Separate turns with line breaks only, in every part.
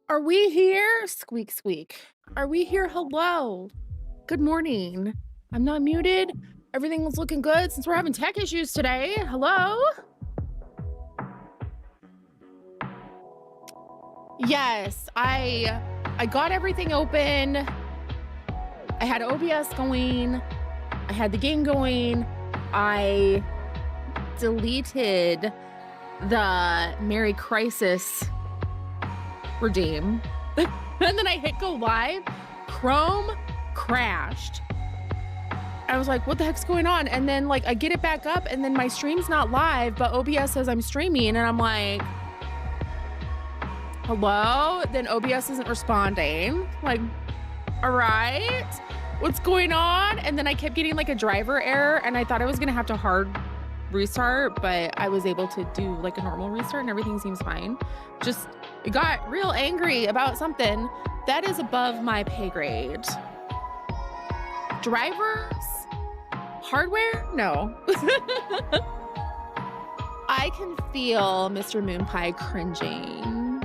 Are we here? Squeak, squeak. Are we here? Hello. Good morning. I'm not muted. Everything's looking good since we're having tech issues today. Hello? Yes, I got everything open. I had OBS going. I had the game going. I deleted the Merry Crisis redeem. And then I hit go live. Chrome crashed. I was like, what the heck's going on? And then like I get it back up and then my stream's not live, but OBS says I'm streaming and I'm like, hello? Then OBS isn't responding. Like, all right, what's going on? And then I kept getting like a driver error and I thought I was gonna have to hard restart, but I was able to do like a normal restart and everything seems fine. Just got real angry about something that is above my pay grade. Drivers? Hardware? No. I can feel Mr. Moonpie cringing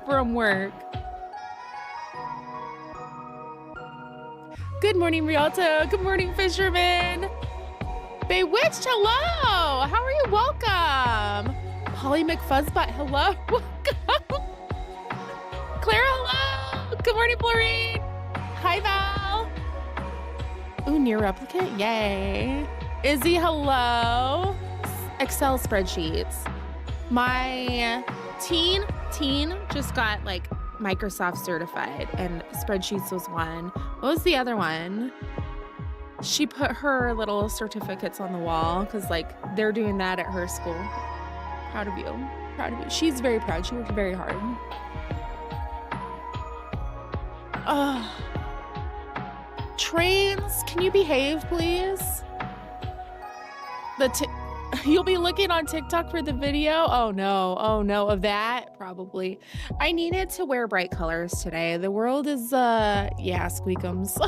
from work. Good morning, Rialto. Good morning, Fisherman. Bewitched, hello. How are you? Welcome. Polly McFuzzbutt, hello. Welcome. Clara, hello. Good morning, Florine. Hi, Val. Ooh, near replicate, yay. Izzy, hello. Excel spreadsheets. My teen just got like Microsoft certified and spreadsheets was one. What was the other one? She put her little certificates on the wall because like they're doing that at her school. Proud of you. Proud of you. She's very proud. She worked very hard. Trains, can you behave, please? You'll be looking on TikTok for the video? Oh no, of that, probably. I needed to wear bright colors today. The world is, yeah, squeakums.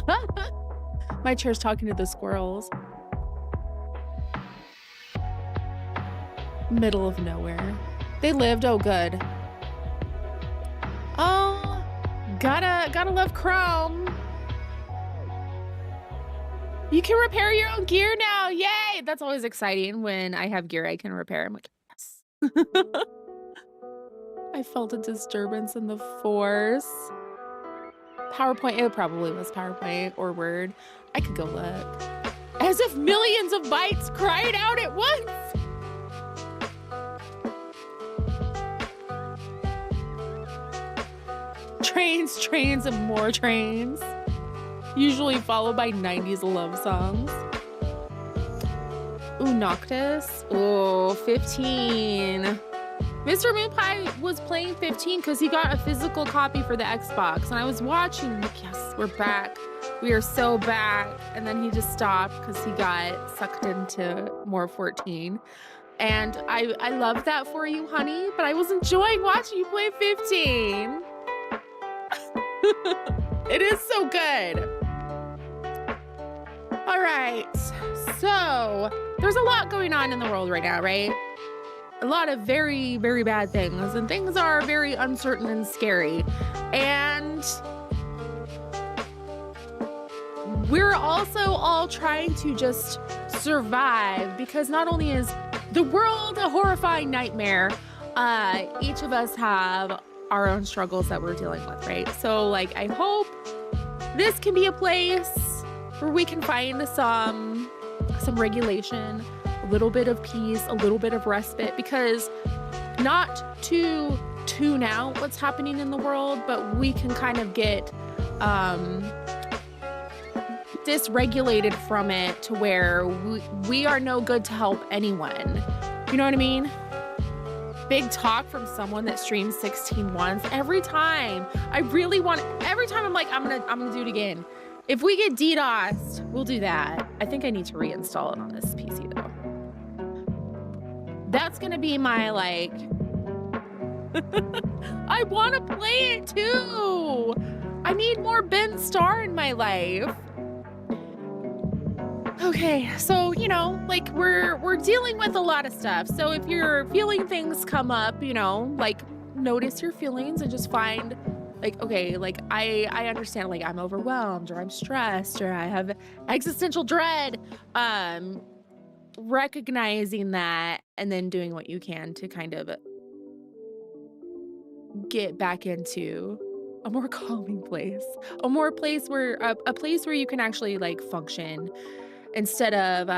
My chair's talking to the squirrels. Middle of nowhere. They lived, oh good. Oh, gotta love Chrome. You can repair your own gear now, yay! That's always exciting when I have gear I can repair. I'm like, yes. I felt a disturbance in the force. PowerPoint, it probably was PowerPoint or Word. I could go look. As if millions of bytes cried out at once. Trains, and more trains. Usually followed by 90s love songs. Ooh, Noctis. Oh, 15. Mr. Moonpie was playing 15 because he got a physical copy for the Xbox. And I was watching, like, yes, we're back. We are so back. And then he just stopped because he got sucked into more 14. And I love that for you, honey. But I was enjoying watching you play 15. It is so good. All right, so there's a lot going on in the world right now, right? A lot of very, very bad things, and things are very uncertain and scary. And we're also all trying to just survive because not only is the world a horrifying nightmare, each of us have our own struggles that we're dealing with, right? So like, I hope this can be a place where we can find some regulation, a little bit of peace, a little bit of respite, because not to tune out what's happening in the world, but we can kind of get dysregulated from it to where we are no good to help anyone. You know what I mean? Big talk from someone that streams 16 once. Every time I'm like, I'm gonna do it again. If we get DDoSed, we'll do that. I think I need to reinstall it on this PC though. That's gonna be my like, I wanna play it too. I need more Ben Starr in my life. Okay, so, you know, like we're dealing with a lot of stuff. So if you're feeling things come up, you know, like notice your feelings and just find like, okay, like I understand like I'm overwhelmed or I'm stressed or I have existential dread. Recognizing that and then doing what you can to kind of get back into a more calming place, a place where you can actually like function instead of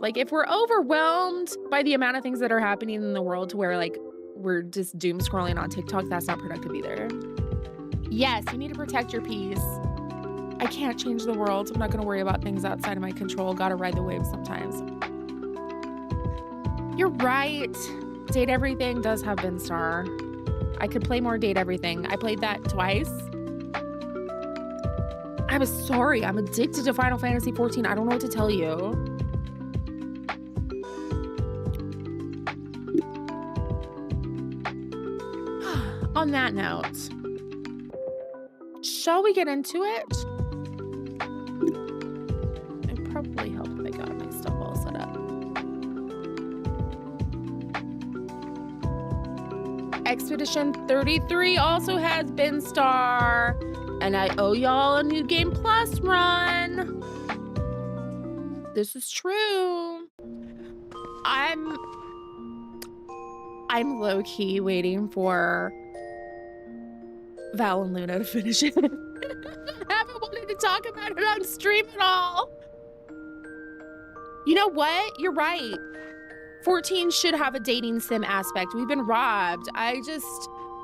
like if we're overwhelmed by the amount of things that are happening in the world to where like we're just doom scrolling on TikTok, that's not productive either. Yes, you need to protect your peace. I can't change the world. I'm not going to worry about things outside of my control. Gotta ride the wave sometimes. You're right. Date Everything does have Beenstar. I could play more Date Everything. I played that twice. I'm sorry. I'm addicted to Final Fantasy XIV. I don't know what to tell you. On that note, shall we get into it? It probably helped if I got my stuff all set up. Expedition 33 also has Beenstar, and I owe y'all a New Game Plus run. This is true. I'm low-key waiting for Val and Luna to finish it. I haven't wanted to talk about it on stream at all. You know what? You're right. 14 should have a dating sim aspect. We've been robbed.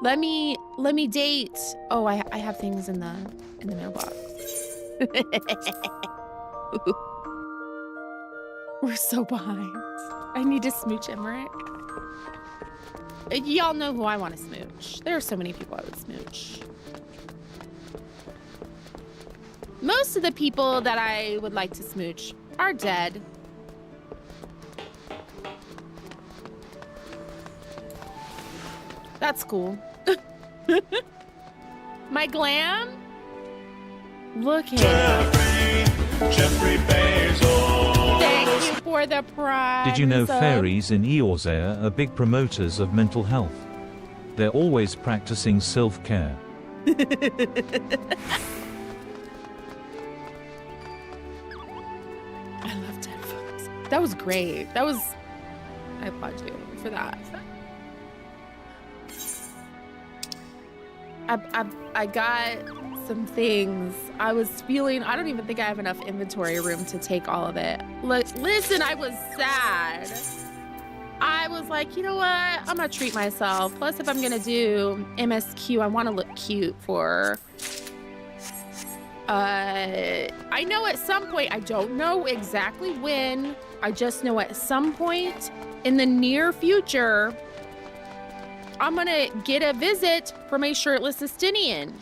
Let me date. Oh, I have things in the mailbox. We're so behind. I need to smooch Emmerich. Y'all know who I want to smooch. There are so many people I would smooch. Most of the people that I would like to smooch are dead. That's cool. My glam? Look at Jeffrey Bezos. Thank you for the pride.
Did you know fairies in Eorzea are big promoters of mental health? They're always practicing self-care.
I love dead folks. That was great. I applaud you for that. I got some things. I was feeling, I don't even think I have enough inventory room to take all of it. Listen, I was sad. I was like, you know what? I'm gonna treat myself. Plus, if I'm gonna do MSQ, I wanna look cute for, I know at some point, I don't know exactly when, I just know at some point in the near future, I'm gonna get a visit from a shirtless Estinian.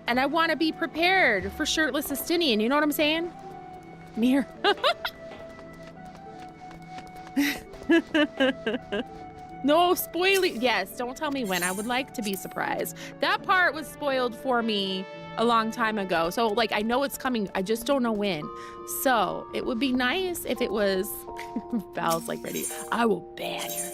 And I wanna be prepared for shirtless Estinian, you know what I'm saying? Near. No spoiling. Yes, don't tell me when. I would like to be surprised. That part was spoiled for me a long time ago. So like, I know it's coming. I just don't know when. So it would be nice if it was, Val's like ready. I will ban you.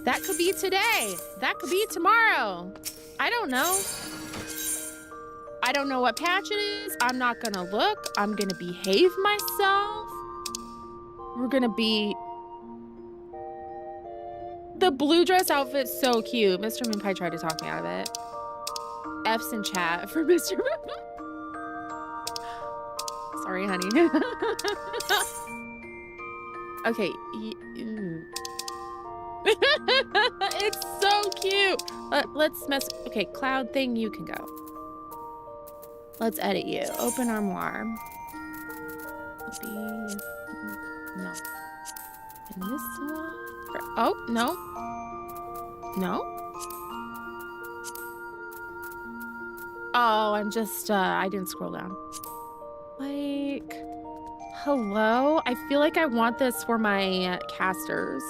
That could be today. That could be tomorrow. I don't know. I don't know what patch it is. I'm not gonna look. I'm gonna behave myself. We're gonna be... The blue dress outfit's so cute. Mr. Moon Pie tried to talk me out of it. F's in chat for Mr. Moon. Sorry, honey. Okay. It's so cute. Let's mess. Okay, Cloud thing, you can go. Let's edit you. Open armoire. No. And this one. Oh, no. No. Oh, I'm just, I didn't scroll down. Like, hello? I feel like I want this for my casters.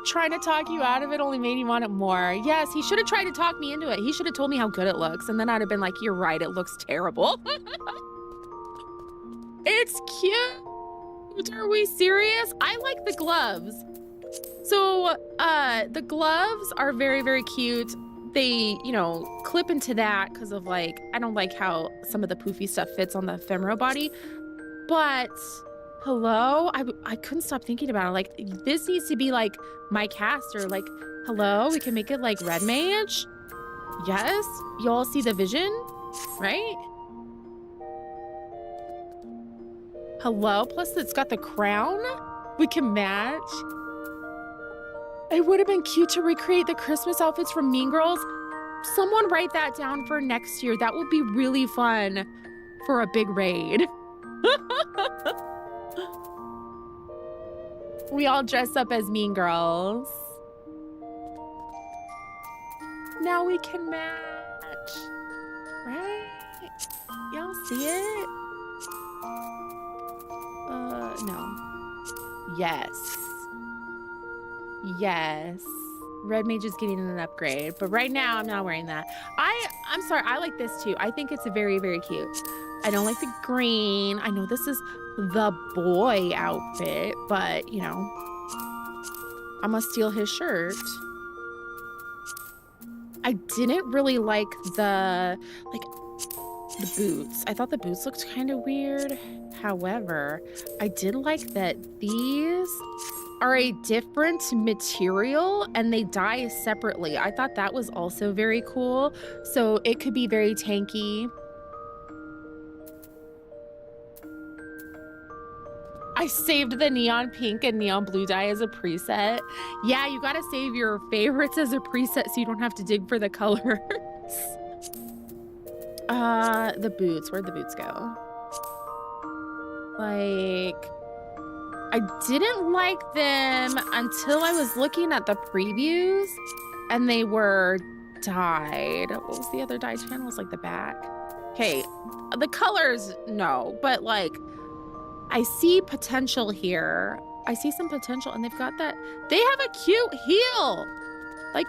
Trying to talk you out of it only made you want it more. Yes, he should have tried to talk me into it. He should have told me how good it looks, and then I'd have been like, you're right, it looks terrible. It's cute. Are we serious? I like the gloves. So, the gloves are very, very cute. They, you know, clip into that because of like, I don't like how some of the poofy stuff fits on the ephemera body, but hello, I couldn't stop thinking about it. Like, this needs to be like my caster. Like, hello, we can make it like red mage. Yes, y'all see the vision, right? Hello, plus it's got the crown. We can match. It would have been cute to recreate the Christmas outfits from Mean Girls. Someone write that down for next year. That would be really fun for a big raid. We all dress up as Mean Girls. Now we can match, right? Y'all see it? No. Yes. Yes. Red Mage is getting an upgrade, but right now I'm not wearing that. I'm sorry, I like this too. I think it's very, very cute. I don't like the green. I know this is the boy outfit, but you know, I'm gonna steal his shirt. I didn't really like the boots. I thought the boots looked kind of weird. However, I did like that these are a different material and they dye separately. I thought that was also very cool. So it could be very tanky. I saved the neon pink and neon blue dye as a preset. Yeah, you gotta save your favorites as a preset so you don't have to dig for the colors. The boots, where'd the boots go? Like, I didn't like them until I was looking at the previews and they were dyed. What was the other dye channel? It was like the back. Okay, the colors, no, but like, I see potential here. I see some potential and they've got that. They have a cute heel. Like,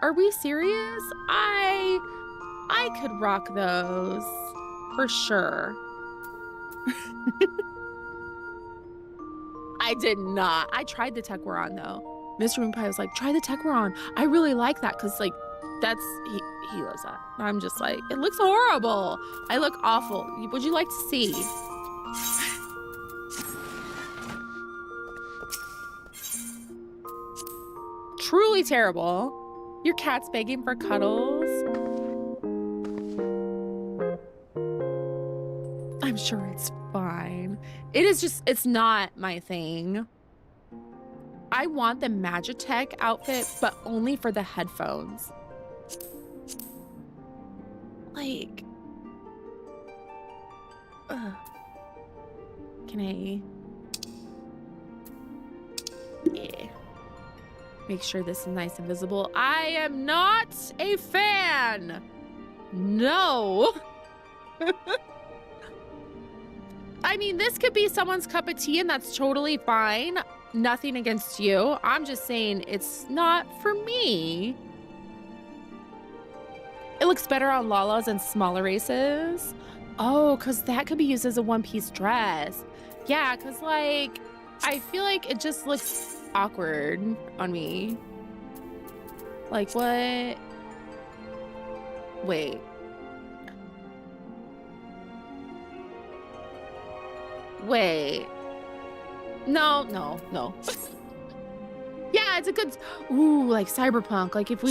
are we serious? I could rock those for sure. I did not. I tried the tech we're on though. Mr. Moonpie was like, try the tech we're on. I really like that because like that's he loves that. I'm just like, it looks horrible. I look awful. Would you like to see? Truly terrible. Your cat's begging for cuddles. I'm sure it's fine. It is just, it's not my thing. I want the Magitech outfit, but only for the headphones. Like, can I? Yeah. Make sure this is nice and visible. I am not a fan. No. I mean, this could be someone's cup of tea and that's totally fine. Nothing against you. I'm just saying it's not for me. It looks better on Lala's and smaller races. Oh, because that could be used as a one-piece dress. Yeah, because like, I feel like it just looks awkward on me. Like what? Wait. Wait. No. Yeah, it's a good, ooh, like cyberpunk. Like if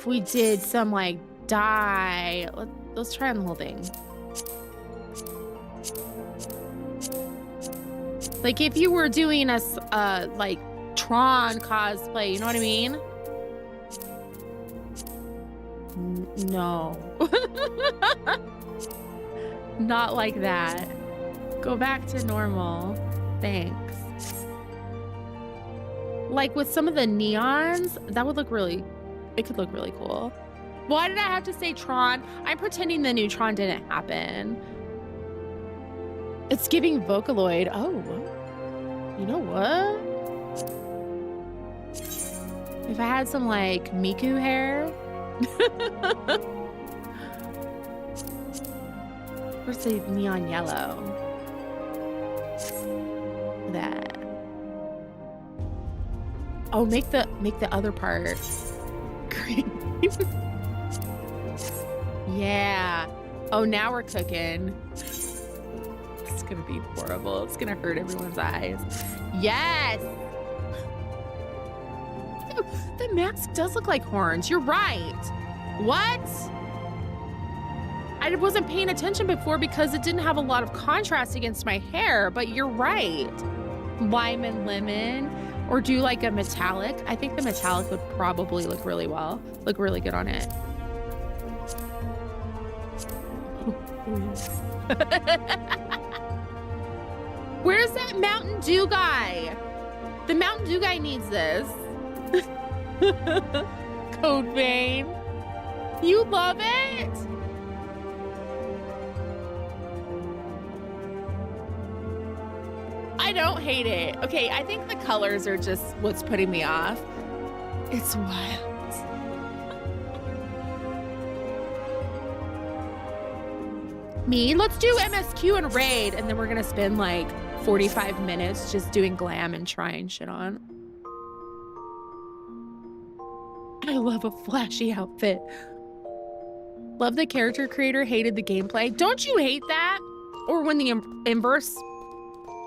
we did some like dye, let's try on the whole thing. Like if you were doing a like Tron cosplay, you know what I mean? No. Not like that. Go back to normal. Thanks. Like with some of the neons, that would look really, it could look really cool. Why did I have to say Tron? I'm pretending the new Tron didn't happen. It's giving Vocaloid. Oh, you know what? If I had some like Miku hair. Where's the neon yellow? That. Oh, make the other part green. Yeah. Oh, now we're cooking. It's gonna be horrible. It's gonna hurt everyone's eyes. Yes. The mask does look like horns. You're right. What? I wasn't paying attention before because it didn't have a lot of contrast against my hair, but you're right. Lime and lemon, or do like a metallic. I think the metallic would probably look really good on it. Where's that Mountain Dew guy? The Mountain Dew guy needs this. Code Vein. You love it? I don't hate it. Okay, I think the colors are just what's putting me off. It's wild. Me? Let's do MSQ and raid, and then we're gonna spend like 45 minutes just doing glam and trying shit on. I love a flashy outfit. Love the character creator, hated the gameplay. Don't you hate that? Or when the inverse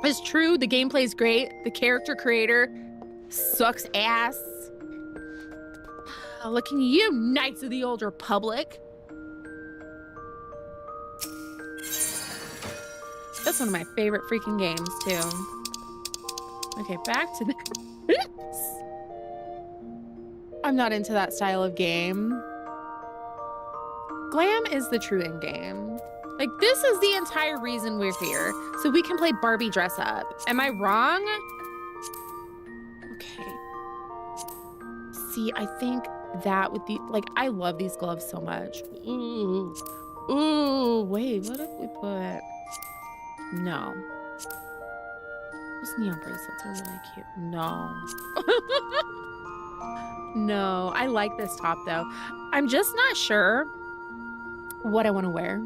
is true, the gameplay is great, the character creator sucks ass. Looking at you, Knights of the Old Republic. That's one of my favorite freaking games, too. Okay, back to this. I'm not into that style of game. Glam is the true end game. Like, this is the entire reason we're here. So we can play Barbie dress up. Am I wrong? Okay. See, I think that would be, like, I love these gloves so much. Ooh. Ooh, wait, what if we put... No. Those neon bracelets are really cute. No. No, I like this top though. I'm just not sure what I want to wear.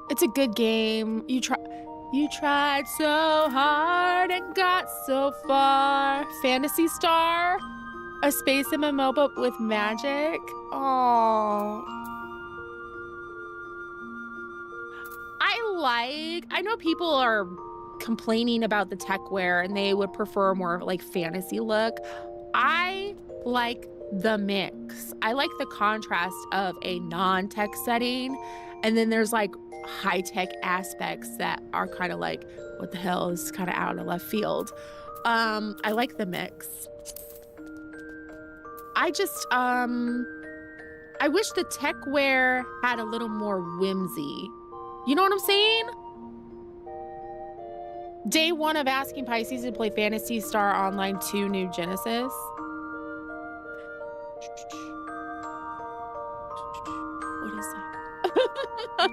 It's a good game. You tried so hard and got so far. Phantasy Star, a space MMO but with magic. Oh. I know people are complaining about the tech wear and they would prefer a more like fantasy look. I like the mix. I like the contrast of a non-tech setting, and then there's like high-tech aspects that are kind of like, what the hell, is kind of out of left field. I like the mix. I just I wish the tech wear had a little more whimsy. You know what I'm saying? Day 1 of asking Pisces to play Phantasy Star Online 2 New Genesis. What is that?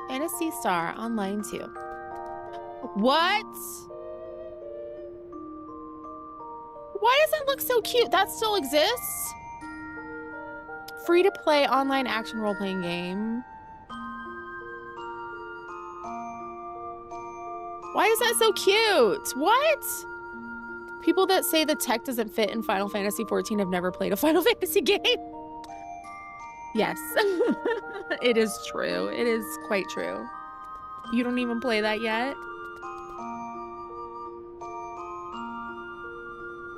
Phantasy Star Online 2. What? Why does that look so cute? That still exists? Free to play online action role-playing game. Why is that so cute? What? People that say the tech doesn't fit in Final Fantasy XIV have never played a Final Fantasy game. Yes, it is true. It is quite true. You don't even play that yet?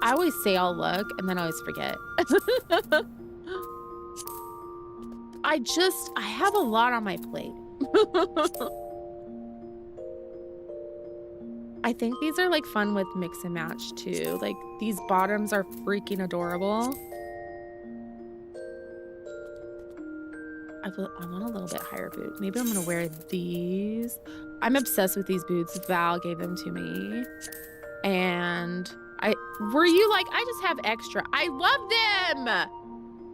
I always say I'll look and then I always forget. I have a lot on my plate. I think these are like fun with mix and match too. Like these bottoms are freaking adorable. I want a little bit higher boot. Maybe I'm gonna wear these. I'm obsessed with these boots. Val gave them to me. And were you like, I just have extra. I love them.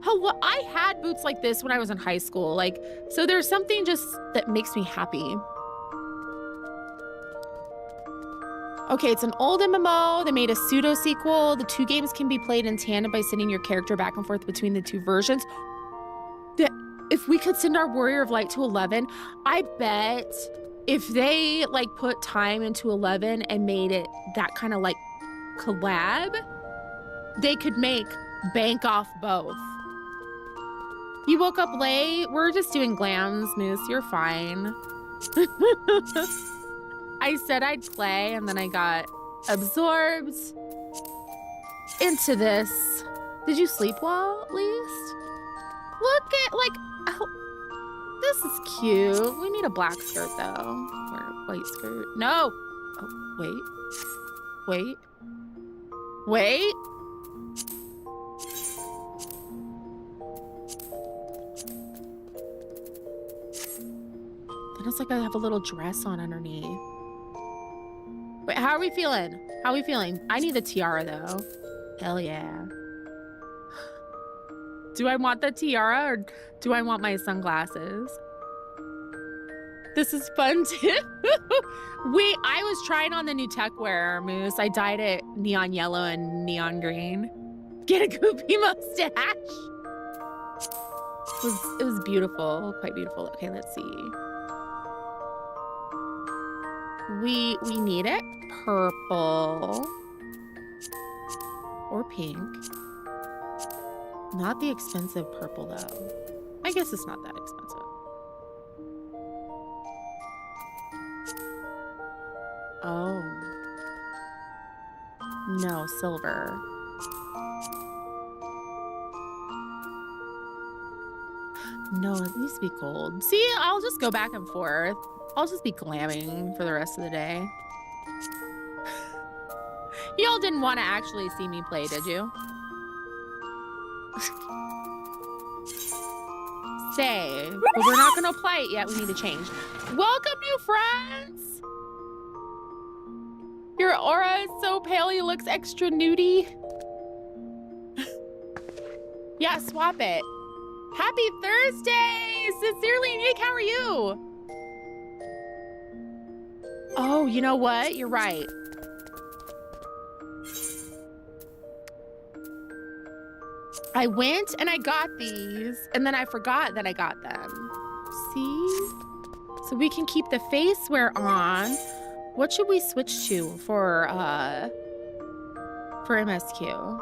Hello, I had boots like this when I was in high school. Like, so there's something just that makes me happy. Okay, it's an old MMO. They made a pseudo sequel. The 2 games can be played in tandem by sending your character back and forth between the 2 versions. If we could send our Warrior of Light to 11, I bet if they like put time into 11 and made it that kind of like collab, they could make bank off both. You woke up late? We're just doing glams, Moose. You're fine. I said I'd play and then I got absorbed into this. Did you sleep well, at least? Look at, like, oh, this is cute. We need a black skirt, though. Or a white skirt. No! Oh, wait. Wait. Wait! Then it's like I have a little dress on underneath. Wait, how are we feeling? How are we feeling? I need the tiara, though. Hell yeah. Do I want the tiara or do I want my sunglasses? This is fun too. I was trying on the new tech wear, Moose. I dyed it neon yellow and neon green. Get a goopy mustache. It was beautiful, quite beautiful. Okay, let's see. We need it purple or pink. Not the expensive purple though. I guess it's not that expensive. Oh. No, silver. No, it needs to be gold. See, I'll just go back and forth. I'll just be glamming for the rest of the day. Y'all didn't want to actually see me play, did you? Say, but we're not gonna play it yet. We need to change. Welcome, new friends. Your aura is so pale, he looks extra nudie. Yeah, swap it. Happy Thursday! Sincerely, Nick, how are you? Oh, you know what? You're right. I went and I got these, and then I forgot that I got them. See? So we can keep the face wear on. What should we switch to for MSQ?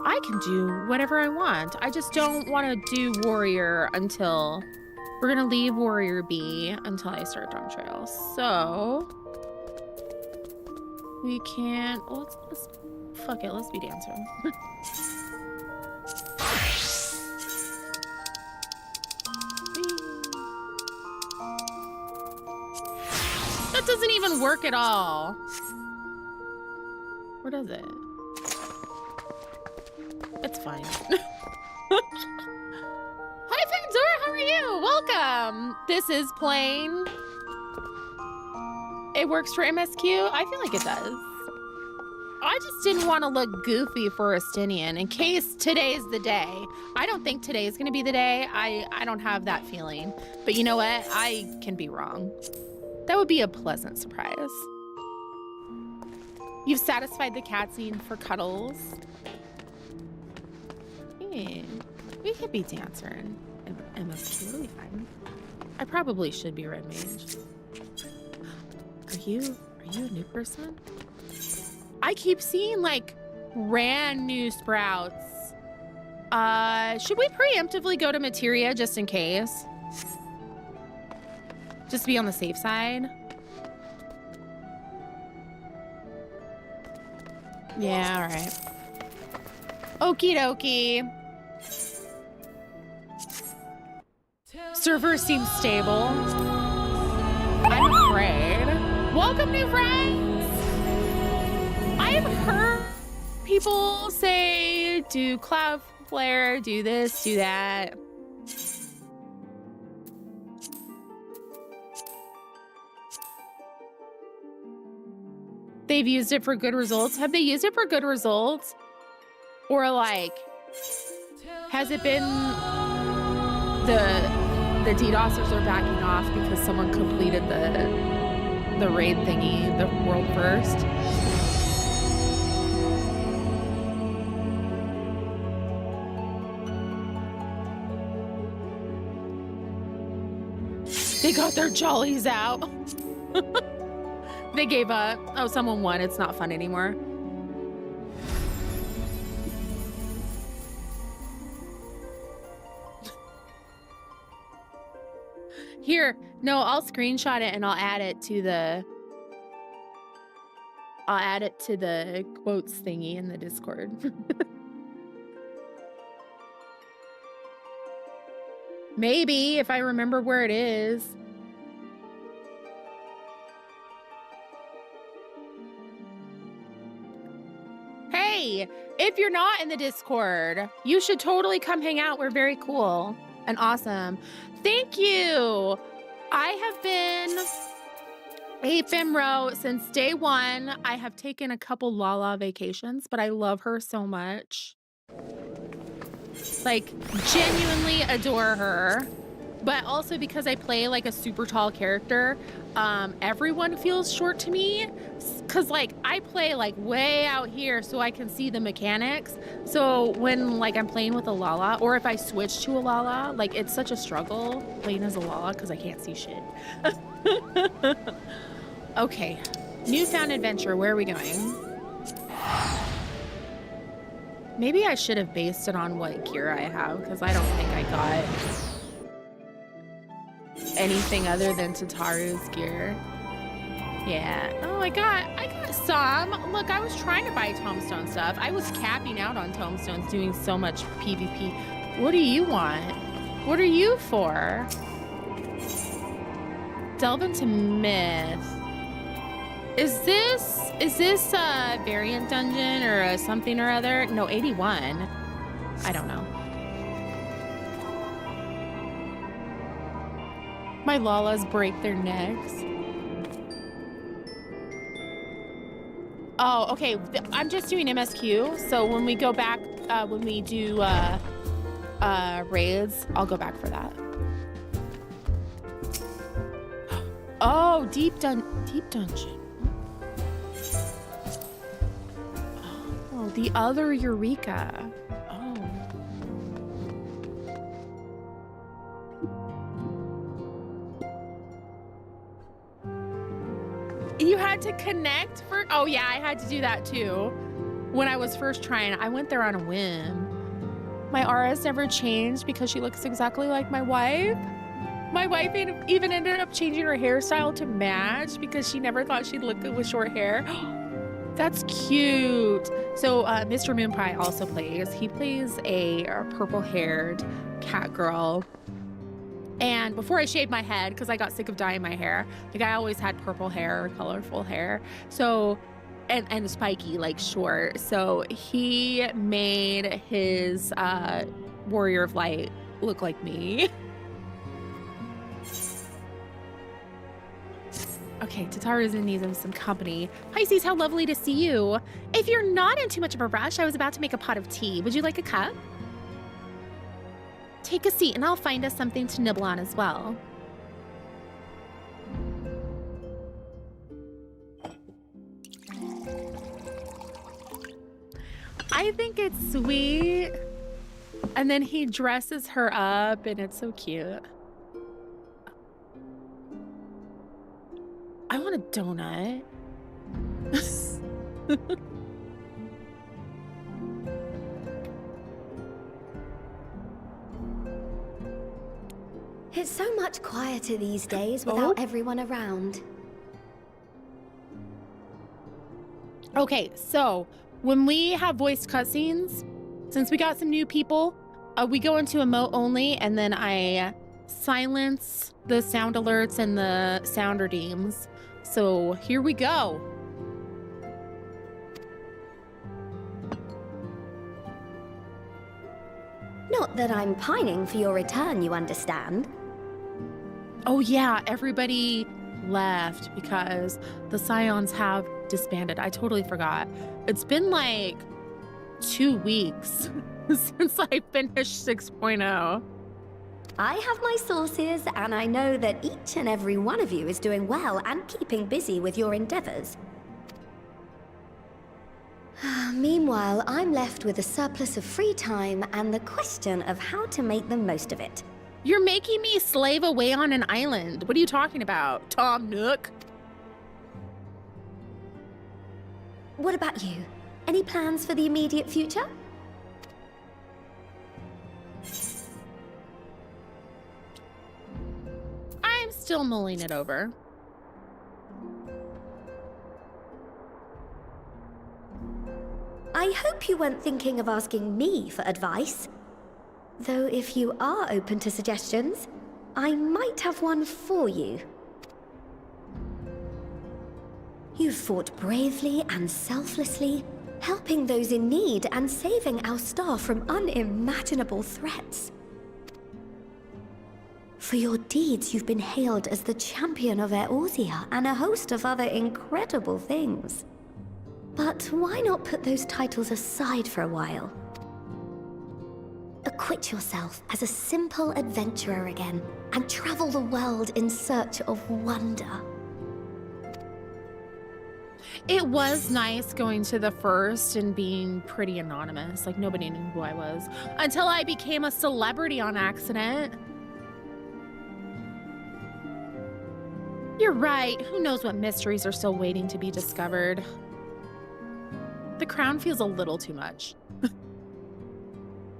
I can do whatever I want. I just don't want to do Warrior until... We're gonna leave Warrior B until I start Dawn Trail. So... We can't... Let's fuck it, let's be Dancer. That doesn't even work at all. Where does it? It's fine. Hi, Pandora, how are you? Welcome. This is plain. It works for MSQ? I feel like it does. I just didn't want to look goofy for Estinian in case today's the day. I don't think today is going to be the day. I don't have that feeling. But you know what? I can be wrong. That would be a pleasant surprise. You've satisfied the cat scene for cuddles. Yeah, we could be Dancer in MSQ. It'll be fine. I probably should be Red Mage. Are you a new person? I keep seeing like brand new sprouts. Should we preemptively go to Materia just in case? Just to be on the safe side. Yeah, all right. Okie dokie. Server seems stable. I'm afraid. Welcome, new friends. I've heard people say, do Cloudflare, do this, do that. They've used it for good results. Have they used it for good results? Or like, has it been the The DDoSers are backing off because someone completed the raid thingy, the world first. They got their jollies out. They gave up. Oh, someone won. It's not fun anymore. Here, no, I'll screenshot it and I'll add it to the quotes thingy in the Discord. Maybe if I remember where it is. Hey, if you're not in the Discord, you should totally come hang out. We're very cool and awesome. Thank you. I have been a Fimro since day one. I have taken a couple Lala vacations, but I love her so much. Like, genuinely adore her. But also because I play like a super tall character, everyone feels short to me. Cause like I play like way out here so I can see the mechanics. So when like I'm playing with a Lala, or if I switch to a Lala, like it's such a struggle playing as a Lala because I can't see shit. Okay, newfound adventure, where are we going? Maybe I should have based it on what gear I have, because I don't think I got anything other than Tataru's gear. Yeah. Oh, I got some. Look, I was trying to buy Tomestone stuff. I was capping out on Tomestones doing so much PvP. What do you want? What are you for? Delve into myth. Is this a variant dungeon or a something or other? No, 81. I don't know. My Lalas break their necks. Oh, okay. I'm just doing MSQ. So when we go back, when we do raids, I'll go back for that. Oh, deep dungeon. Oh, the other Eureka. Oh. You had to connect for... Oh, yeah, I had to do that, too. When I was first trying, I went there on a whim. My aura's never changed because she looks exactly like my wife. My wife even ended up changing her hairstyle to match because she never thought she'd look good with short hair. That's cute. So Mr. Moonpie also plays. He plays a purple-haired cat girl. And before I shaved my head, because I got sick of dyeing my hair, the guy always had purple hair or colorful hair. So, and spiky, like short. So he made his Warrior of Light look like me. Okay, Tataru's in need of some company. Pisces, how lovely to see you. If you're not in too much of a rush, I was about to make a pot of tea. Would you like a cup? Take a seat and I'll find us something to nibble on as well. I think it's sweet. And then he dresses her up and it's so cute. I want a donut.
It's so much quieter these days without everyone around.
Okay, so when we have voiced cutscenes, since we got some new people, we go into emote only, and then I silence the sound alerts and the sound redeems. So here we go.
Not that I'm pining for your return, you understand.
Oh yeah, everybody left because the Scions have disbanded. I totally forgot. It's been like 2 weeks since I finished 6.0.
I have my sources, and I know that each and every one of you is doing well and keeping busy with your endeavors. Meanwhile, I'm left with a surplus of free time and the question of how to make the most of it.
You're making me slave away on an island. What are you talking about, Tom Nook?
What about you? Any plans for the immediate future?
I'm still mulling it over.
I hope you weren't thinking of asking me for advice. Though if you are open to suggestions, I might have one for you. You've fought bravely and selflessly, helping those in need and saving our star from unimaginable threats. For your deeds, you've been hailed as the champion of Eorzea and a host of other incredible things. But why not put those titles aside for a while? Acquit yourself as a simple adventurer again and travel the world in search of wonder.
It was nice going to the first and being pretty anonymous. Like, nobody knew who I was until I became a celebrity on accident. You're right. Who knows what mysteries are still waiting to be discovered? The crown feels a little too much.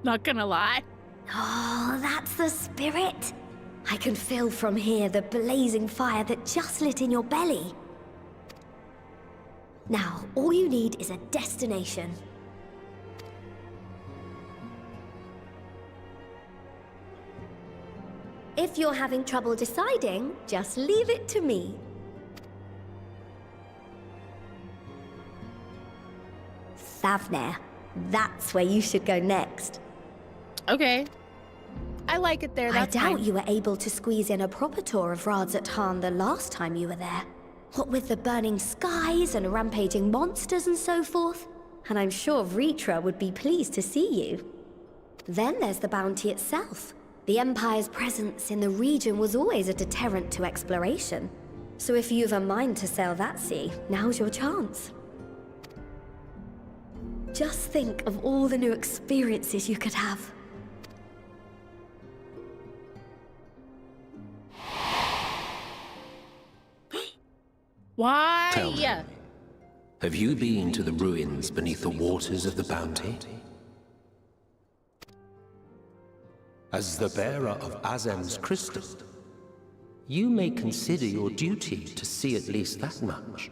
Not gonna lie.
Oh, that's the spirit. I can feel from here the blazing fire that just lit in your belly. Now, all you need is a destination. If you're having trouble deciding, just leave it to me. Thavnair. That's where you should go next.
Okay. I like it there. That's
I doubt
fine.
you were able to squeeze in a proper tour of Radzat the last time you were there. What with the burning skies and rampaging monsters and so forth. And I'm sure Vritra would be pleased to see you. Then there's the bounty itself. The Empire's presence in the region was always a deterrent to exploration. So if you've a mind to sail that sea, now's your chance. Just think of all the new experiences you could have.
Why?
Tell me, have you been to the ruins beneath the waters of the Bounty? As the bearer of Azem's crystal, you may consider your duty to see at least that much.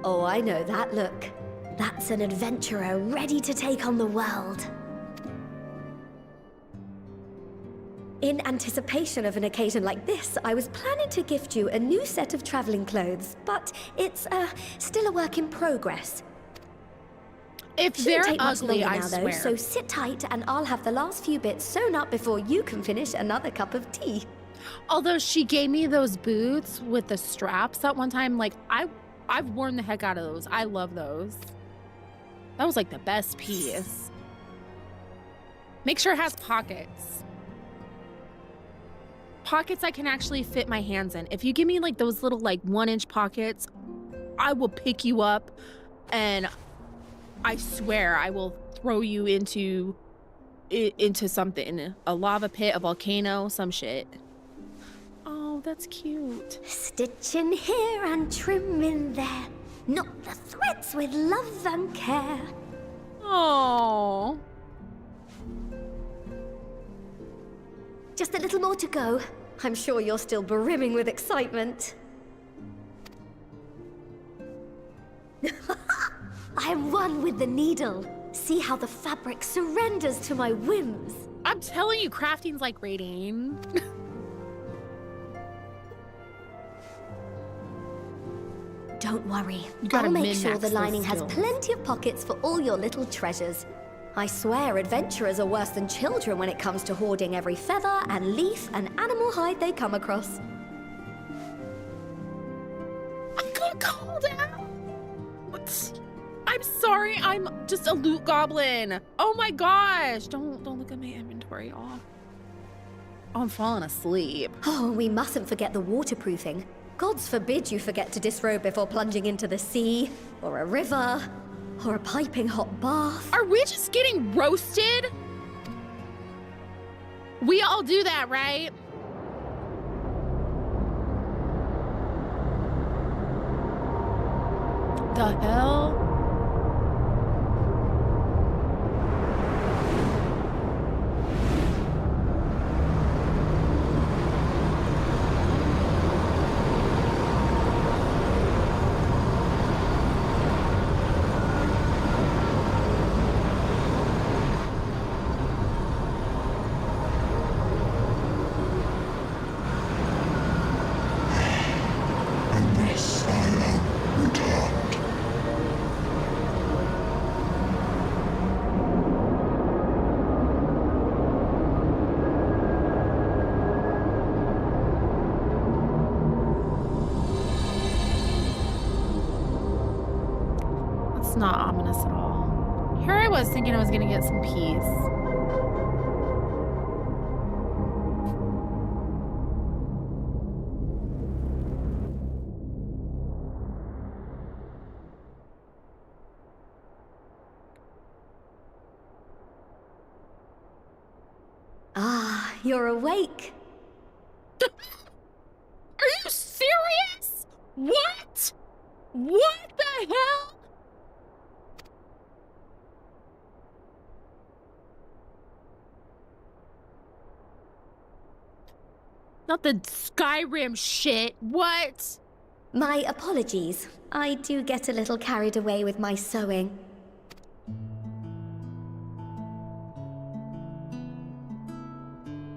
Oh, I know that look. That's an adventurer ready to take on the world. In anticipation of an occasion like this, I was planning to gift you a new set of traveling clothes, but it's still a work in progress.
If
Shouldn't
they're
take much
ugly,
longer
I
now, though,
swear.
so sit tight and I'll have the last few bits sewn up before you can finish another cup of tea.
Although she gave me those boots with the straps at one time, like I've worn the heck out of those. I love those. That was like the best piece. Make sure it has pockets. Pockets I can actually fit my hands in. If you give me like those little like 1-inch pockets, I will pick you up and I swear I will throw you into something. A lava pit, a volcano, some shit. Oh, that's cute.
Stitch in here and trim in there. Knot the threads with love and care.
Oh.
Just a little more to go. I'm sure you're still brimming with excitement. I'm one with the needle. See how the fabric surrenders to my whims.
I'm telling you, crafting's like raiding.
Don't worry.
gotta
I'll make
min-max
sure the
those
lining has
skills.
plenty of pockets for all your little treasures. I swear adventurers are worse than children when it comes to hoarding every feather and leaf and animal hide they come across.
got called out. What? I'm sorry. I'm just a loot goblin. Oh my gosh. Don't look at my inventory. Oh, I'm falling asleep.
Oh, we mustn't forget the waterproofing. Gods forbid you forget to disrobe before plunging into the sea, or a river, or a piping hot bath.
Are we just getting roasted? We all do that, right? The hell? Not ominous at all. Here I was thinking I was gonna get some peace.
Ah, you're awake.
Are you serious? What? What the hell? Not the Skyrim shit. What?
My apologies. I do get a little carried away with my sewing.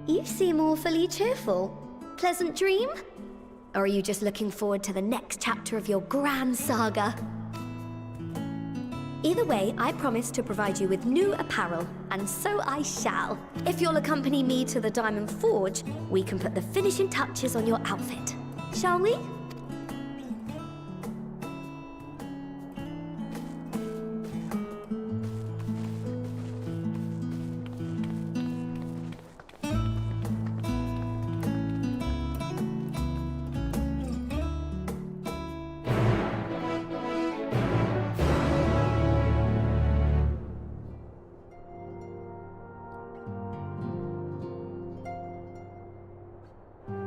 You seem awfully cheerful. Pleasant dream? Or are you just looking forward to the next chapter of your grand saga? Either way, I promise to provide you with new apparel, and so I shall. If you'll accompany me to the Diamond Forge, we can put the finishing touches on your outfit. Shall we?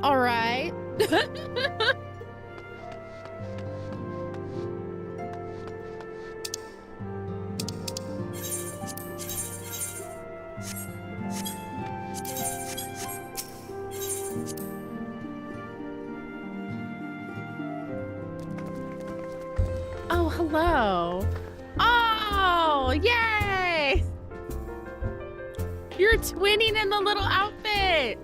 All right. Oh, hello. Oh, yay! You're twinning in the little outfits.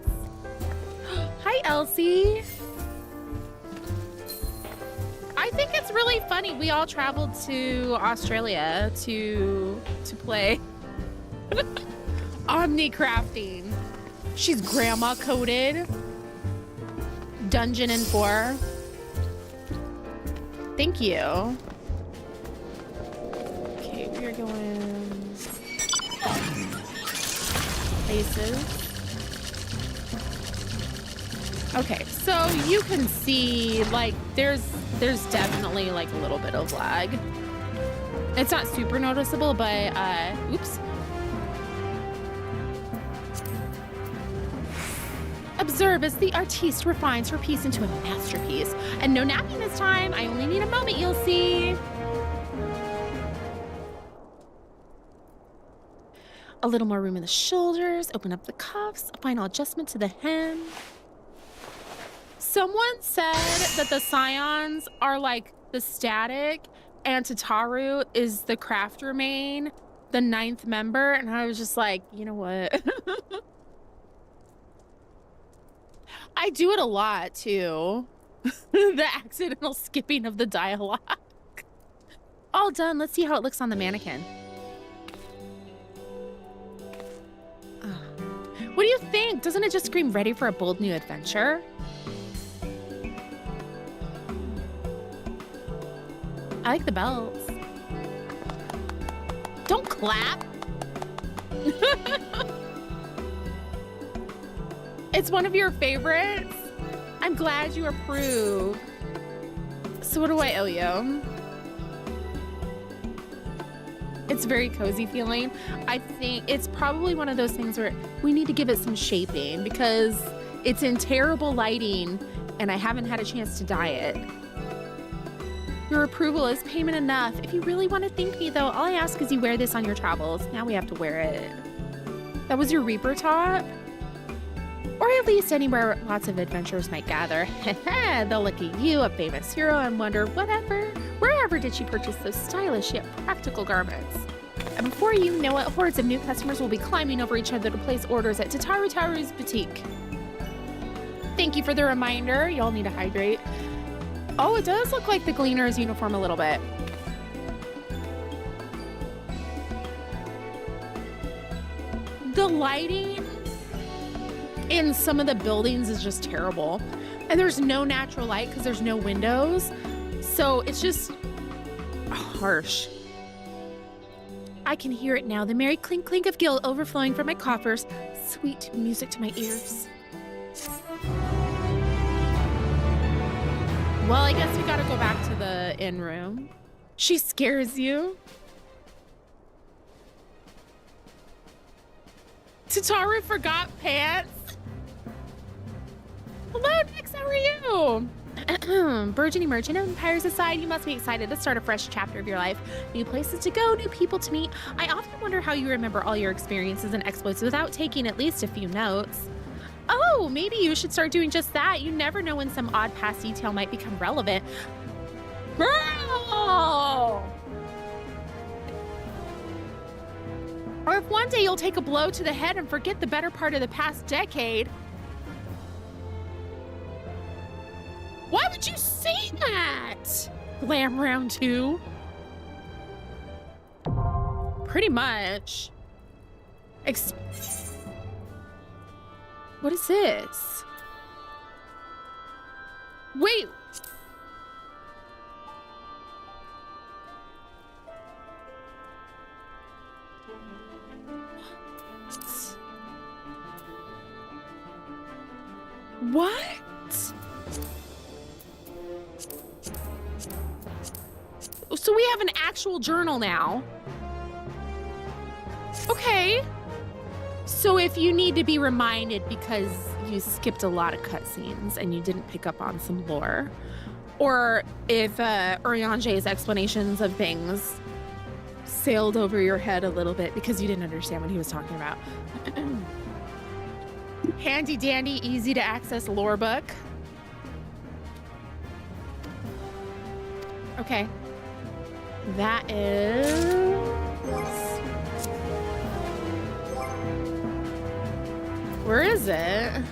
Hi, Elsie. I think it's really funny. We all traveled to Australia to play Omni crafting. She's grandma coded. Dungeon and 4. Thank you. Okay, we are going places. Okay, so you can see, like, there's definitely, like, a little bit of lag. It's not super noticeable, but, oops. Observe as the artiste refines her piece into a masterpiece. And no napping this time. I only need a moment, you'll see. A little more room in the shoulders. Open up the cuffs. A final adjustment to the hem. Someone said that the Scions are like the static and Tataru is the crafter main, the 9th member. And I was just like, you know what? I do it a lot too. The accidental skipping of the dialogue. All done. Let's see how it looks on the mannequin. What do you think? Doesn't it just scream ready for a bold new adventure? I like the belts. Don't clap. It's one of your favorites? I'm glad you approve. So what do I owe you? It's very cozy feeling. I think it's probably one of those things where we need to give it some shaping because it's in terrible lighting and I haven't had a chance to dye it. Your approval is payment enough. If you really want to thank me though, all I ask is you wear this on your travels. Now we have to wear it. That was your Reaper top? Or at least anywhere lots of adventurers might gather. They'll look at you, a famous hero, and wonder, wherever did she purchase those stylish yet practical garments? And before you know it, hordes of new customers will be climbing over each other to place orders at Tataru's boutique. Thank you for the reminder. Y'all need to hydrate. Oh, it does look like the Gleaner's uniform a little bit. The lighting in some of the buildings is just terrible. And there's no natural light because there's no windows. So it's just harsh. I can hear it now, the merry clink clink of gill overflowing from my coffers. Sweet music to my ears. Well, I guess we gotta go back to the inn room. She scares you. Tataru forgot pants. Hello, Nix, how are you? Burgeoning merchant empires aside, you must be excited to start a fresh chapter of your life. New places to go, new people to meet. I often wonder how you remember all your experiences and exploits without taking at least a few notes. Oh, maybe you should start doing just that. You never know when some odd past detail might become relevant. Girl! Or if one day you'll take a blow to the head and forget the better part of the past decade. Why would you say that? Glam round 2? Pretty much. What is this? Wait. What? So we have an actual journal now. Okay. So if you need to be reminded because you skipped a lot of cutscenes and you didn't pick up on some lore, or if Uriange's explanations of things sailed over your head a little bit because you didn't understand what he was talking about. Handy dandy, easy to access lore book. Okay. That is... Where is it?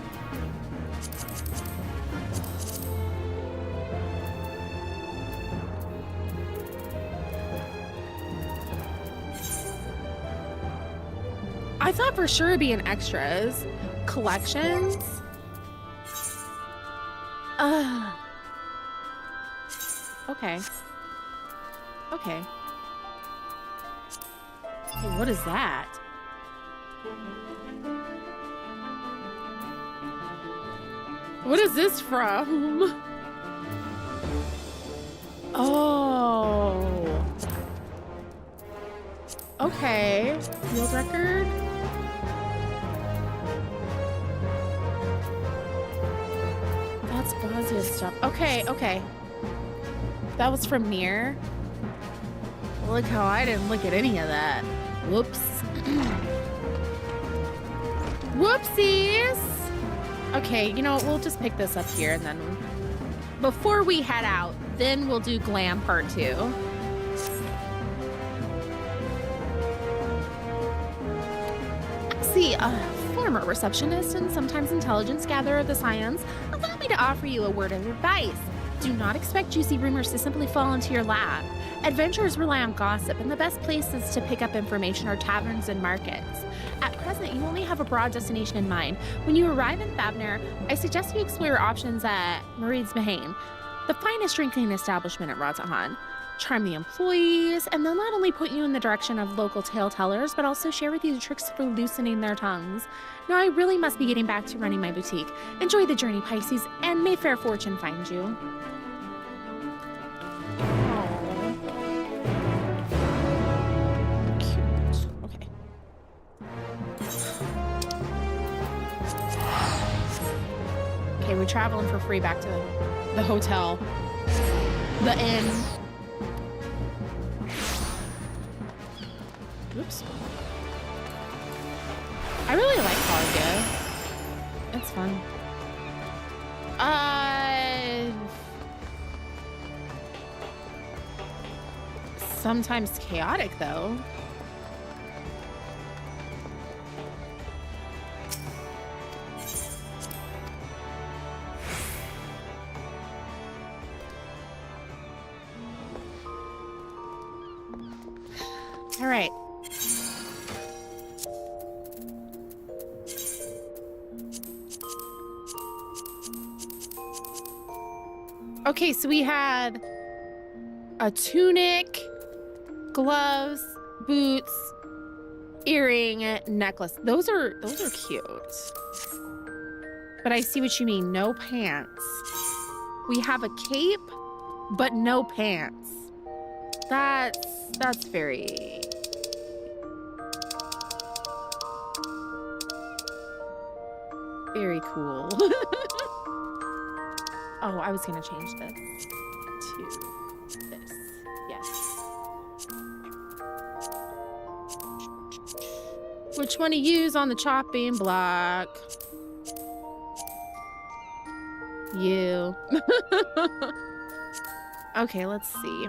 I thought for sure it'd be in extras. Collections? Okay. Okay. Hey, what is that? What is this from? Oh. Okay. Field record? That's Bosnia stuff. Okay, okay. That was from Nier. Look how I didn't look at any of that. Whoops. Whoopsies! Okay, you know, we'll just pick this up here and then before we head out, then we'll do glam part 2. See, a former receptionist and sometimes intelligence gatherer of the Scions, allow me to offer you a word of advice. Do not expect juicy rumors to simply fall into your lap. Adventurers rely on gossip, and the best places to pick up information are taverns and markets. At present, you only have a broad destination in mind. When you arrive in Thavner, I suggest you explore your options at Marid's Mahane, the finest drinking establishment at Radzahan. charm the employees, and they'll not only point you in the direction of local tale tellers, but also share with you tricks for loosening their tongues. Now, I really must be getting back to running my boutique. Enjoy the journey, Pisces, and may fair fortune find you. Okay, we're traveling for free back to the hotel. The inn. Oops. I really like Hogga. It's fun. Sometimes chaotic, though. All right. Okay, so we had a tunic, gloves, boots, earring, necklace. Those are cute. But I see what you mean. No pants. We have a cape, but no pants. That's very... very cool. Oh, I was gonna change this to this. Yes. Which one to use on the chopping block? You. Okay, let's see.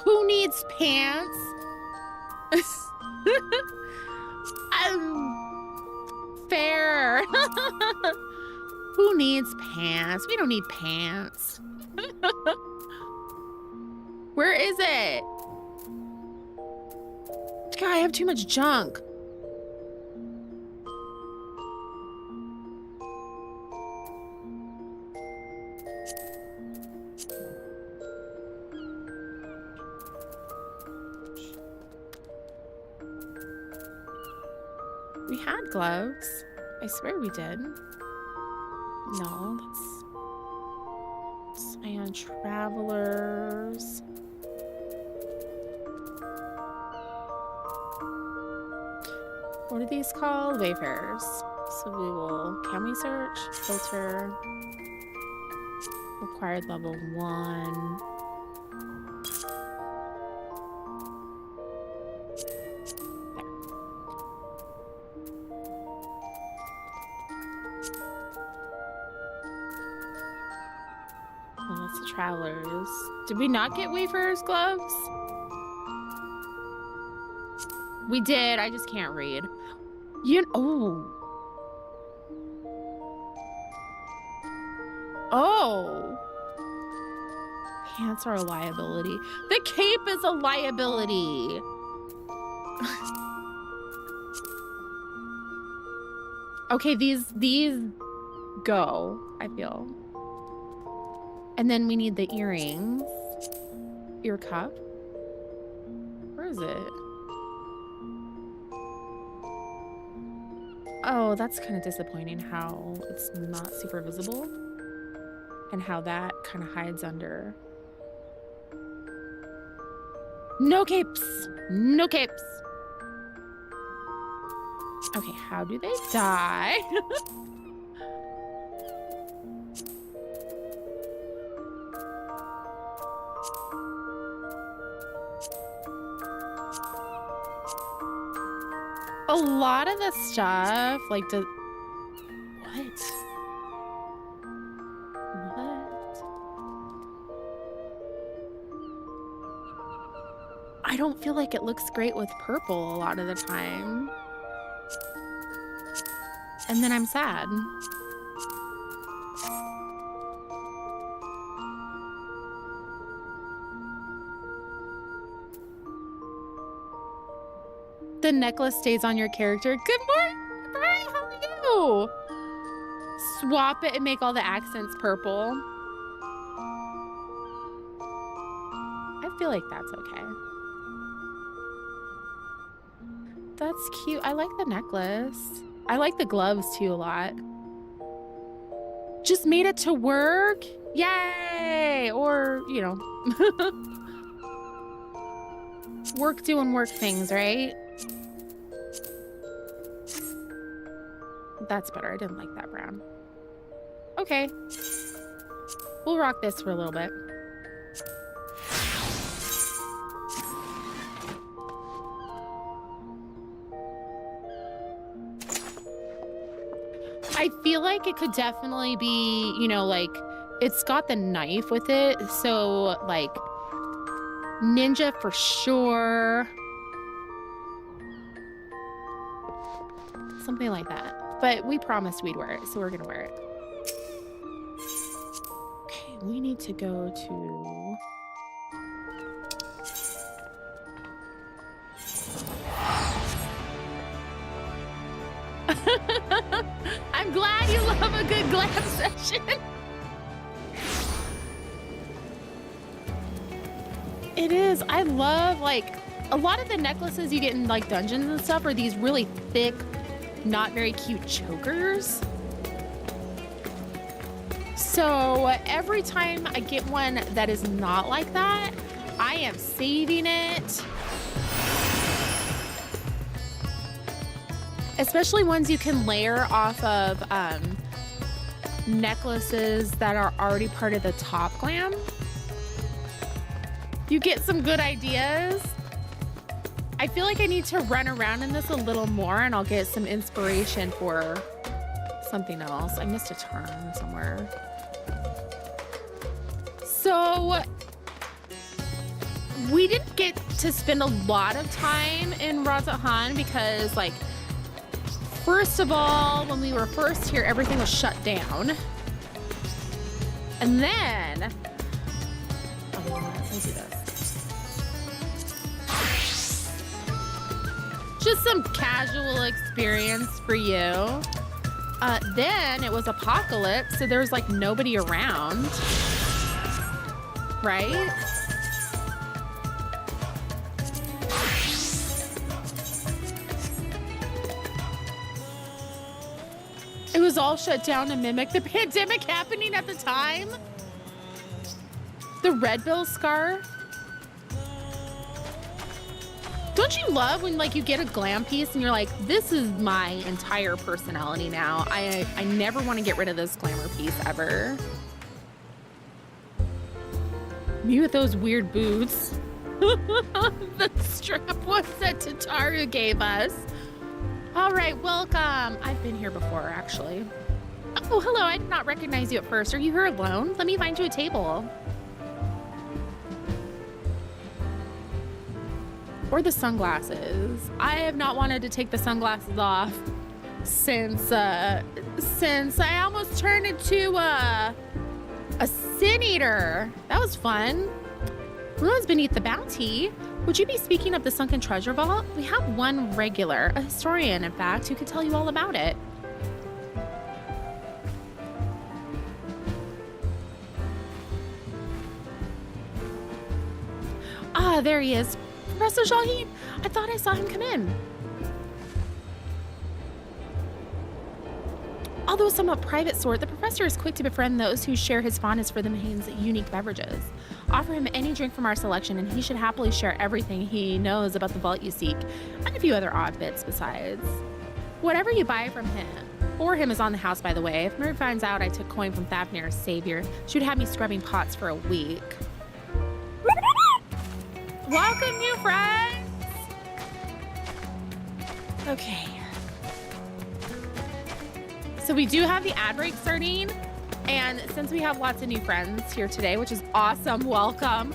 Who needs pants? Fair. Who needs pants? We don't need pants. Where is it? God, I have too much junk. We had gloves. I swear we did. No, that's Scion Travelers. What are these called? Wayfarers. So we will, can we search? Filter. Required level 1. Travelers. Did we not get Wayfarer's gloves? We did. I just can't read. Oh. Pants are a liability. The cape is a liability. Okay, these go, I feel. And then we need the earrings. Ear cuff. Where is it? Oh, that's kind of disappointing how it's not super visible. And how that kind of hides under. No capes! No capes! Okay, how do they die? A lot of the stuff, like the... What? I don't feel like it looks great with purple a lot of the time. And then I'm sad. The necklace stays on your character. Good morning, Brian. How are you? Swap it and make all the accents purple. I feel like that's okay. That's cute. I like the necklace. I like the gloves too a lot. Just made it to work. Yay! Or, you know, work doing work things, right? That's better. I didn't like that brown. Okay. We'll rock this for a little bit. I feel like it could definitely be, you know, like, it's got the knife with it. So, like, ninja for sure. Something like that. But we promised we'd wear it, so we're gonna wear it. Okay, we need to go to... I'm glad you love a good glam session. It is. I love, like, a lot of the necklaces you get in, like, dungeons and stuff are these really thick, not very cute chokers. So every time I get one that is not like that, I am saving it. Especially ones you can layer off of necklaces that are already part of the top glam. You get some good ideas. I feel like I need to run around in this a little more and I'll get some inspiration for something else. I missed a turn somewhere. So we didn't get to spend a lot of time in Razathan because, like, first of all, when we were first here, everything was shut down. And then, let's do this. Just some casual experience for you. Then it was apocalypse, so there was like nobody around, right? It was all shut down to mimic the pandemic happening at the time. The Red Bill scar. Don't you love when, like, you get a glam piece and you're like, this is my entire personality now. I never want to get rid of this glamour piece ever. Me with those weird boots. The strap ones that Tataru gave us. All right, welcome. I've been here before, actually. Oh, hello. I did not recognize you at first. Are you here alone? Let me find you a table. Or the sunglasses. I have not wanted to take the sunglasses off since I almost turned into a sin eater. That was fun. Ruins beneath the bounty. Would you be speaking of the sunken treasure vault? We have one regular, a historian, in fact, who could tell you all about it. Ah, there he is. Professor Shaheen, I thought I saw him come in. Although somewhat private sort, the professor is quick to befriend those who share his fondness for the Mahane's unique beverages. Offer him any drink from our selection, and he should happily share everything he knows about the vault you seek, and a few other odd bits besides. Whatever you buy from him, or him is on the house, by the way. If Mary finds out I took coin from Fafnir's savior, she would have me scrubbing pots for a week. Welcome, new friends! Okay. So we do have the ad break starting, and since we have lots of new friends here today, which is awesome, welcome.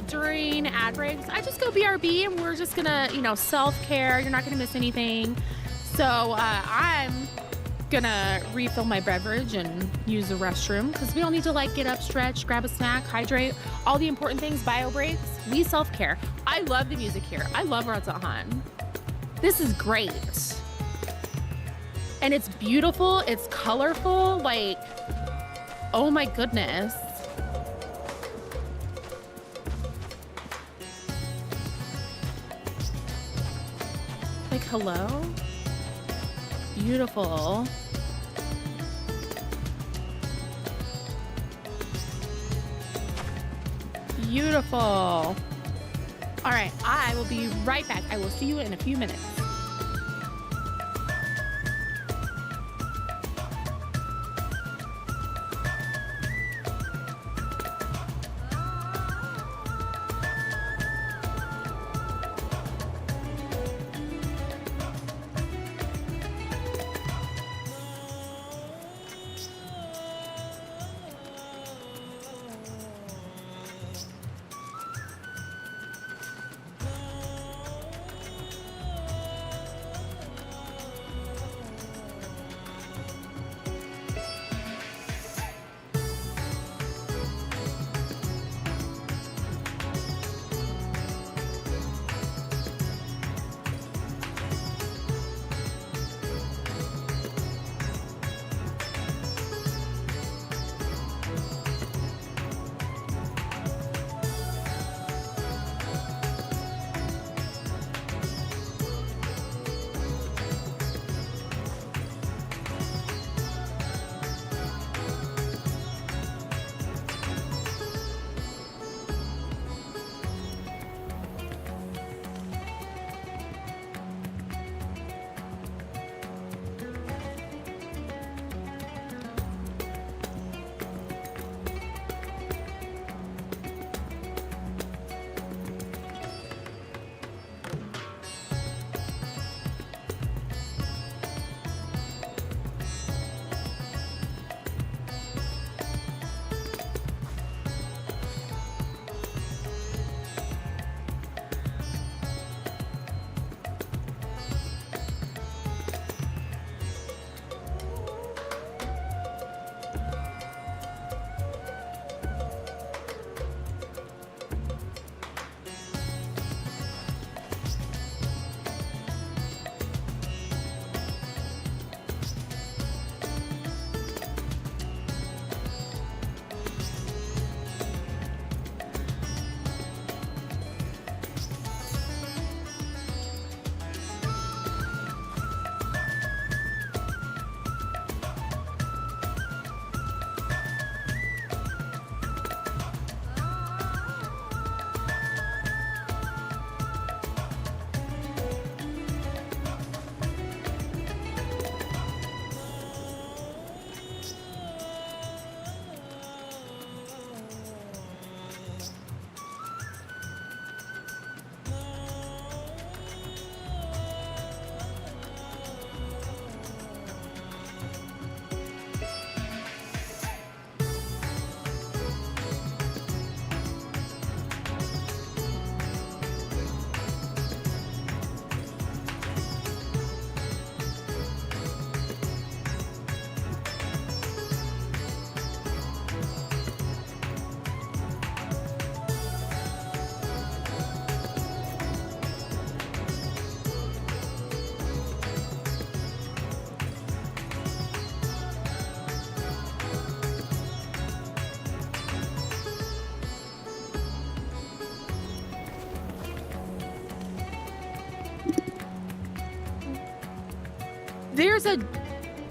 During ad breaks, I just go BRB, and we're just gonna, you know, self-care. You're not gonna miss anything. So I'm gonna refill my beverage and use the restroom because we all need to, like, get up, stretch, grab a snack, hydrate, all the important things. Bio breaks, we self-care. I love the music here. I love Razathan. This is great. And it's beautiful, it's colorful, like, oh my goodness. Like, hello? Beautiful. Beautiful. All right, I will be right back. I will see you in a few minutes.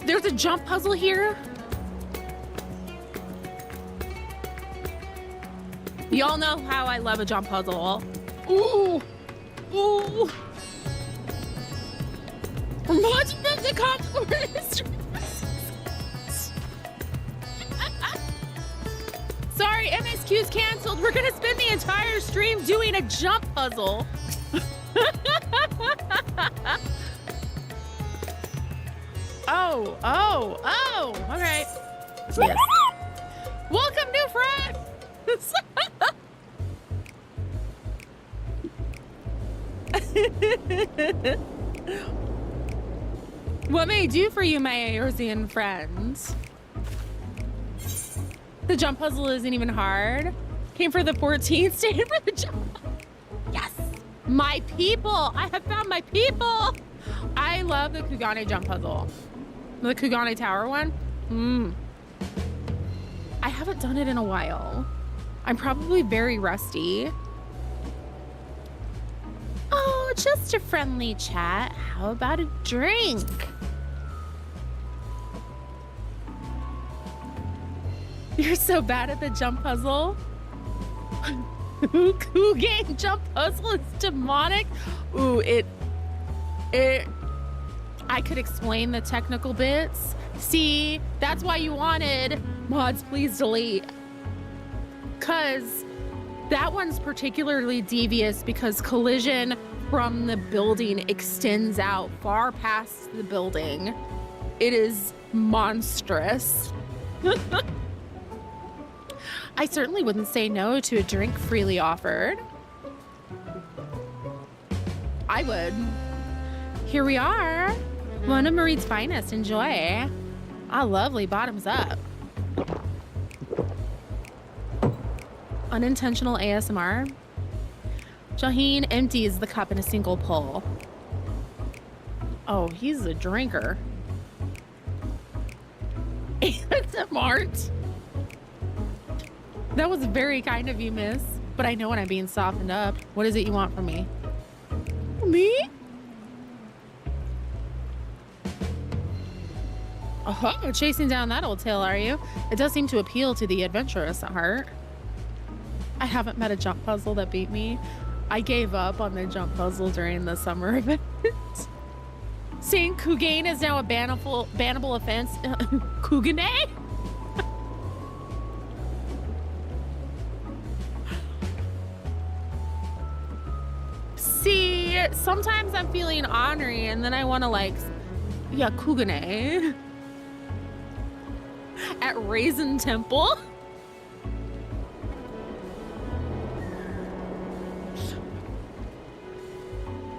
There's a jump puzzle here. Y'all know how I love a jump puzzle. Ooh, ooh. Much of the consequences. Sorry, MSQ's canceled. We're gonna spend the entire stream doing a jump puzzle. Oh, all right.
Yes.
Welcome, new friends. What may I do for you, my Eorzean friends? The jump puzzle isn't even hard. Came for the 14th, stayed for the jump. Yes. My people! I have found my people! I love the Kugane jump puzzle. The Kugane Tower one. I haven't done it in a while. I'm probably very rusty. Oh, just a friendly chat. How about a drink? You're so bad at the jump puzzle. Kugane jump puzzle is demonic. Ooh, I could explain the technical bits. See, that's why you wanted mods, please delete. Cause that one's particularly devious because collision from the building extends out far past the building. It is monstrous. I certainly wouldn't say no to a drink freely offered. I would. Here we are. One of Marie's finest. Enjoy. Ah, lovely. Bottoms up. Unintentional ASMR. Shaheen empties the cup in a single pull. Oh, he's a drinker. ASMR. That was very kind of you, miss. But I know when I'm being softened up. What is it you want from me? Me? Oh, chasing down that old tail, are you? It does seem to appeal to the adventurous at heart. I haven't met a jump puzzle that beat me. I gave up on the jump puzzle during the summer event. Saying Kugane is now a bannable offense. Kugane? See, sometimes I'm feeling ornery and then I want to like, yeah, Kugane. At Raisin Temple.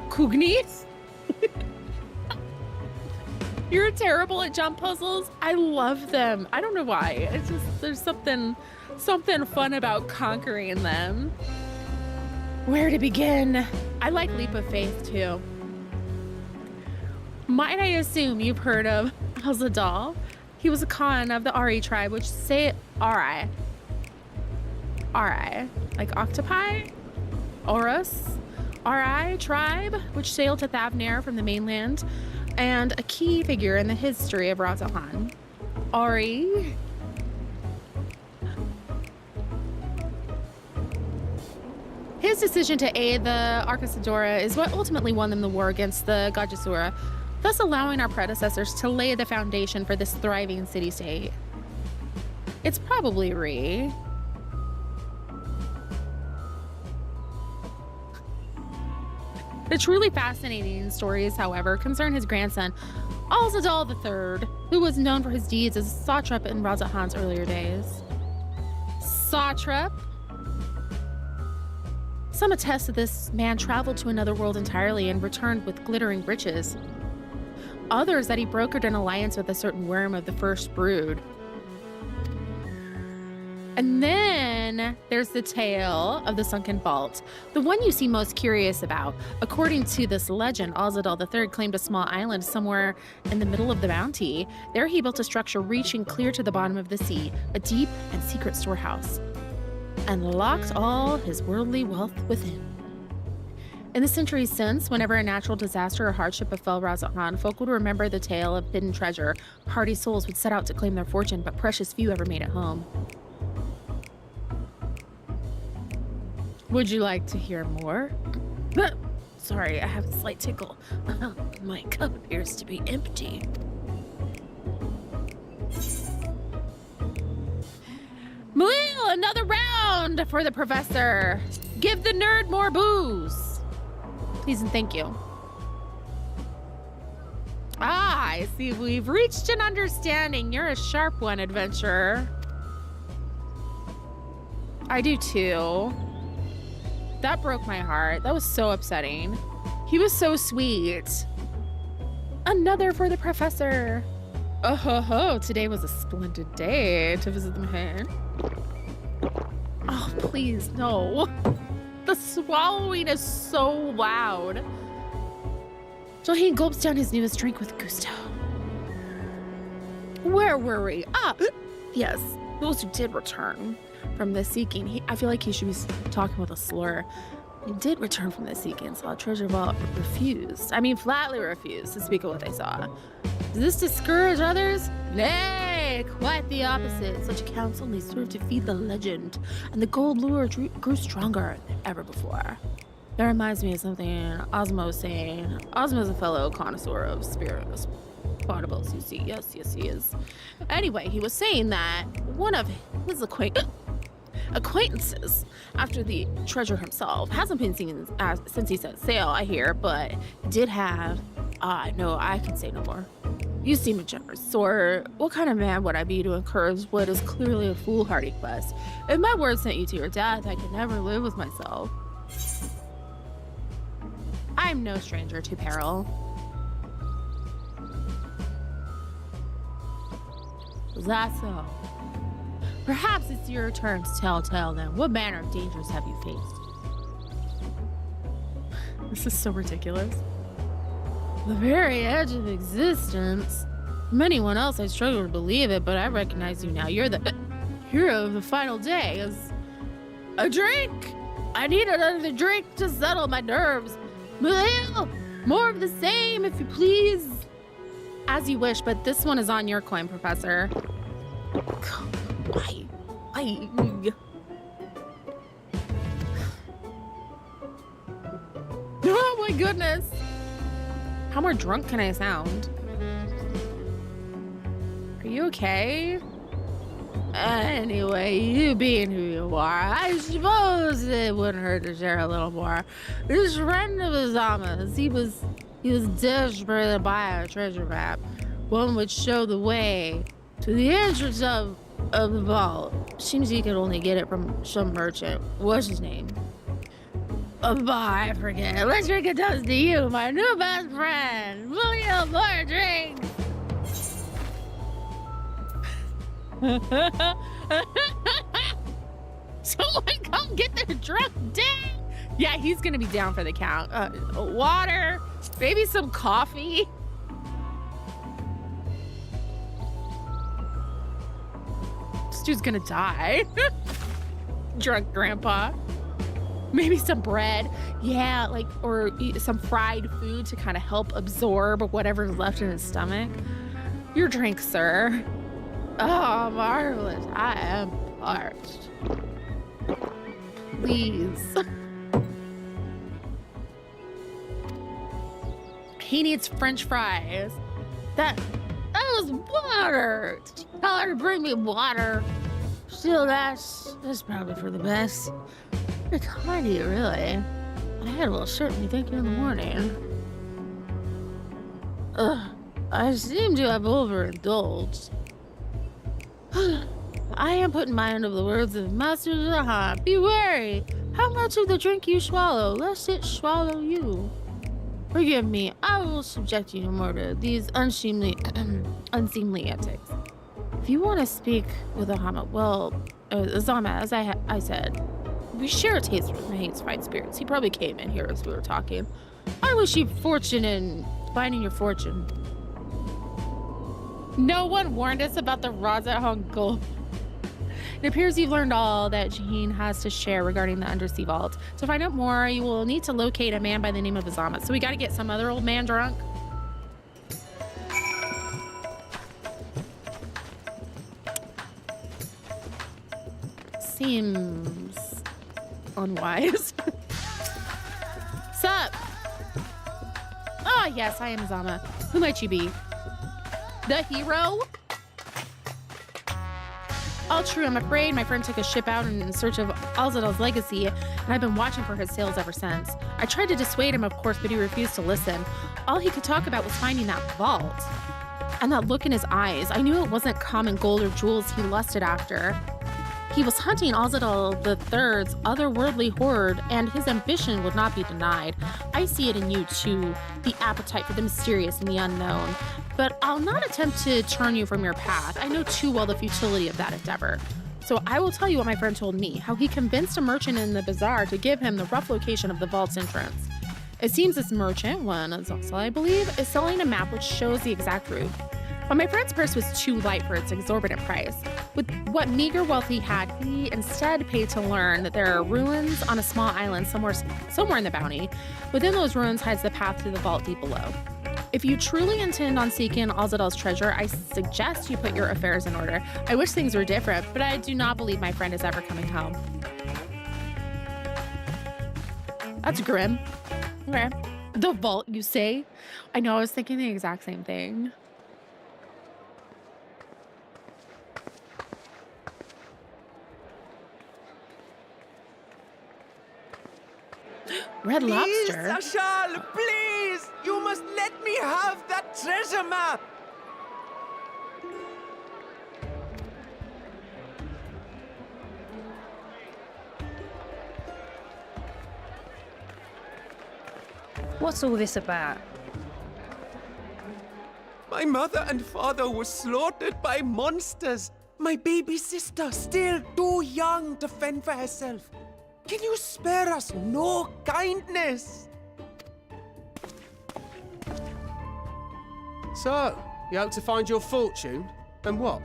Kugnis? You're terrible at jump puzzles. I love them. I don't know why. It's just, there's something fun about conquering them. Where to begin? I like Leap of Faith too. Might I assume you've heard of Azadal? He was a Khan of the Ari tribe, which say Ari. Ari. Like octopi? Horus? Ari tribe, which sailed to Thavnair from the mainland, and a key figure in the history of Razahan. Ari. His decision to aid the Arcasadora is what ultimately won them the war against the Gajasura, thus allowing our predecessors to lay the foundation for this thriving city-state. It's probably Ree. The truly fascinating stories, however, concern his grandson, Al-Zadal III, who was known for his deeds as a satrap in Razahan's earlier days. Satrap? Some attest that this man traveled to another world entirely and returned with glittering riches. Others that he brokered an alliance with a certain worm of the first brood. And then there's the tale of the sunken vault, the one you seem most curious about. According to this legend, Al-Zadal III claimed a small island somewhere in the middle of the bounty. There he built a structure reaching clear to the bottom of the sea, a deep and secret storehouse, and locked all his worldly wealth within. In the centuries since, whenever a natural disaster or hardship befell Razahan, folk would remember the tale of hidden treasure. Hardy souls would set out to claim their fortune, but precious few ever made it home. Would you like to hear more? Sorry, I have a slight tickle. My cup appears to be empty. Malil, another round for the professor. Give the nerd more booze. Please and thank you. Ah, I see we've reached an understanding. You're a sharp one, adventurer. I do too. That broke my heart. That was so upsetting. He was so sweet. Another for the professor. Oh ho ho, today was a splendid day to visit the man. Oh, please, no. The swallowing is so loud. Jaheen gulps down his newest drink with gusto. Where were we? Yes, those who did return from the seeking. I feel like he should be talking with a slur. He did return from the seeking, saw a treasure vault, flatly refused to speak of what they saw. Does this discourage others? Nay, quite the opposite. Such accounts only serve to feed the legend, and the gold lure grew stronger than ever before. That reminds me of something Ozma was saying. Ozma's a fellow connoisseur of spirits. Potables, you see. Yes, he is. Anyway, he was saying that one of his acquaintances, after the treasure himself, hasn't been seen since he set sail, I hear, but did have... no, I can say no more. You seem a generous sort. What kind of man would I be to encourage what is clearly a foolhardy quest? If my word sent you to your death, I could never live with myself. I'm no stranger to peril. Is that so? Perhaps it's your turn to tell tale then. What manner of dangers have you faced? This is so ridiculous. The very edge of existence. From anyone else, I struggle to believe it, but I recognize you now. You're the hero of the final day. A drink! I need another drink to settle my nerves. More of the same, if you please. As you wish, but this one is on your coin, Professor. Oh my goodness. How more drunk can I sound? Are you okay? Anyway, you being who you are, I suppose it wouldn't hurt to share a little more. This friend of Azama's, he was desperate to buy a treasure map. One would show the way to the entrance of the vault. Seems he could only get it from some merchant. What's his name? I forget. Let's drink a toast to you, my new best friend. Will you more drink? Someone come get their drunk dad. Yeah, he's gonna be down for the count. Water, maybe some coffee. This dude's gonna die. Drunk grandpa. Maybe some bread. Yeah, or some fried food to kind of help absorb whatever's left in his stomach. Your drink, sir. Oh, marvelous. I am parched. Please. He needs French fries. That was water. Tell her to bring me water. Still, that's probably for the best. What kind of you, really? My head will certainly thank you in the morning. I seem to have overindulged. I am putting my end of the words of Master Zahan. Be wary. How much of the drink you swallow, lest it swallow you. Forgive me, I will subject you no more to these unseemly antics. If you want to speak with Azama, as I said, we share a taste for Mahay's fine spirits. He probably came in here as we were talking. I wish you fortune in finding your fortune. No one warned us about the Raza Hong Gold. It appears you've learned all that Jaheen has to share regarding the undersea vault. To find out more, you will need to locate a man by the name of Azama. So we got to get some other old man drunk. Seems unwise. Sup? Ah, yes, I am Azama. Who might you be? The hero? All true, I'm afraid. My friend took a ship out in search of Alzadal's legacy, and I've been watching for his sails ever since. I tried to dissuade him, of course, but he refused to listen. All he could talk about was finding that vault. And that look in his eyes. I knew it wasn't common gold or jewels he lusted after. He was hunting Alzadal III's otherworldly hoard, and his ambition would not be denied. I see it in you, too, the appetite for the mysterious and the unknown. But I'll not attempt to turn you from your path. I know too well the futility of that endeavor. So I will tell you what my friend told me, how he convinced a merchant in the bazaar to give him the rough location of the vault's entrance. It seems this merchant, one Azazel, I believe, is selling a map which shows the exact route. But my friend's purse was too light for its exorbitant price. With what meager wealth he had, he instead paid to learn that there are ruins on a small island somewhere in the bounty. Within those ruins hides the path to the vault deep below. If you truly intend on seeking Azadel's treasure, I suggest you put your affairs in order. I wish things were different, but I do not believe my friend is ever coming home. That's grim. Okay. The vault, you say? I know, I was thinking the exact same thing. Red lobster?
Please, Ashal, please! You must let me have that treasure map!
What's all this about?
My mother and father were slaughtered by monsters. My baby sister, still too young to fend for herself. Can you spare us no kindness?
So, you hope to find your fortune? And what?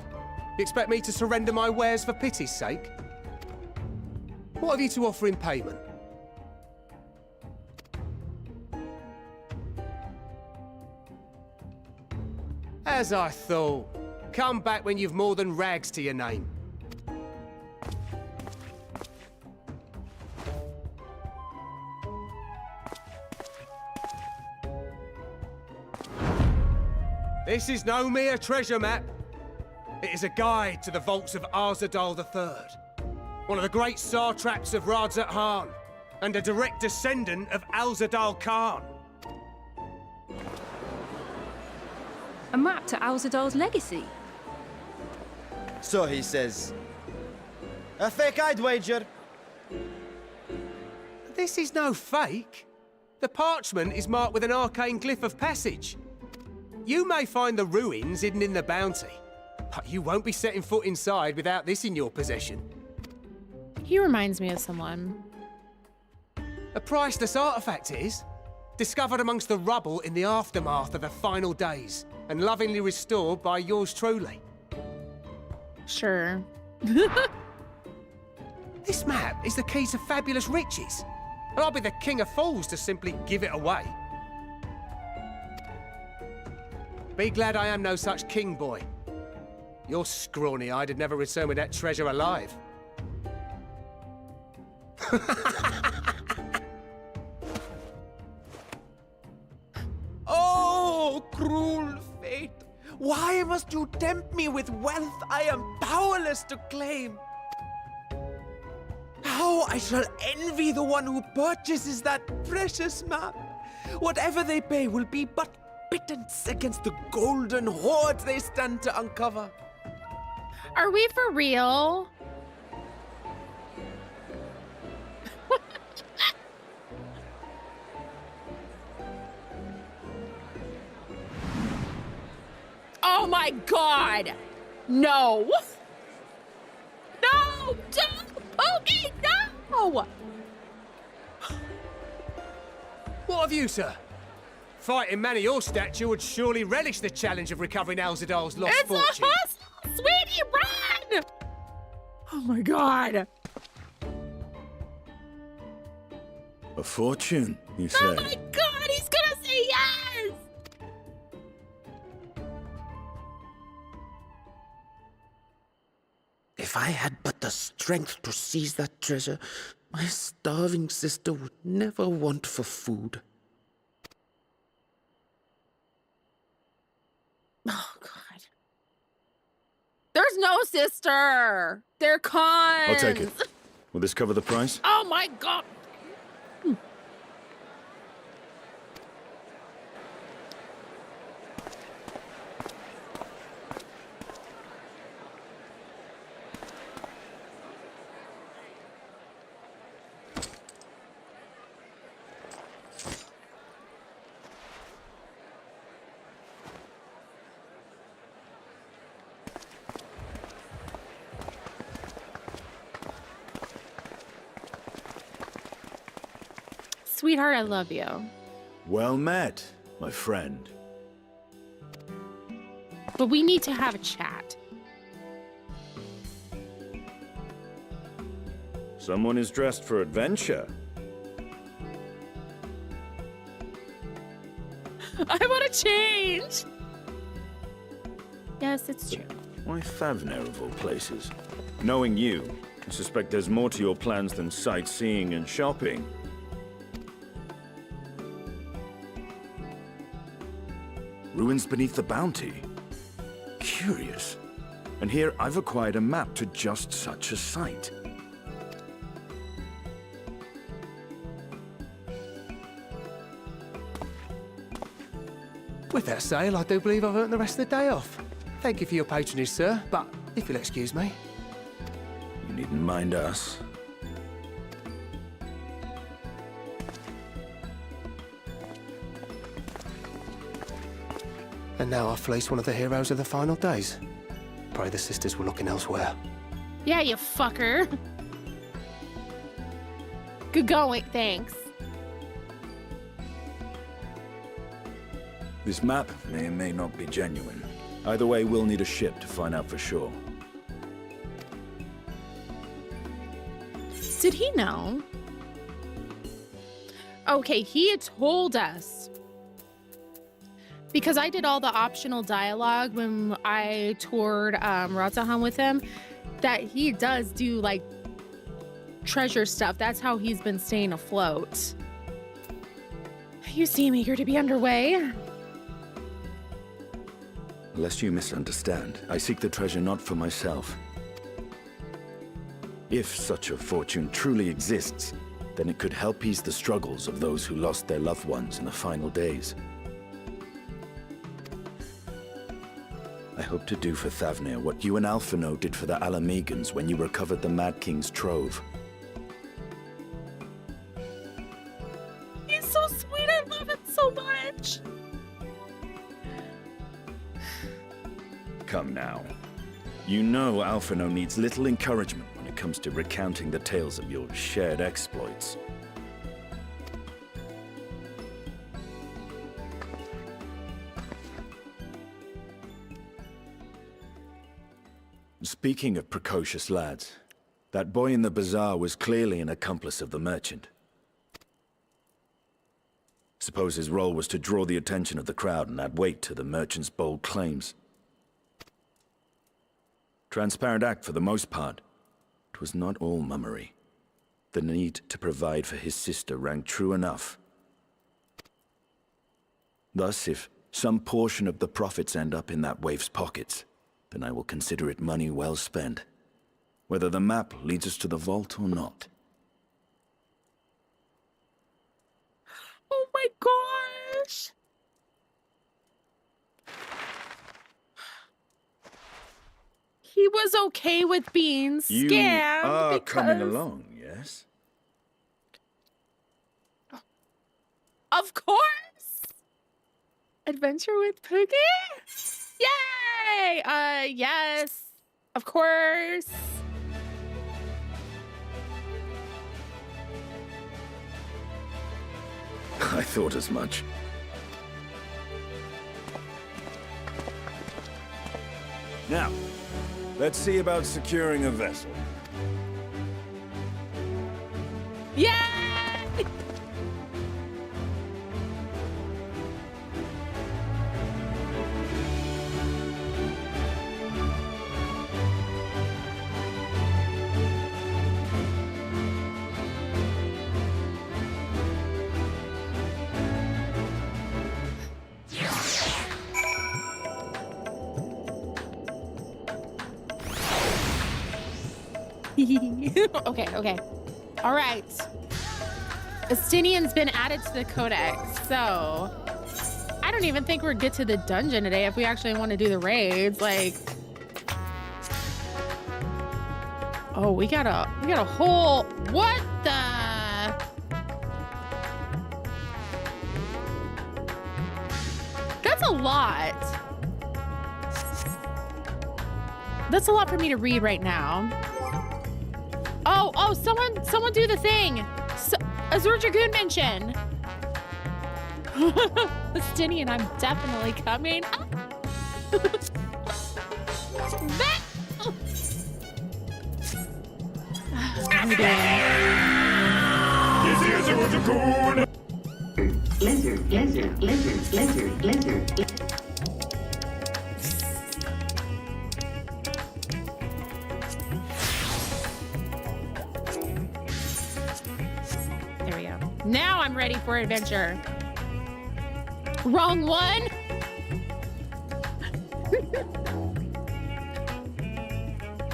You expect me to surrender my wares for pity's sake? What have you to offer in payment? As I thought. Come back when you've more than rags to your name. This is no mere treasure map. It is a guide to the vaults of Arzadal III, one of the great satraps of Radzat Han, and a direct descendant of Alzadal Khan.
A map to Alzadal's legacy?
So he says. A fake, I'd wager.
This is no fake. The parchment is marked with an arcane glyph of passage. You may find the ruins hidden in the bounty, but you won't be setting foot inside without this in your possession.
He reminds me of someone.
A priceless artifact it is, discovered amongst the rubble in the aftermath of the final days, and lovingly restored by yours truly.
Sure.
This map is the key to fabulous riches, and I'll be the king of fools to simply give it away. Be glad I am no such king boy. Your scrawny-eyed had never returned with that treasure alive.
Oh, cruel fate! Why must you tempt me with wealth I am powerless to claim? How I shall envy the one who purchases that precious map! Whatever they pay will be but pittance against the golden hoard they stand to uncover.
Are we for real? Oh my God! No! No! Don't put me! No!
What have you, sir? Fighting man of your stature would surely relish the challenge of recovering Alzadal's lost
It's
fortune.
a hustle! Sweetie, run! Oh my God!
A fortune, you say?
Oh my God! He's gonna say yes!
If I had but the strength to seize that treasure, my starving sister would never want for food.
Oh God! There's no sister. They're cons.
I'll take it. Will this cover the price?
Oh my God! Sweetheart, I love you.
Well met, my friend.
But we need to have a chat.
Someone is dressed for adventure.
I want to change. Yes, it's true.
Why Thavner of all places? Knowing you, I suspect there's more to your plans than sightseeing and shopping. Ruins beneath the Bounty. Curious. And here I've acquired a map to just such a site.
With that sale, I do believe I've earned the rest of the day off. Thank you for your patronage, sir, but if you'll excuse me.
You needn't mind us.
And now I've fleeced one of the heroes of the final days. Pray the sisters were looking elsewhere.
Yeah, you fucker. Good going, thanks.
This map may or may not be genuine. Either way, we'll need a ship to find out for sure.
Did he know? Okay, he had told us. Because I did all the optional dialogue when I toured Radzahan with him, that he does do like treasure stuff. That's how he's been staying afloat. You seem eager to be underway.
Lest you misunderstand, I seek the treasure not for myself. If such a fortune truly exists, then it could help ease the struggles of those who lost their loved ones in the final days. I hope to do for Thavnir what you and Alphino did for the Alamegans when you recovered the Mad King's trove.
He's so sweet, I love him so much.
Come now. You know Alphino needs little encouragement when it comes to recounting the tales of your shared exploits. Speaking of precocious lads, that boy in the bazaar was clearly an accomplice of the merchant. Suppose his role was to draw the attention of the crowd and add weight to the merchant's bold claims. Transparent act for the most part. It was not all mummery. The need to provide for his sister rang true enough. Thus, if some portion of the profits end up in that waif's pockets, then I will consider it money well spent, whether the map leads us to the vault or not.
Oh my gosh. He was okay with being scammed.
You are
because...
coming along, yes?
Of course. Adventure with Pookie? Yay! Yes. Of course.
I thought as much. Now, let's see about securing a vessel.
Yay! Okay. All right. Estinian's been added to the codex, so I don't even think we'll get to the dungeon today if we actually want to do the raids. Like, oh, we got a whole, what the? That's a lot. That's a lot for me to read right now. Oh, someone do the thing. Azur Dragoon mention. Estinian, I'm definitely coming. That. How we doing?
Lizard.
There we go. Now I'm ready for adventure. Wrong one.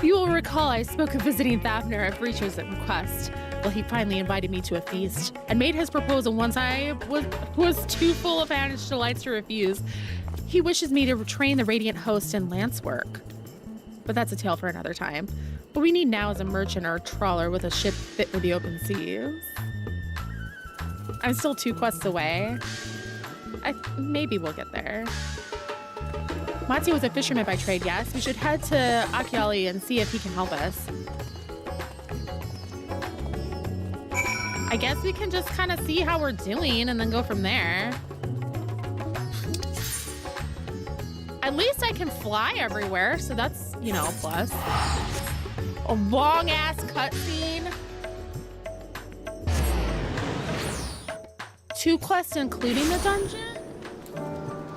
You will recall I spoke of visiting Thavner at Breacher's request. Well, he finally invited me to a feast and made his proposal once I was too full of Hannish delights to refuse. He wishes me to train the Radiant Host in lance work. But that's a tale for another time. What we need now is a merchant or a trawler with a ship fit for the open seas. I'm still 2 quests away. Maybe we'll get there. Mattia was a fisherman by trade, yes. We should head to Akiali and see if he can help us. I guess we can just kind of see how we're doing and then go from there. At least I can fly everywhere, so that's, you know, a plus. A long-ass cutscene. 2 quests including the dungeon?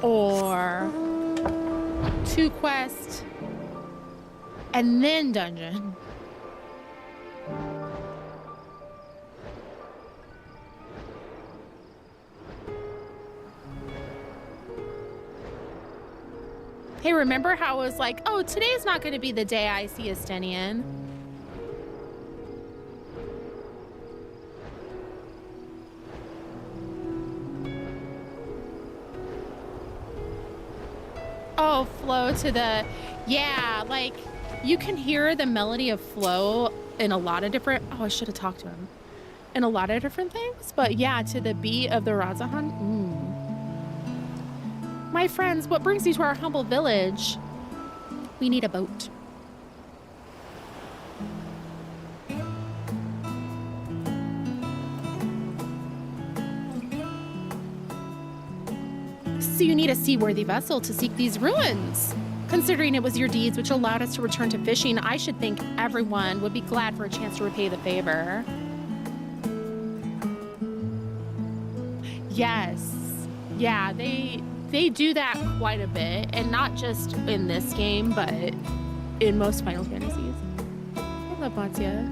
Or 2 quests and then dungeon? Hey, remember how it was like, oh, today's not going to be the day I see Estinian? Oh, Flow to the... Yeah, like, you can hear the melody of Flow in a lot of different... Oh, I should have talked to him. In a lot of different things. But yeah, to the beat of the Razahan. My friends, what brings you to our humble village? We need a boat. So you need a seaworthy vessel to seek these ruins. Considering it was your deeds which allowed us to return to fishing, I should think everyone would be glad for a chance to repay the favor. Yes. Yeah, they do that quite a bit, and not just in this game, but in most Final Fantasies. I love Mattia.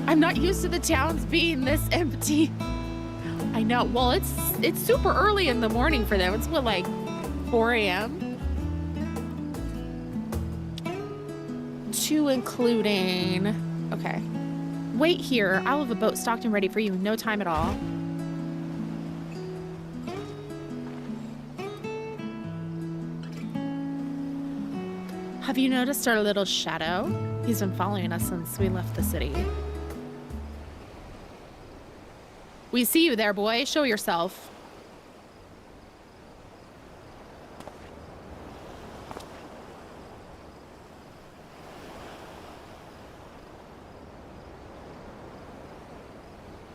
I'm not used to the towns being this empty. I know. Well, it's super early in the morning for them. It's what, like 4 a.m.? 2 including... Okay. Wait here. I'll have a boat stocked and ready for you in no time at all. Have you noticed our little shadow? He's been following us since we left the city. We see you there, boy. Show yourself.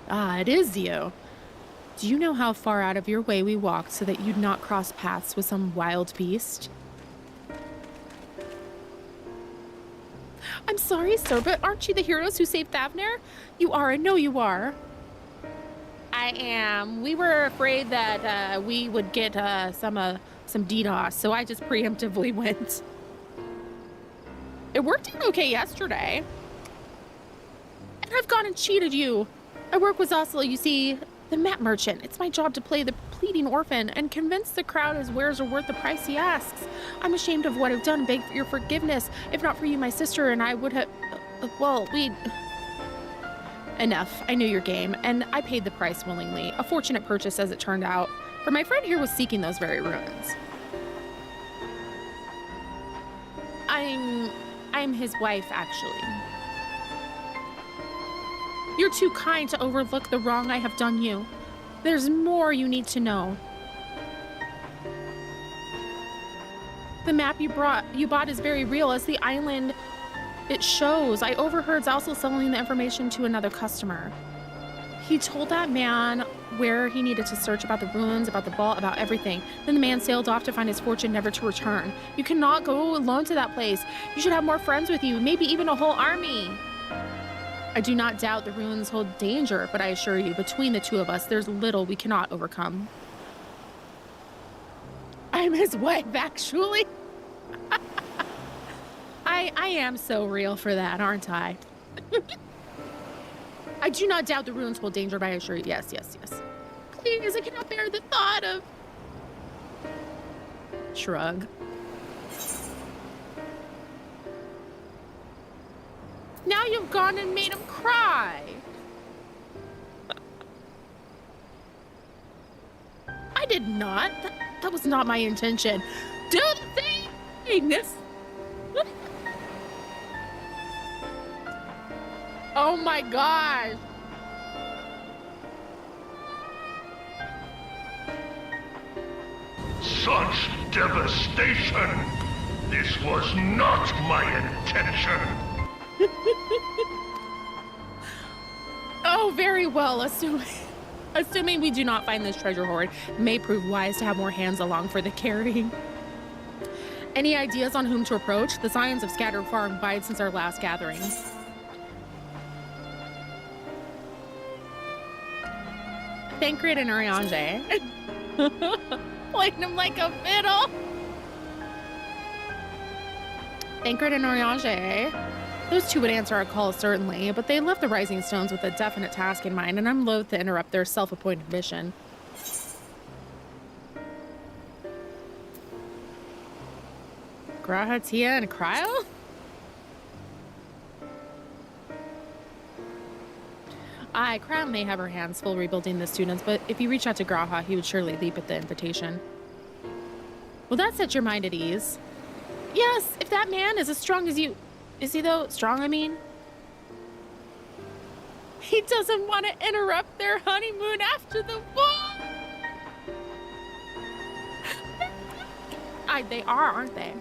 Ah, it is you. Do you know how far out of your way we walked so that you'd not cross paths with some wild beast? I'm sorry, sir, but aren't you the heroes who saved Thavner? You are, I know you are. I am. We were afraid that we would get some DDoS, so I just preemptively went. It worked out okay yesterday. And I've gone and cheated you. I work with Zossel, you see, the map merchant. It's my job to play the pleading orphan and convince the crowd his wares are worth the price he asks. I'm ashamed of what I've done and beg for your forgiveness. If not for you, my sister and I would have... well, we'd... Enough. I knew your game, and I paid the price willingly. A fortunate purchase, as it turned out. For my friend here was seeking those very ruins. I'm his wife, actually. You're too kind to overlook the wrong I have done you. There's more you need to know. The map you bought is very real, as the island it shows. I overheard Zossel selling the information to another customer. He told that man where he needed to search about the ruins, about the vault, about everything. Then the man sailed off to find his fortune, never to return. You cannot go alone to that place. You should have more friends with you, maybe even a whole army. I do not doubt the ruins hold danger, but I assure you, between the two of us, there's little we cannot overcome. I'm his wife, actually. I am so real for that, aren't I? I do not doubt the ruins hold danger, but I assure you, yes, yes, yes. Please, I cannot bear the thought of... Shrug. Now you've gone and made him cry. I did not. That was not my intention. Do the thing! Oh my gosh.
Such devastation! This was not my intention!
Oh, very well, assuming we do not find this treasure hoard, it may prove wise to have more hands along for the carrying. Any ideas on whom to approach? The signs have scattered far and wide since our last gathering. Thancred and Urianger. Playing him like a fiddle. Thancred and Urianger. Those two would answer our call, certainly, but they left the Rising Stones with a definite task in mind, and I'm loath to interrupt their self-appointed mission. Graha, Tia, and Cryo? Aye, Cryo may have her hands full rebuilding the students, but if you reach out to Graha, he would surely leap at the invitation. Will that set your mind at ease? Yes, if that man is as strong as you... Is he, though? Strong, I mean? He doesn't want to interrupt their honeymoon after the war! They are, aren't they?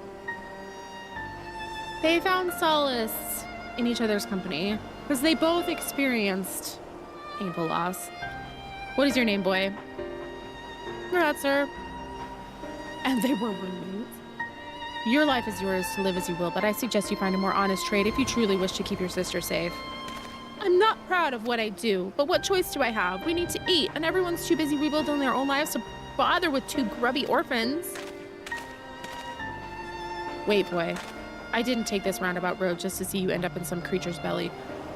They found solace in each other's company, because they both experienced painful loss. What is your name, boy? Right, sir. And they were roommates. Your life is yours to live as you will, but I suggest you find a more honest trade if you truly wish to keep your sister safe. I'm not proud of what I do, but what choice do I have? We need to eat, and everyone's too busy rebuilding their own lives to bother with two grubby orphans. Wait, boy. I didn't take this roundabout road just to see you end up in some creature's belly.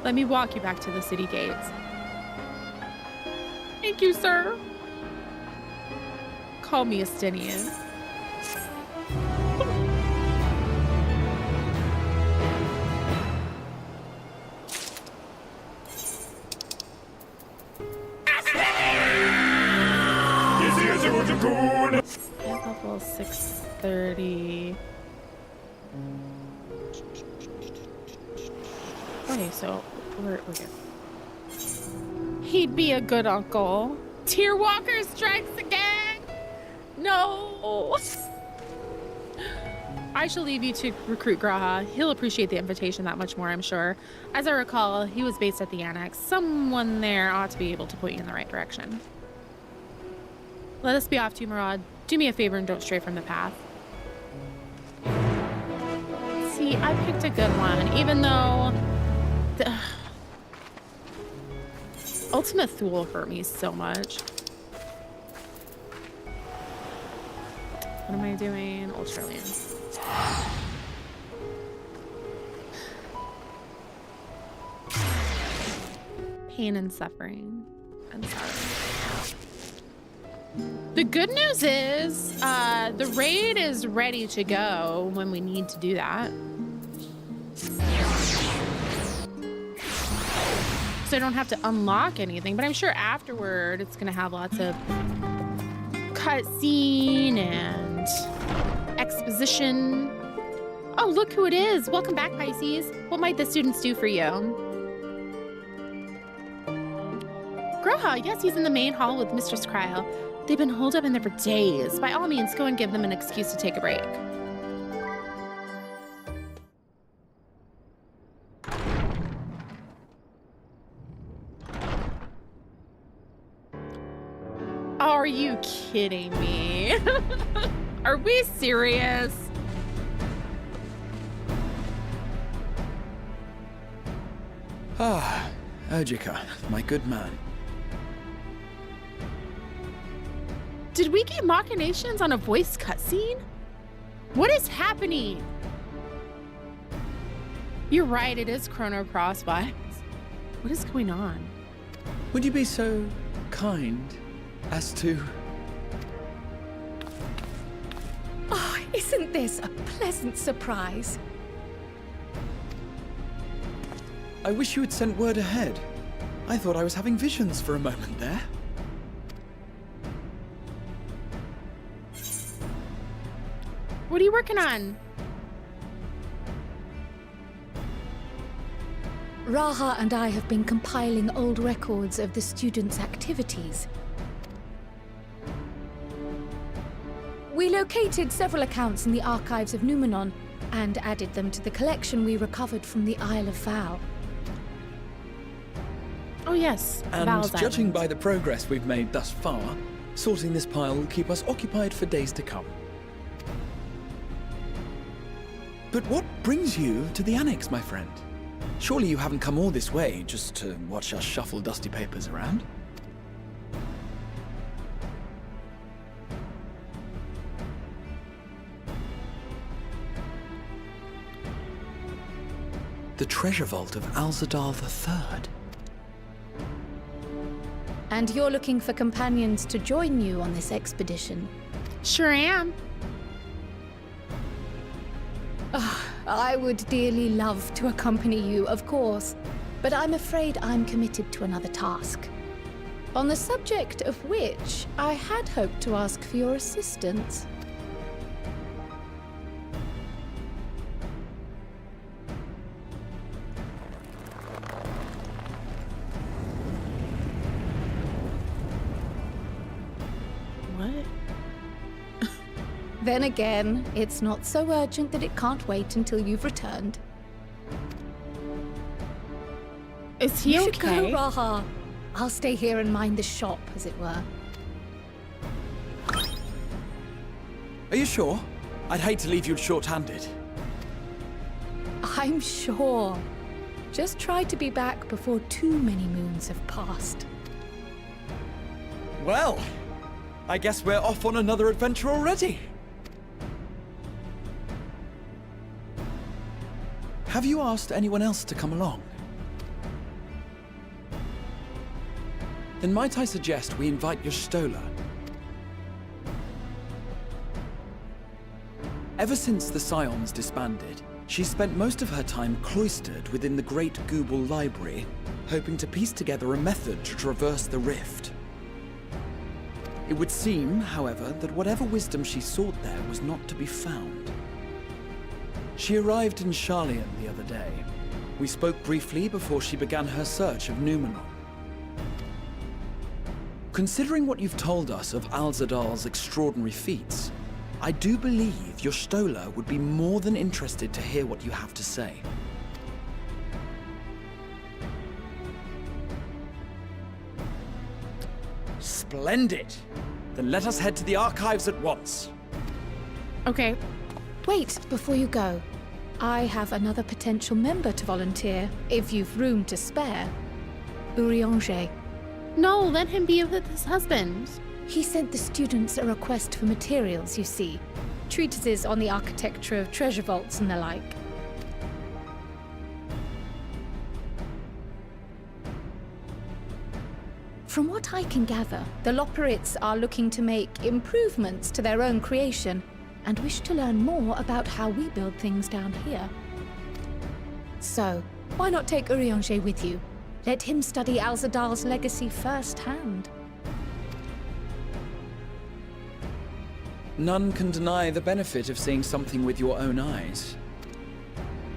Let me walk you back to the city gates. Thank you, sir. Call me Estinian. Level 630. Okay, so we're good. He'd be a good uncle. Tearwalker strikes again. No. I shall leave you to recruit Graha. He'll appreciate the invitation that much more, I'm sure. As I recall, he was based at the Annex. Someone there ought to be able to point you in the right direction. Let us be off to Murad. Do me a favor and don't stray from the path. See, I picked a good one, even though the Ultimate Thule hurt me so much. What am I doing? Australian. Pain and suffering and sorrow. The good news is the raid is ready to go when we need to do that. So I don't have to unlock anything, but I'm sure afterward it's gonna have lots of cutscene and exposition. Oh, look who it is. Welcome back, Pisces. What might the students do for you? Graha, yes, he's in the main hall with Mistress Cryo. They've been holed up in there for days. By all means, go and give them an excuse to take a break. Are you kidding me? Are we serious?
Ah, Ojika, my good man.
Did we get machinations on a voice cutscene? What is happening? You're right, it is Chrono Cross vibes. What is going on?
Would you be so kind as to...
Oh, isn't this a pleasant surprise?
I wish you had sent word ahead. I thought I was having visions for a moment there.
What are you working on?
Raha and I have been compiling old records of the students' activities. We located several accounts in the archives of Numenon and added them to the collection we recovered from the Isle of Vow.
Oh yes,
And
Val's
judging
Island.
by the progress we've made thus far, sorting this pile will keep us occupied for days to come. But what brings you to the Annex, my friend? Surely you haven't come all this way just to watch us shuffle dusty papers around? The treasure vault of Alzadal III.
And you're looking for companions to join you on this expedition.
Sure am.
I would dearly love to accompany you, of course, but I'm afraid I'm committed to another task. On the subject of which, I had hoped to ask for your assistance.
What?
Then again, it's not so urgent that it can't wait until you've returned.
Is he
You should
okay?
go, Raha. I'll stay here and mind the shop, as it were.
Are you sure? I'd hate to leave you short-handed.
I'm sure. Just try to be back before too many moons have passed.
Well, I guess we're off on another adventure already. Have you asked anyone else to come along? Then might I suggest we invite your Stola? Ever since the Scions disbanded, she spent most of her time cloistered within the Great Gooble Library, hoping to piece together a method to traverse the rift. It would seem, however, that whatever wisdom she sought there was not to be found. She arrived in Charlian the other day. We spoke briefly before she began her search of Numenon. Considering what you've told us of Alzadal's extraordinary feats, I do believe your Stola would be more than interested to hear what you have to say. Splendid! Then let us head to the archives at once.
Okay.
Wait, before you go. I have another potential member to volunteer, if you've room to spare. Urianger.
No, let him be with his husband.
He sent the students a request for materials, you see. Treatises on the architecture of treasure vaults and the like. From what I can gather, the Loperites are looking to make improvements to their own creation and wish to learn more about how we build things down here. So, why not take Urianger with you? Let him study Alzadal's legacy firsthand.
None can deny the benefit of seeing something with your own eyes.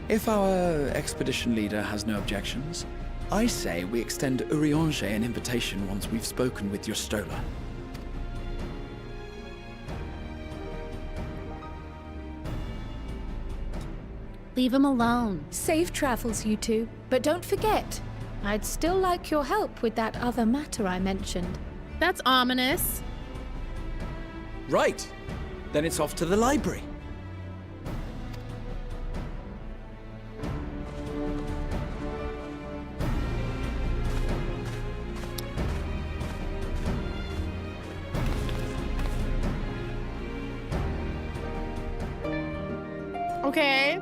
If our expedition leader has no objections, I say we extend Urianger an invitation once we've spoken with your Stola.
Leave him alone.
Safe travels, you two. But don't forget, I'd still like your help with that other matter I mentioned.
That's ominous.
Right. Then it's off to the library.
Okay.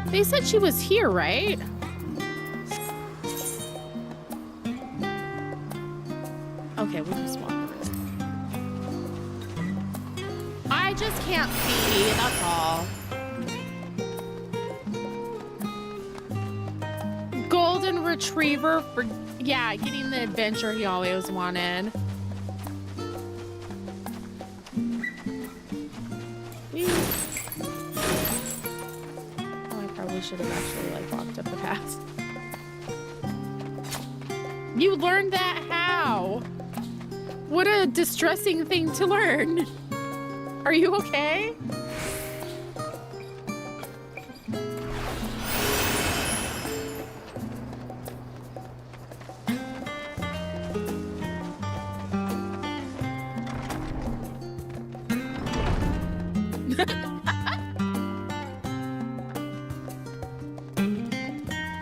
They said she was here, right? Okay, we'll just walk through. I just can't see, that's all. Golden Retriever for, yeah, getting the adventure he always wanted. Should have actually like walked up the path. You learned that how? What a distressing thing to learn. Are you okay?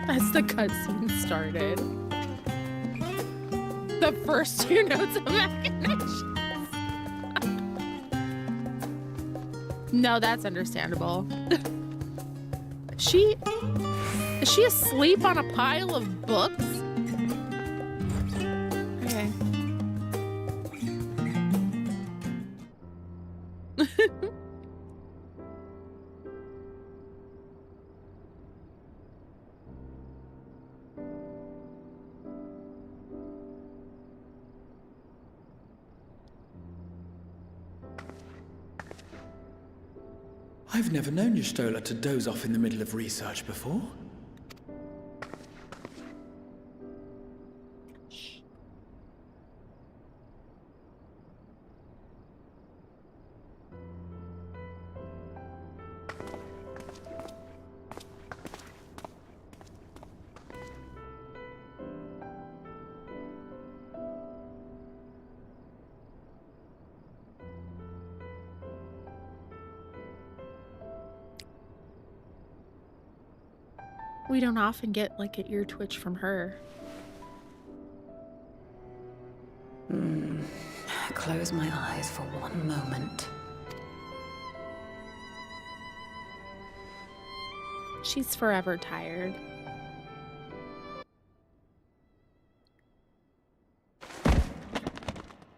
As the cutscene started. The first 2 notes of machinations. No, that's understandable. Is she asleep on a pile of books? Okay.
I've never known Y'shtola to doze off in the middle of research before.
We don't often get like an ear twitch from her.
Close my eyes for one moment.
She's forever tired.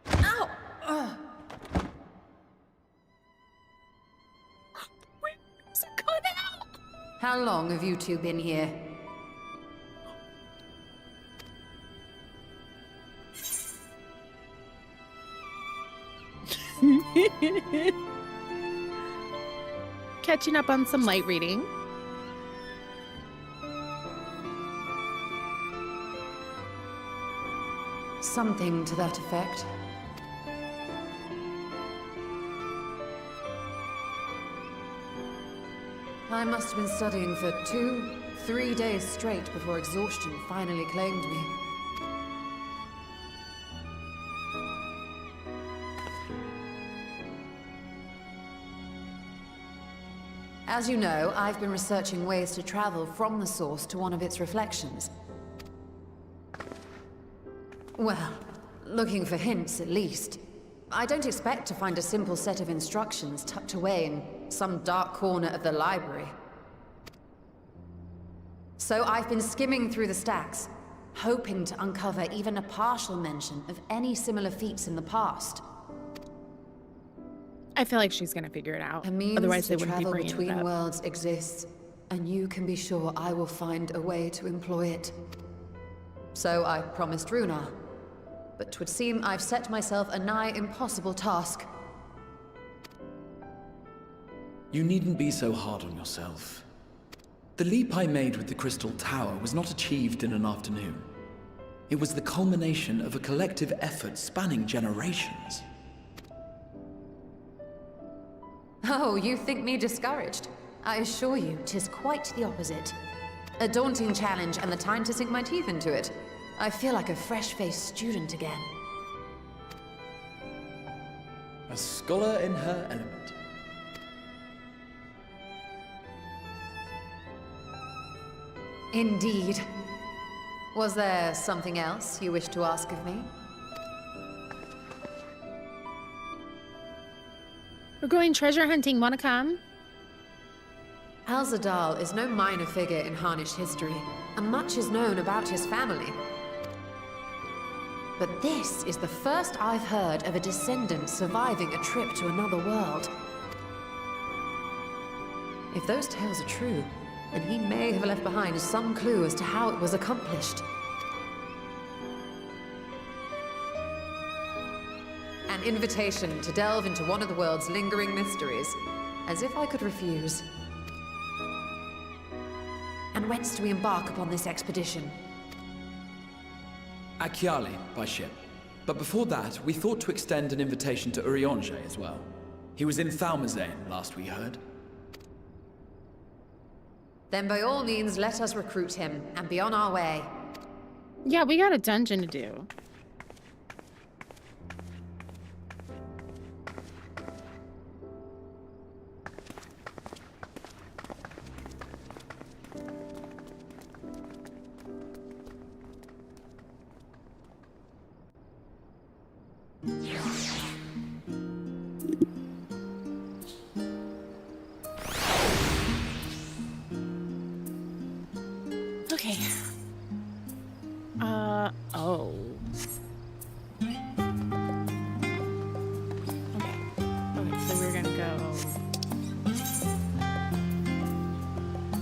Ow!
Where's it gone out?
How long have you two been here?
Catching up on some light reading.
Something to that effect. I must have been studying for 2-3 days straight before exhaustion finally claimed me. As you know, I've been researching ways to travel from the source to one of its reflections. Well, looking for hints at least. I don't expect to find a simple set of instructions tucked away in some dark corner of the library. So I've been skimming through the stacks, hoping to uncover even a partial mention of any similar feats in the past.
I feel like she's gonna figure it out.
A means
Otherwise, they
to
wouldn't be
travel
bringing it
between
up.
worlds exists, and you can be sure I will find a way to employ it. So I promised Runar, but 'twould seem I've set myself a nigh impossible task.
You needn't be so hard on yourself. The leap I made with the Crystal Tower was not achieved in an afternoon. It was the culmination of a collective effort spanning generations.
Oh, you think me discouraged? I assure you, 'tis quite the opposite. A daunting challenge and the time to sink my teeth into it. I feel like a fresh-faced student again.
A scholar in her element.
Indeed. Was there something else you wish to ask of me?
We're going treasure hunting. Wanna come?
Alzadal is no minor figure in Harnish history, and much is known about his family. But this is the first I've heard of a descendant surviving a trip to another world. If those tales are true, then he may have left behind some clue as to how it was accomplished. An invitation to delve into one of the world's lingering mysteries, as if I could refuse. And whence do we embark upon this expedition?
Akyali, by ship. But before that, we thought to extend an invitation to Urianger as well. He was in Thalmazane last we heard.
Then by all means, let us recruit him and be on our way.
Yeah, we got a dungeon to do. Okay. Oh. Okay. Okay, so we're gonna go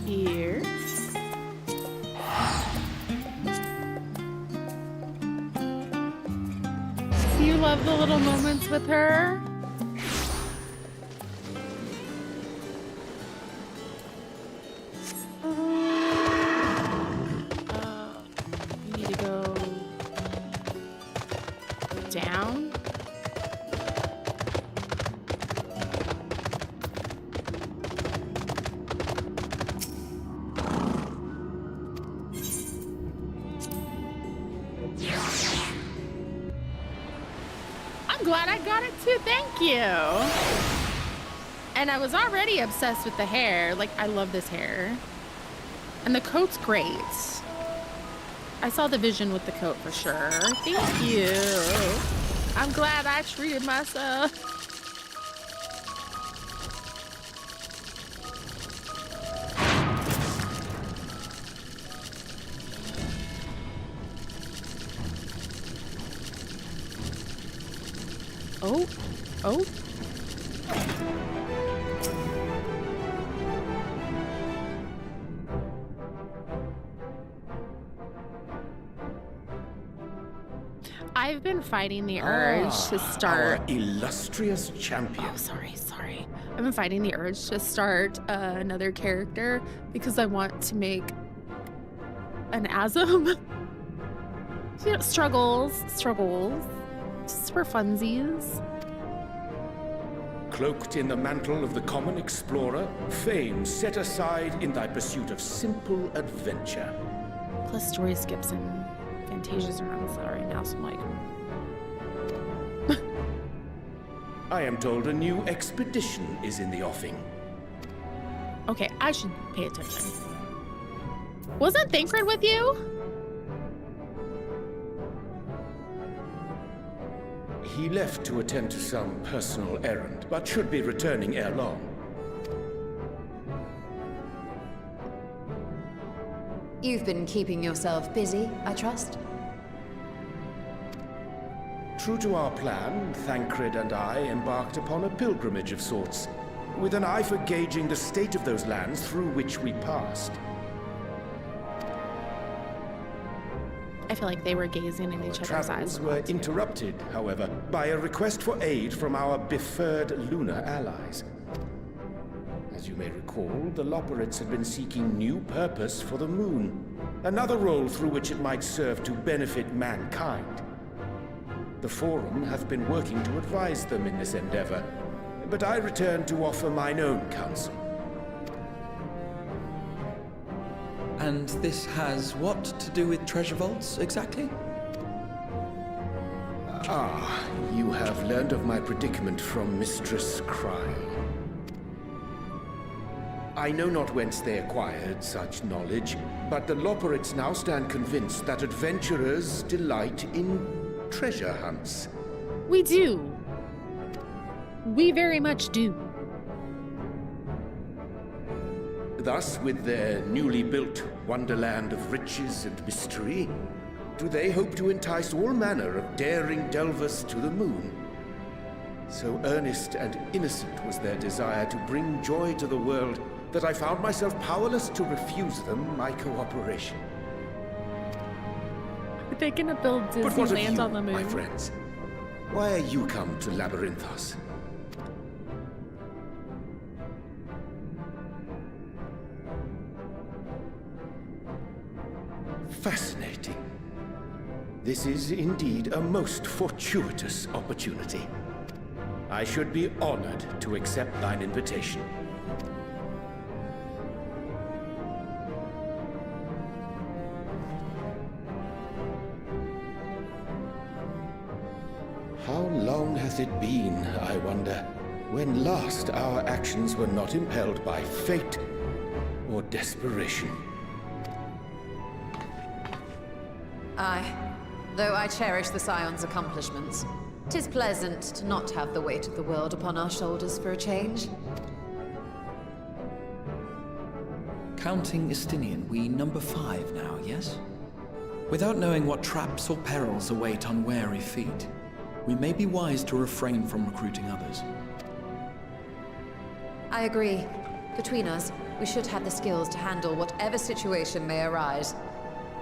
here. Do you love the little moments with her? We need to go down. I'm glad I got it too, thank you. And I was already obsessed with the hair. Like, I love this hair. And the coat's great. I saw the vision with the coat for sure. Thank you. I'm glad I treated myself. Oh, oh. I've been fighting the urge to start.
Our illustrious champion.
Oh, sorry. I've been fighting the urge to start another character because I want to make an Azum. You know, struggles, just for funsies.
Cloaked in the mantle of the common explorer, fame set aside in thy pursuit of simple adventure.
Plus story skips and Fantasia's around the right now, so I'm like...
I am told a new expedition is in the offing.
Okay, I should pay attention. Wasn't Thancred with you?
He left to attend to some personal errand, but should be returning ere long.
You've been keeping yourself busy, I trust?
True to our plan, Thancred and I embarked upon a pilgrimage of sorts, with an eye for gauging the state of those lands through which we passed.
I feel like they were gazing in each other's eyes.
Travels were interrupted, however, by a request for aid from our befurred lunar allies. As you may recall, the Loporrits had been seeking new purpose for the moon. Another role through which it might serve to benefit mankind. The Forum hath been working to advise them in this endeavor, but I return to offer mine own counsel.
And this has what to do with treasure vaults, exactly?
Ah, you have learned of my predicament from Mistress Cryle. I know not whence they acquired such knowledge, but the Loporrits now stand convinced that adventurers delight in treasure hunts.
We do. We very much do.
Thus, with their newly built wonderland of riches and mystery, do they hope to entice all manner of daring delvers to the moon. So earnest and innocent was their desire to bring joy to the world that I found myself powerless to refuse them my cooperation.
Are they gonna build
But what of
Disneyland
you,
on the moon?
my friends? Why are you come to Labyrinthos? Fascinating. This is indeed a most fortuitous opportunity. I should be honored to accept thine invitation. How long hath it been, I wonder, when last our actions were not impelled by fate or desperation?
Aye. Though I cherish the Scion's accomplishments, 'tis pleasant to not have the weight of the world upon our shoulders for a change.
Counting Estinian, we number 5 now, yes? Without knowing what traps or perils await unwary feet, we may be wise to refrain from recruiting others.
I agree. Between us, we should have the skills to handle whatever situation may arise.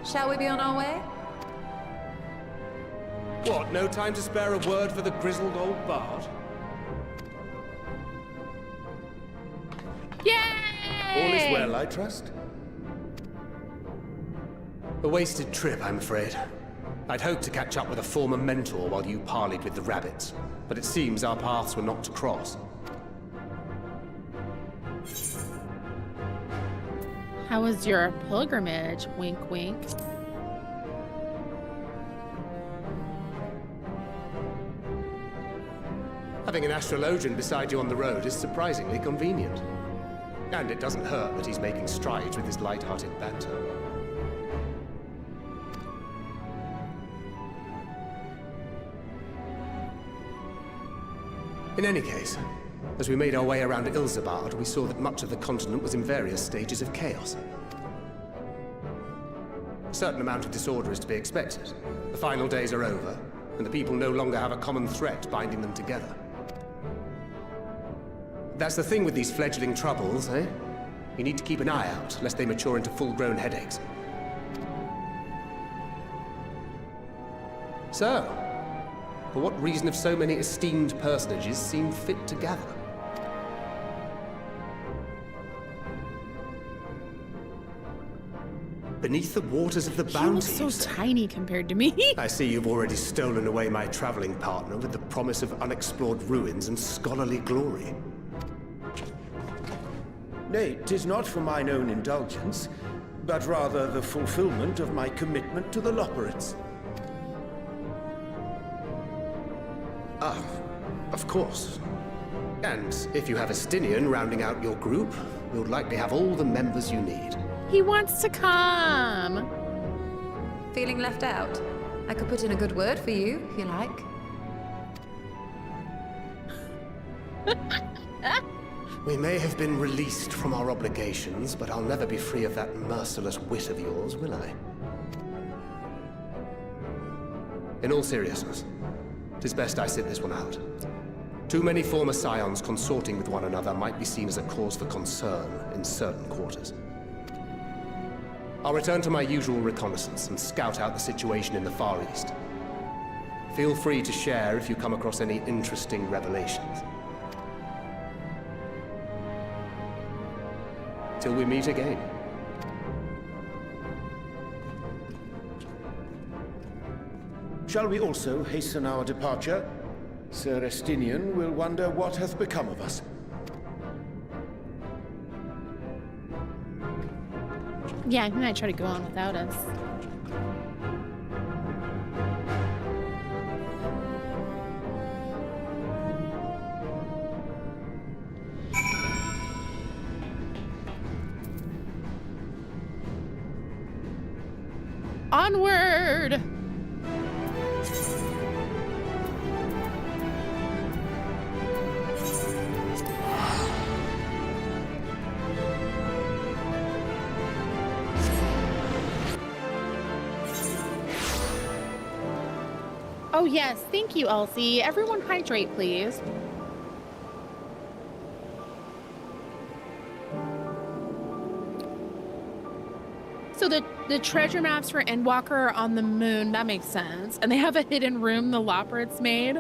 Shall we be on our way?
What, no time to spare a word for the grizzled old bard?
Yay!
All is well, I trust?
A wasted trip, I'm afraid. I'd hoped to catch up with a former mentor while you parleyed with the rabbits, but it seems our paths were not to cross.
How was your pilgrimage? Wink, wink.
Having an astrologian beside you on the road is surprisingly convenient. And it doesn't hurt that he's making strides with his light-hearted banter. In any case, as we made our way around Ilzabard, we saw that much of the continent was in various stages of chaos. A certain amount of disorder is to be expected. The final days are over, and the people no longer have a common threat binding them together. That's the thing with these fledgling troubles, eh? You need to keep an eye out, lest they mature into full-grown headaches. So, for what reason have so many esteemed personages seemed fit to gather? Beneath the waters of the
He
bounty,
looks so
you say?
tiny compared to me.
I see you've already stolen away my traveling partner with the promise of unexplored ruins and scholarly glory.
Nay, 'tis not for mine own indulgence, but rather the fulfillment of my commitment to the Loporrits.
Ah, of course. And if you have Estinian rounding out your group, you'll likely have all the members you need.
He wants to come.
Feeling left out? I could put in a good word for you, if you like.
We may have been released from our obligations, but I'll never be free of that merciless wit of yours, will I? In all seriousness, 'tis best I sit this one out. Too many former scions consorting with one another might be seen as a cause for concern in certain quarters. I'll return to my usual reconnaissance and scout out the situation in the Far East. Feel free to share if you come across any interesting revelations. Till we meet again.
Shall we also hasten our departure? Sir Estinian will wonder what hath become of us.
Yeah, he might try to go on without us. Onward! Oh yes, thank you, Elsie. Everyone hydrate, please. So the treasure maps for Endwalker are on the moon. That makes sense. And they have a hidden room the Loporrit's made.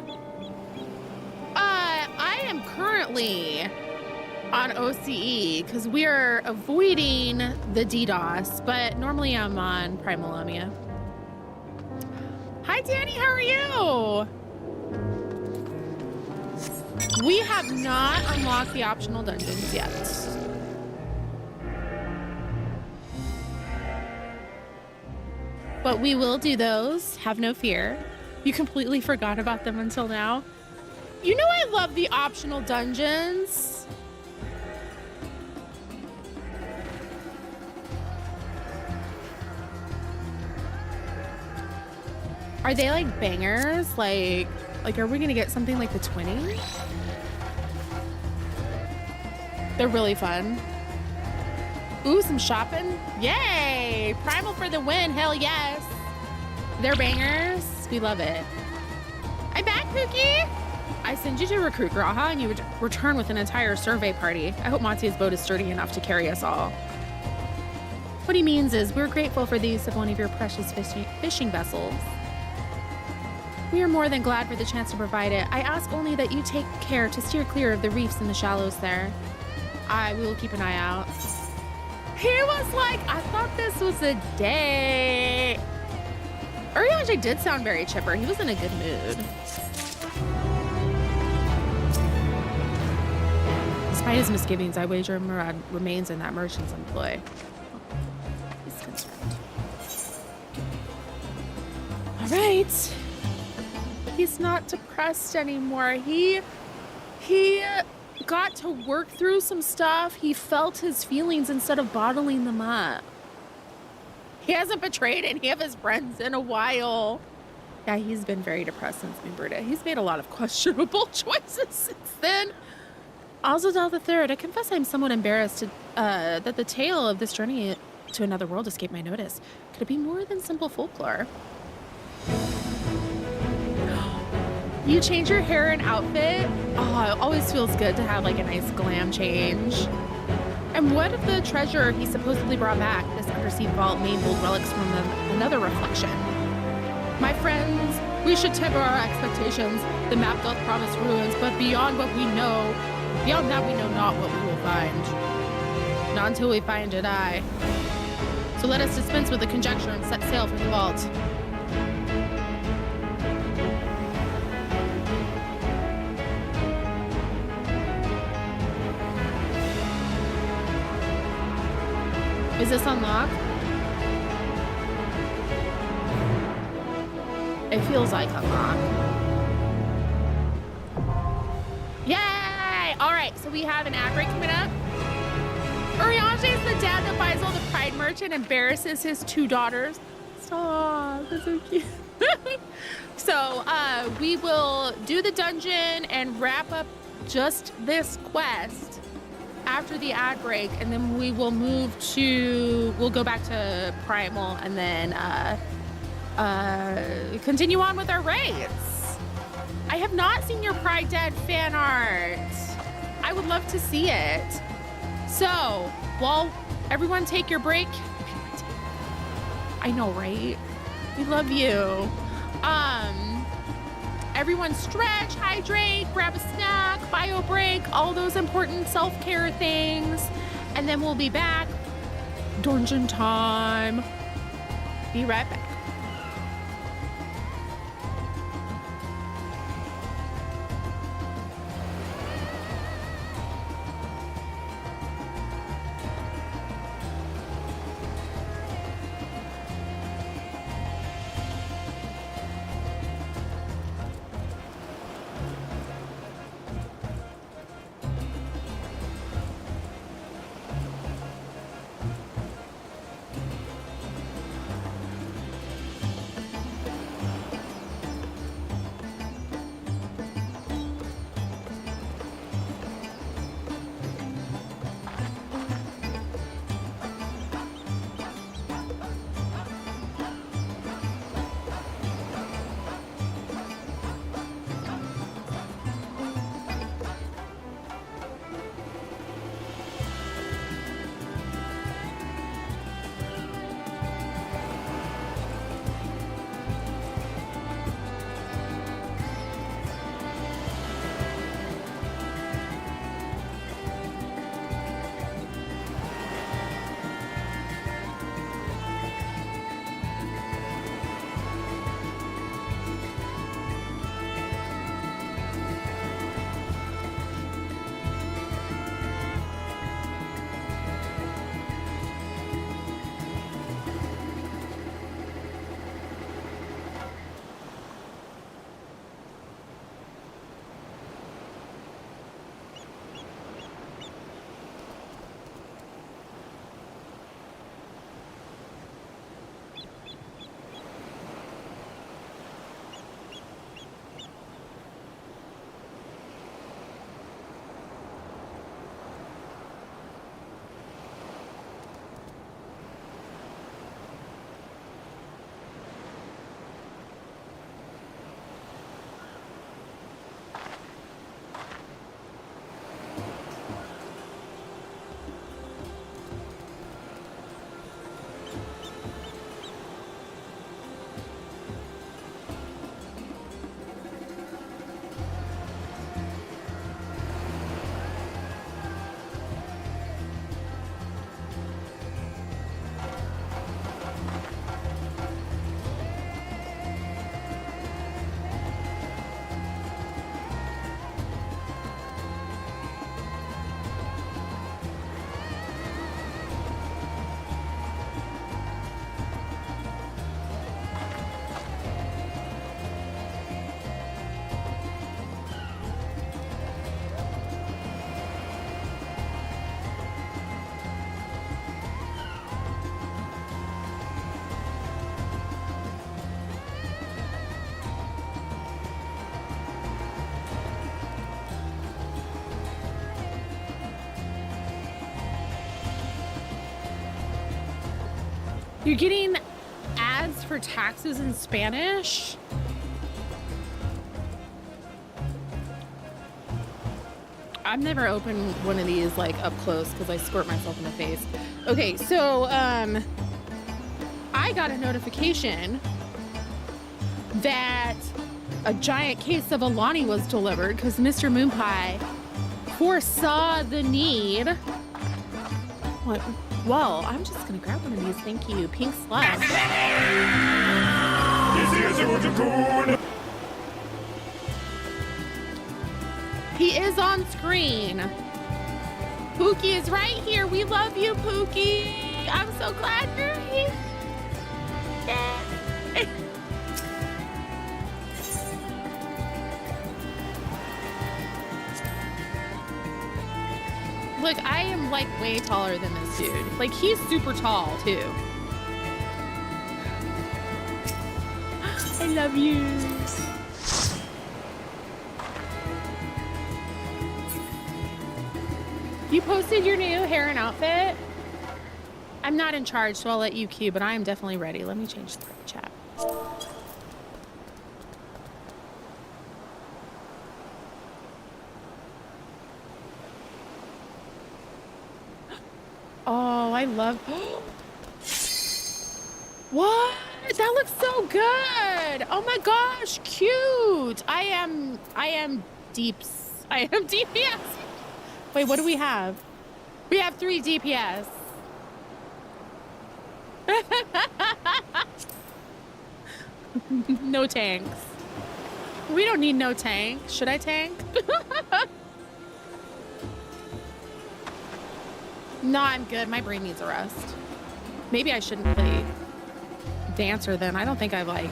I am currently on OCE because we are avoiding the DDoS, but normally I'm on Pandaemonium. Hi, Danny. How are you? We have not unlocked the optional dungeons yet. But we will do those. Have no fear. You completely forgot about them until now. You know I love the optional dungeons. Are they like bangers? Like are we gonna get something like the 20? They're really fun. Ooh, some shopping. Yay! Primal for the win, hell yes. They're bangers. We love it. I'm back, Pookie. I send you to recruit girl, huh? And you would return with an entire survey party. I hope Matsu's boat is sturdy enough to carry us all. What he means is we're grateful for the use of one of your precious fishing vessels. We are more than glad for the chance to provide it. I ask only that you take care to steer clear of the reefs and the shallows there. We will keep an eye out. He was like, I thought this was a date. Urianger did sound very chipper. He was in a good mood. Despite his misgivings, I wager Murad remains in that merchant's employ. He's concerned. All right. He's not depressed anymore. He got to work through some stuff. He felt his feelings instead of bottling them up. He hasn't betrayed any of his friends in a while. Yeah, he's been very depressed since Mimbrita. He's made a lot of questionable choices since then. Azadal III, I confess I'm somewhat embarrassed that the tale of this journey to another world escaped my notice. Could it be more than simple folklore? You change your hair and outfit? Oh, it always feels good to have like a nice glam change. And what of the treasure he supposedly brought back? This undersea vault may hold relics from another reflection. My friends, we should temper our expectations. The map doth promise ruins, but beyond that we know not what we will find. Not until we find it, So let us dispense with the conjecture and set sail for the vault. Is this unlocked? It feels like unlocked. Yay! All right, so we have an ad break coming up. Urianger is the dad that buys all the Pride merch and embarrasses his two daughters. Stop, that's so cute. So we will do the dungeon and wrap up just this quest after the ad break, and then we'll go back to Primal and then continue on with our raids. I have not seen your Pride Dead fan art. I would love to see it. So, while everyone take your break. I know, right? We love you. Everyone stretch, hydrate, grab a snack, bio break, all those important self-care things. and then we'll be back. Dungeon time. Be right back. You're getting ads for taxes in Spanish? I've never opened one of these like up close because I squirt myself in the face. Okay, so I got a notification that a giant case of Alani was delivered because Mr. Moonpie foresaw the need. What? Well, I'm just gonna grab one of these. Thank you. Pink slime. He is on screen. Pookie is right here. We love you, Pookie. I'm so glad you're here. Yeah. Look, I am like way taller than this dude. Like he's super tall too. I love you. You posted your new hair and outfit? I'm not in charge, so I'll let you cue, but I am definitely ready. Let me change the chat. Oh, I love. What? That looks so good. Oh my gosh, cute. I am deep. Yes. Wait, what do we have? We have 3 DPS. No tanks. We don't need no tank. Should I tank? No, I'm good. My brain needs a rest. Maybe I shouldn't play Dancer then. I don't think I like...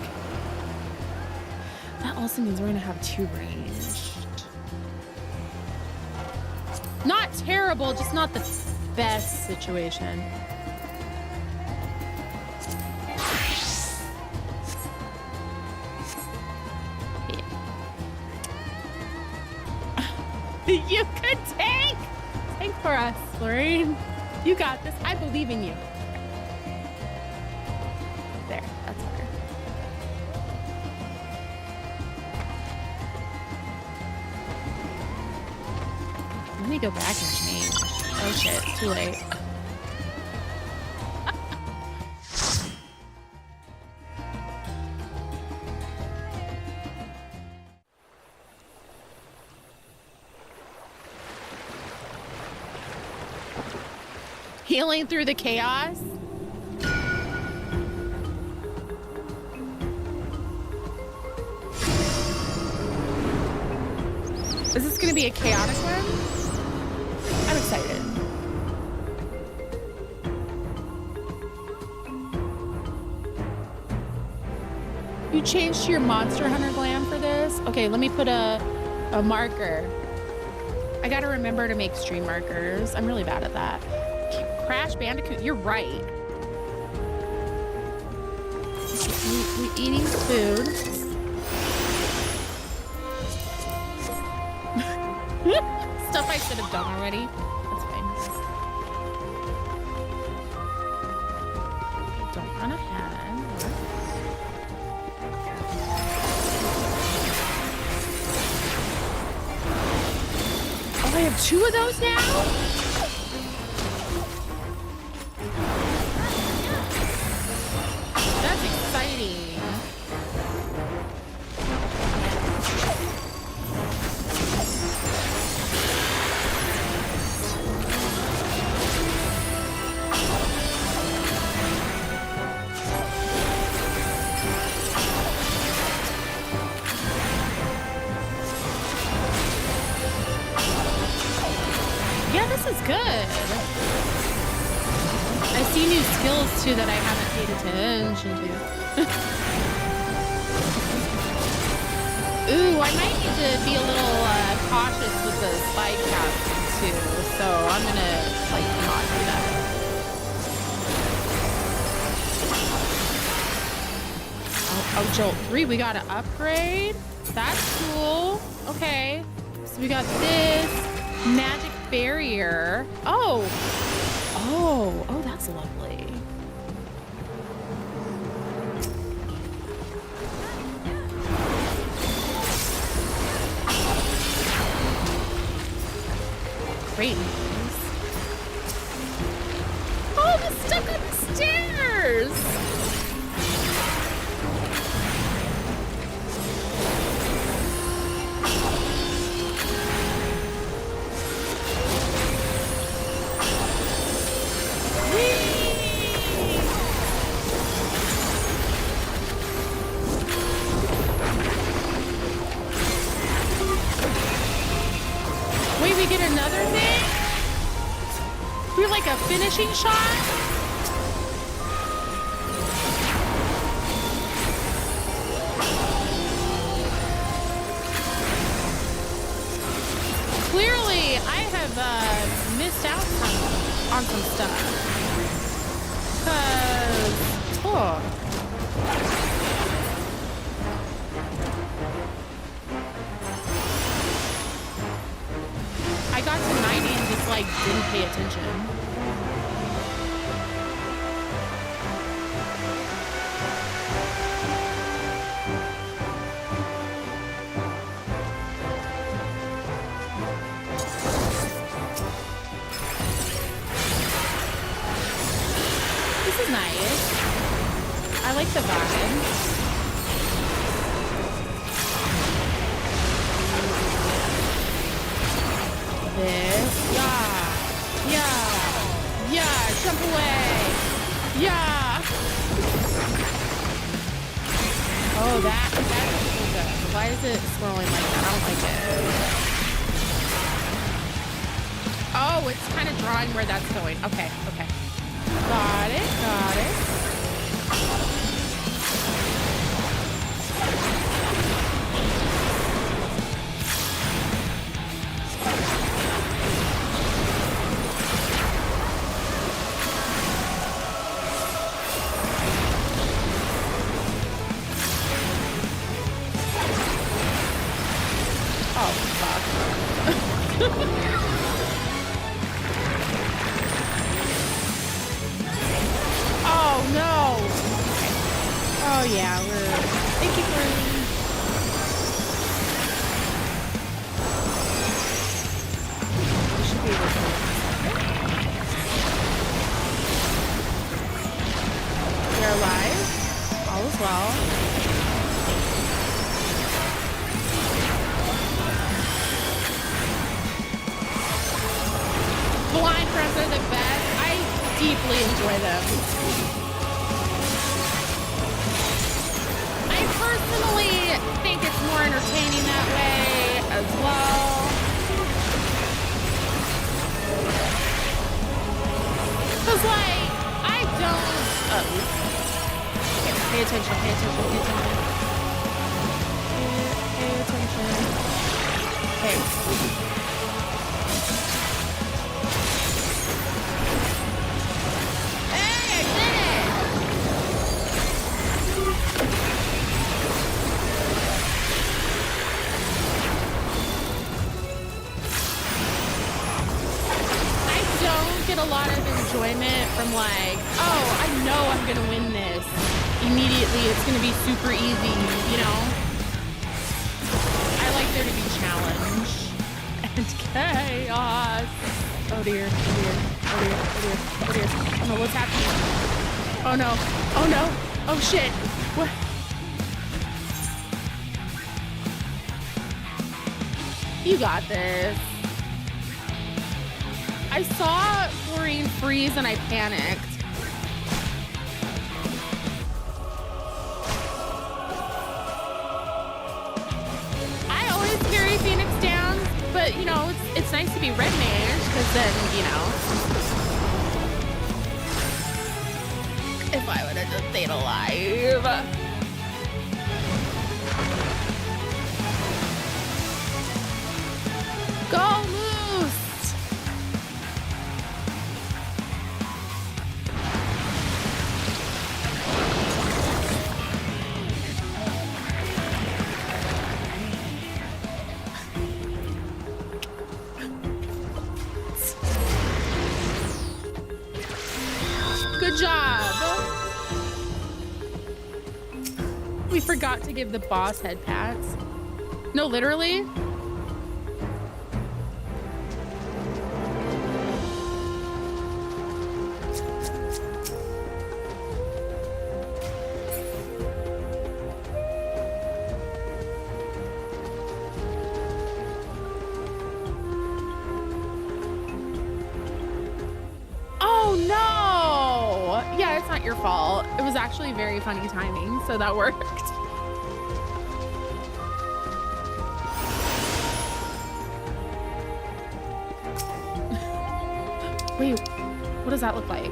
That also means we're gonna have 2 ranged. Not terrible, just not the best situation. You could tank! Tank for us, Lorraine. You got this. I believe in you. There, that's better. Let me go back and change. Oh shit, too late. Healing through the chaos. Is this gonna be a chaotic one? I'm excited. You changed to your Monster Hunter glam for this? Okay, let me put a marker. I gotta remember to make stream markers. I'm really bad at that. Crash Bandicoot, you're right. We're eating food. Stuff I should have done already. That's fine. Okay, don't run ahead. Oh, I have 2 of those now? That's exciting. Yeah, this is good. I see new skills too that I haven't paid attention to. Ooh, I might need to be a little cautious with the spike casting too, so I'm gonna like not do that. Oh, Jolt 3, we got an upgrade. That's cool. Okay, so we got this magic barrier. Oh, that's lovely. Great news. Oh, the stuck on the stairs. Wait, we get another thing? We're like a finishing shot? Clearly, I have missed out on some stuff. I got to 90 and just like didn't pay attention. This is nice. I like the vibe. This, yeah. Yeah, jump away. Yeah. Oh, that doesn't feel good. Why is it swirling like that? I don't like it. Oh, it's kind of drawing where that's going. Okay, okay. Got it, got it. Oh yeah, thank you for we should be able to we're alive. All is well. Blind friends are the best. I deeply enjoy them. Personally, think it's more entertaining that way as well. Cause like, I don't, okay, pay attention, pay attention, pay attention. Pay attention. Okay. A lot of enjoyment from like, oh, I know I'm gonna win this. Immediately, it's gonna be super easy, you know? I like there to be challenge and chaos. Oh dear, oh dear, oh dear, oh dear, oh dear. Oh no, what's happening? Oh no, oh no, oh shit. What? You got this. I saw Florine freeze and I panicked. I always carry Phoenix down, but you know, it's nice to be red mage, because then, you know, if I would have just stayed alive. Go Moose! Good job. We forgot to give the boss head pats. No, literally. Your fault. It was actually very funny timing, so that worked. Wait, what does that look like?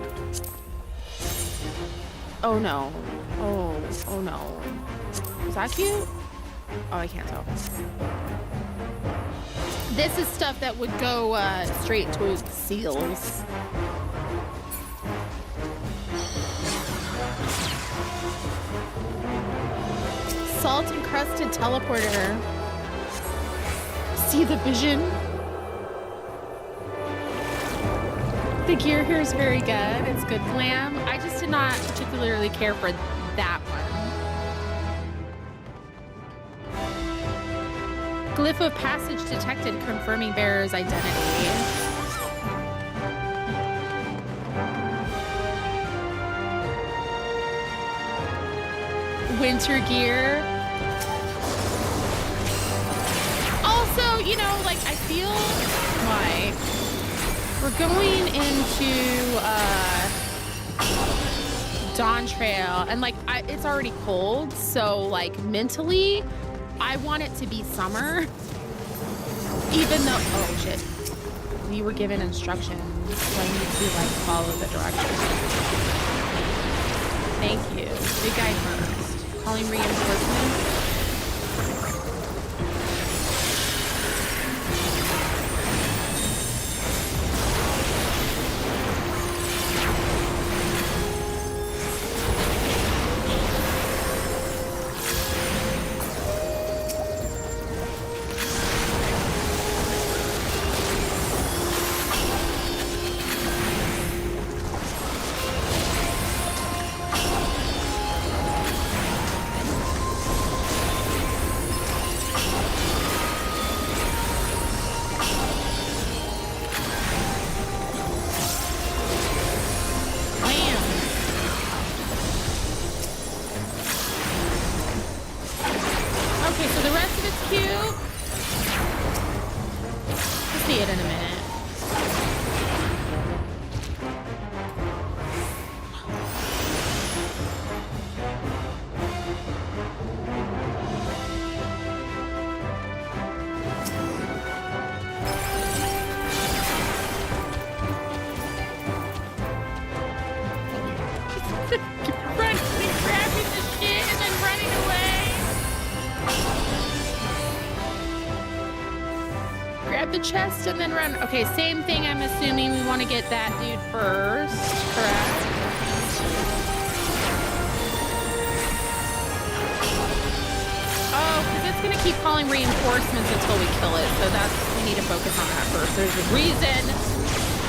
Oh no. Oh no. Is that cute? Oh, I can't tell. This is stuff that would go straight to seals. Salt encrusted teleporter. See the vision? The gear here is very good. It's good glam. I just did not particularly care for that one. Glyph of passage detected, confirming bearer's identity. Winter gear. Also, you know, like I feel like We're going into Dawn Trail, and like it's already cold, so like mentally, I want it to be summer. Even though, oh shit, we were given instructions, so I need to like follow the directions. Thank you. Big guy first. Calling reinforcements. Chest and then run. Okay, same thing. I'm assuming we want to get that dude first, correct? Oh, because it's going to keep calling reinforcements until we kill it. So we need to focus on that first. There's a reason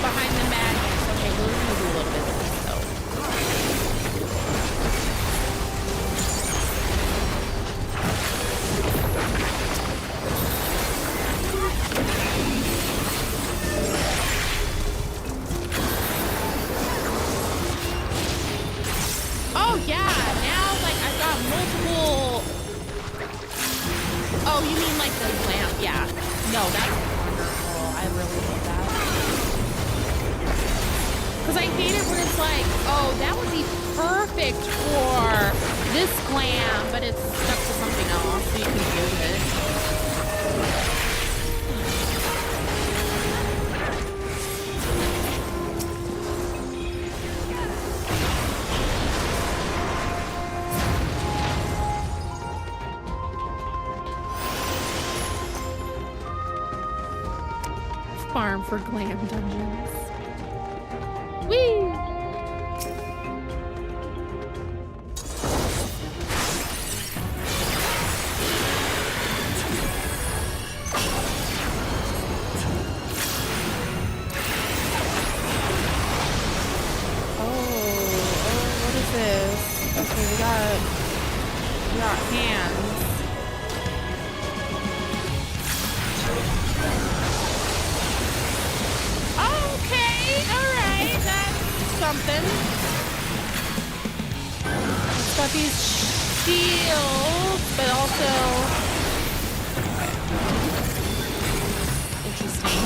behind the madness. Okay, we're going to do a little bit of this though. Oh, you mean like the lamp? Yeah. No, that's wonderful. I really love that. Because I hate it when it's like, oh, that would be perfect for this glam, but it's stuck to something else, so you can use it. Farm for glam dungeons. Whee! What is this? Okay, we got hands. Something. It's got these shields, but also interesting.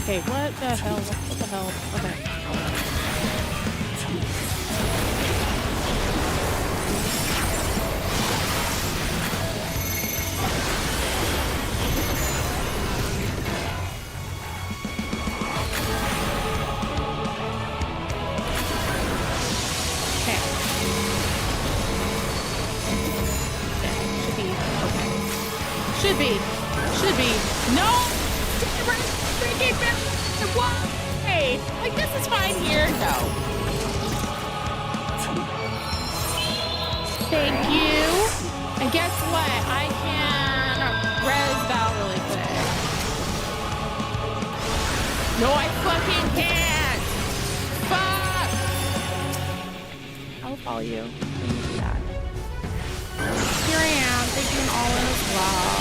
Okay, what the hell? What the hell? Okay. Should be. No! Why? Like, this is fine here. No. Thank you. And guess what? I can res Val really quick. No, I fucking can't. Fuck. I'll follow you when you do that. Here I am, thinking all is well.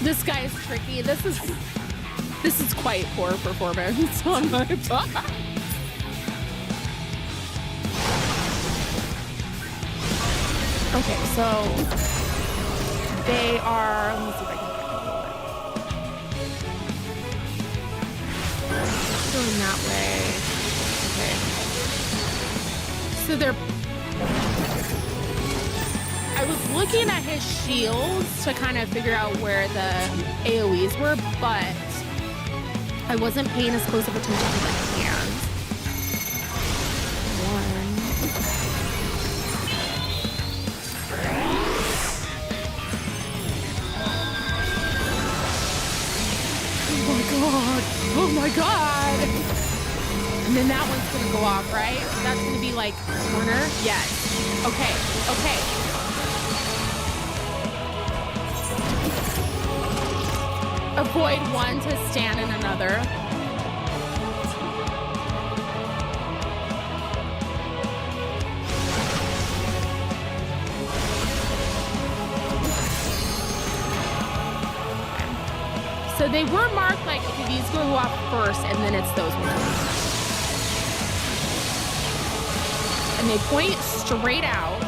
This guy is tricky. This is quite poor performance on my part. Okay, so they are. Let me see if I can going that way. Okay. So they're. I was looking at his shields to kind of figure out where the AoEs were, but I wasn't paying as close of attention to the hands. One. Oh my god! Oh my god! And then that one's gonna go off, right? That's gonna be like corner? Yes. Okay, okay. Avoid one to stand in another. So they were marked like, okay, these go off first and then it's those ones. And they point straight out.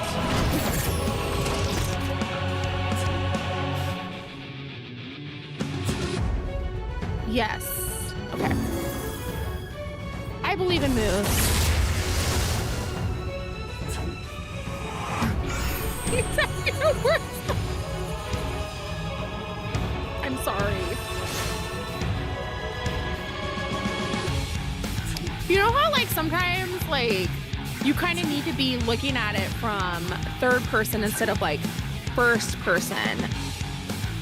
Yes. Okay. I believe in moves. I'm sorry. You know how like sometimes like you kind of need to be looking at it from third person instead of like first person?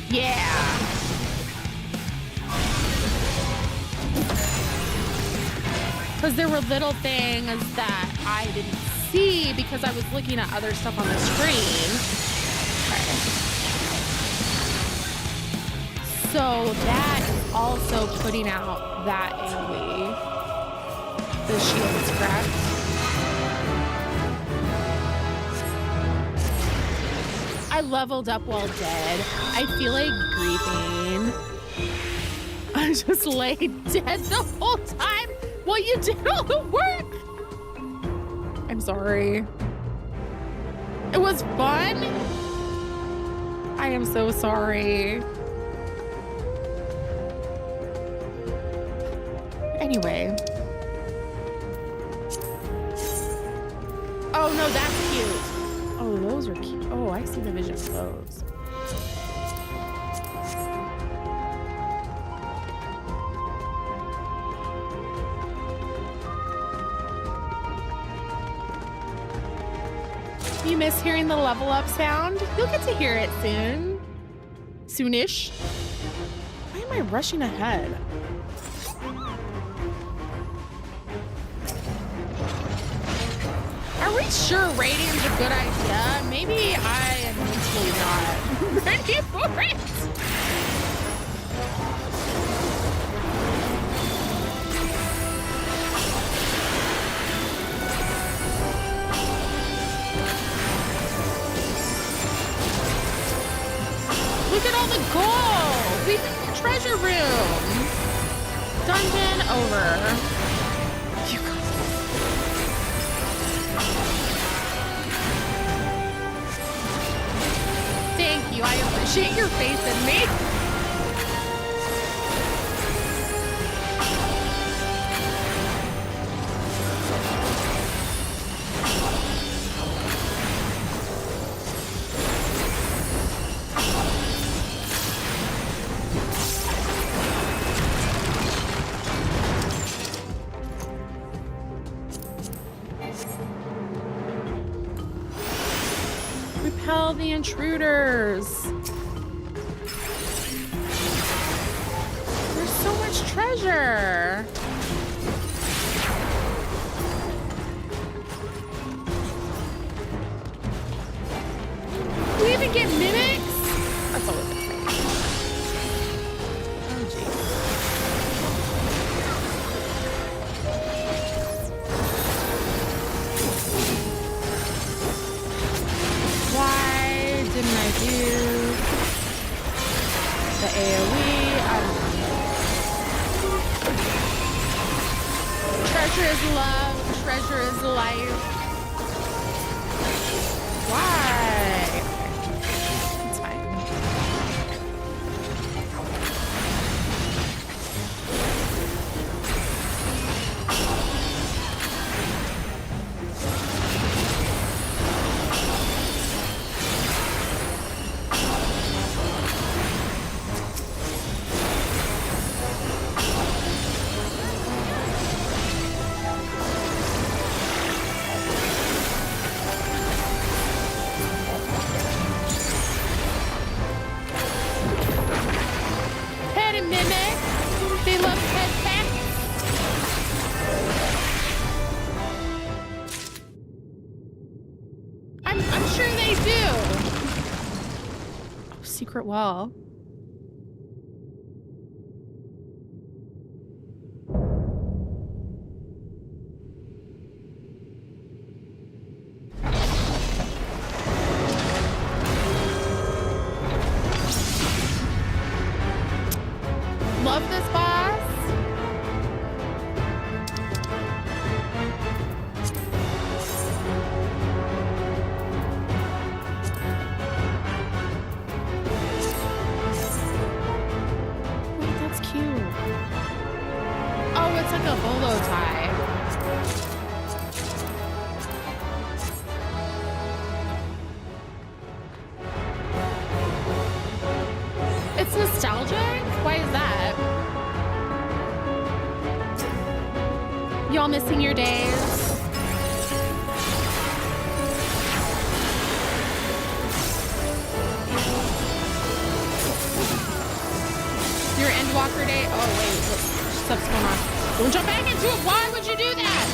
Yeah. Because there were little things that I didn't see because I was looking at other stuff on the screen. Okay. So that is also putting out that AoE. The shield is correct. I leveled up while dead. I feel like grieving. I just laid dead the whole time. Well, you did all the work. I'm sorry. It was fun. I am so sorry. Anyway. Oh, no, that's cute. Oh, those are cute. Oh, I see the vision of those. You miss hearing the level up sound? You'll get to hear it soon. Soonish. Why am I rushing ahead? Are we sure raiding's a good idea? Maybe I am mentally not ready for it. Look at all the gold! We did the treasure room! Dungeon over. You got this. Thank you, I appreciate your faith in me. Repel the intruders. There's so much treasure. Do we even get mimics? That's always exciting. Oh, geez. Why didn't I do the AoE? I don't know. Treasure is love. Treasure is life. Why? It's fine. Secret wall. Love this boss. Like a bolo tie. It's nostalgic? Why is that? Y'all missing your days? Your Endwalker day? Oh wait, what stuff's going on? Don't jump back into it! Why would you do that?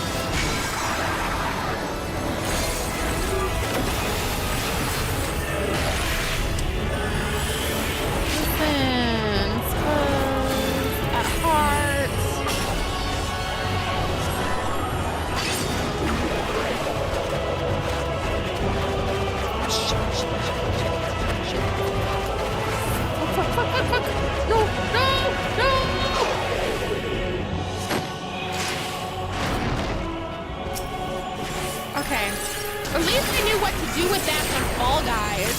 Listen, suppose at heart. Fuck. No! Okay. At least I knew what to do with that from Fall Guys.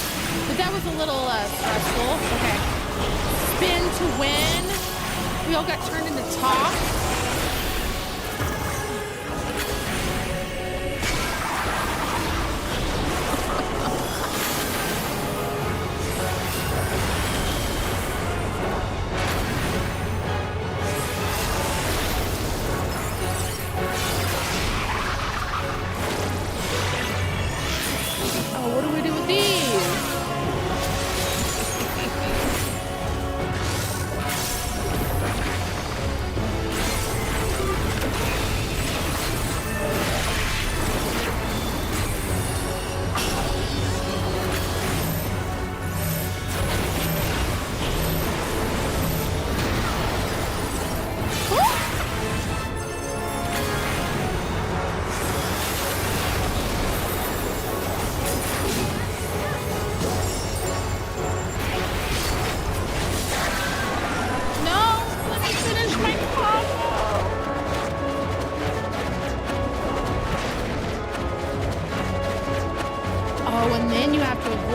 But that was a little stressful. Okay. Spin to win. We all got turned into top. What do we do with these?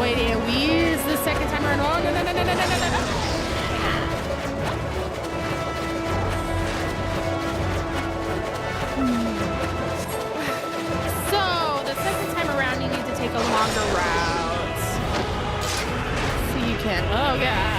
Wait, AoEs the second time around. Oh, no. So, the second time around, you need to take a longer route. So you can, oh God.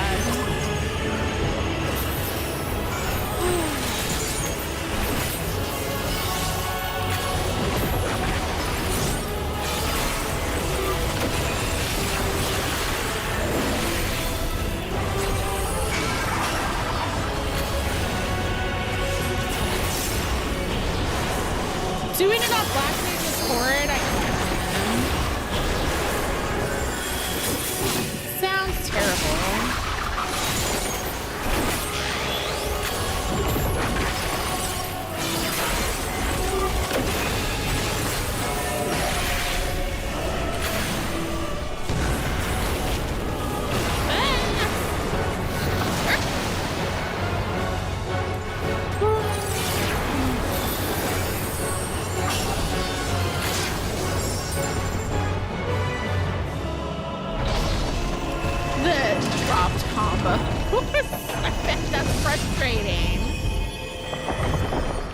I bet that's frustrating.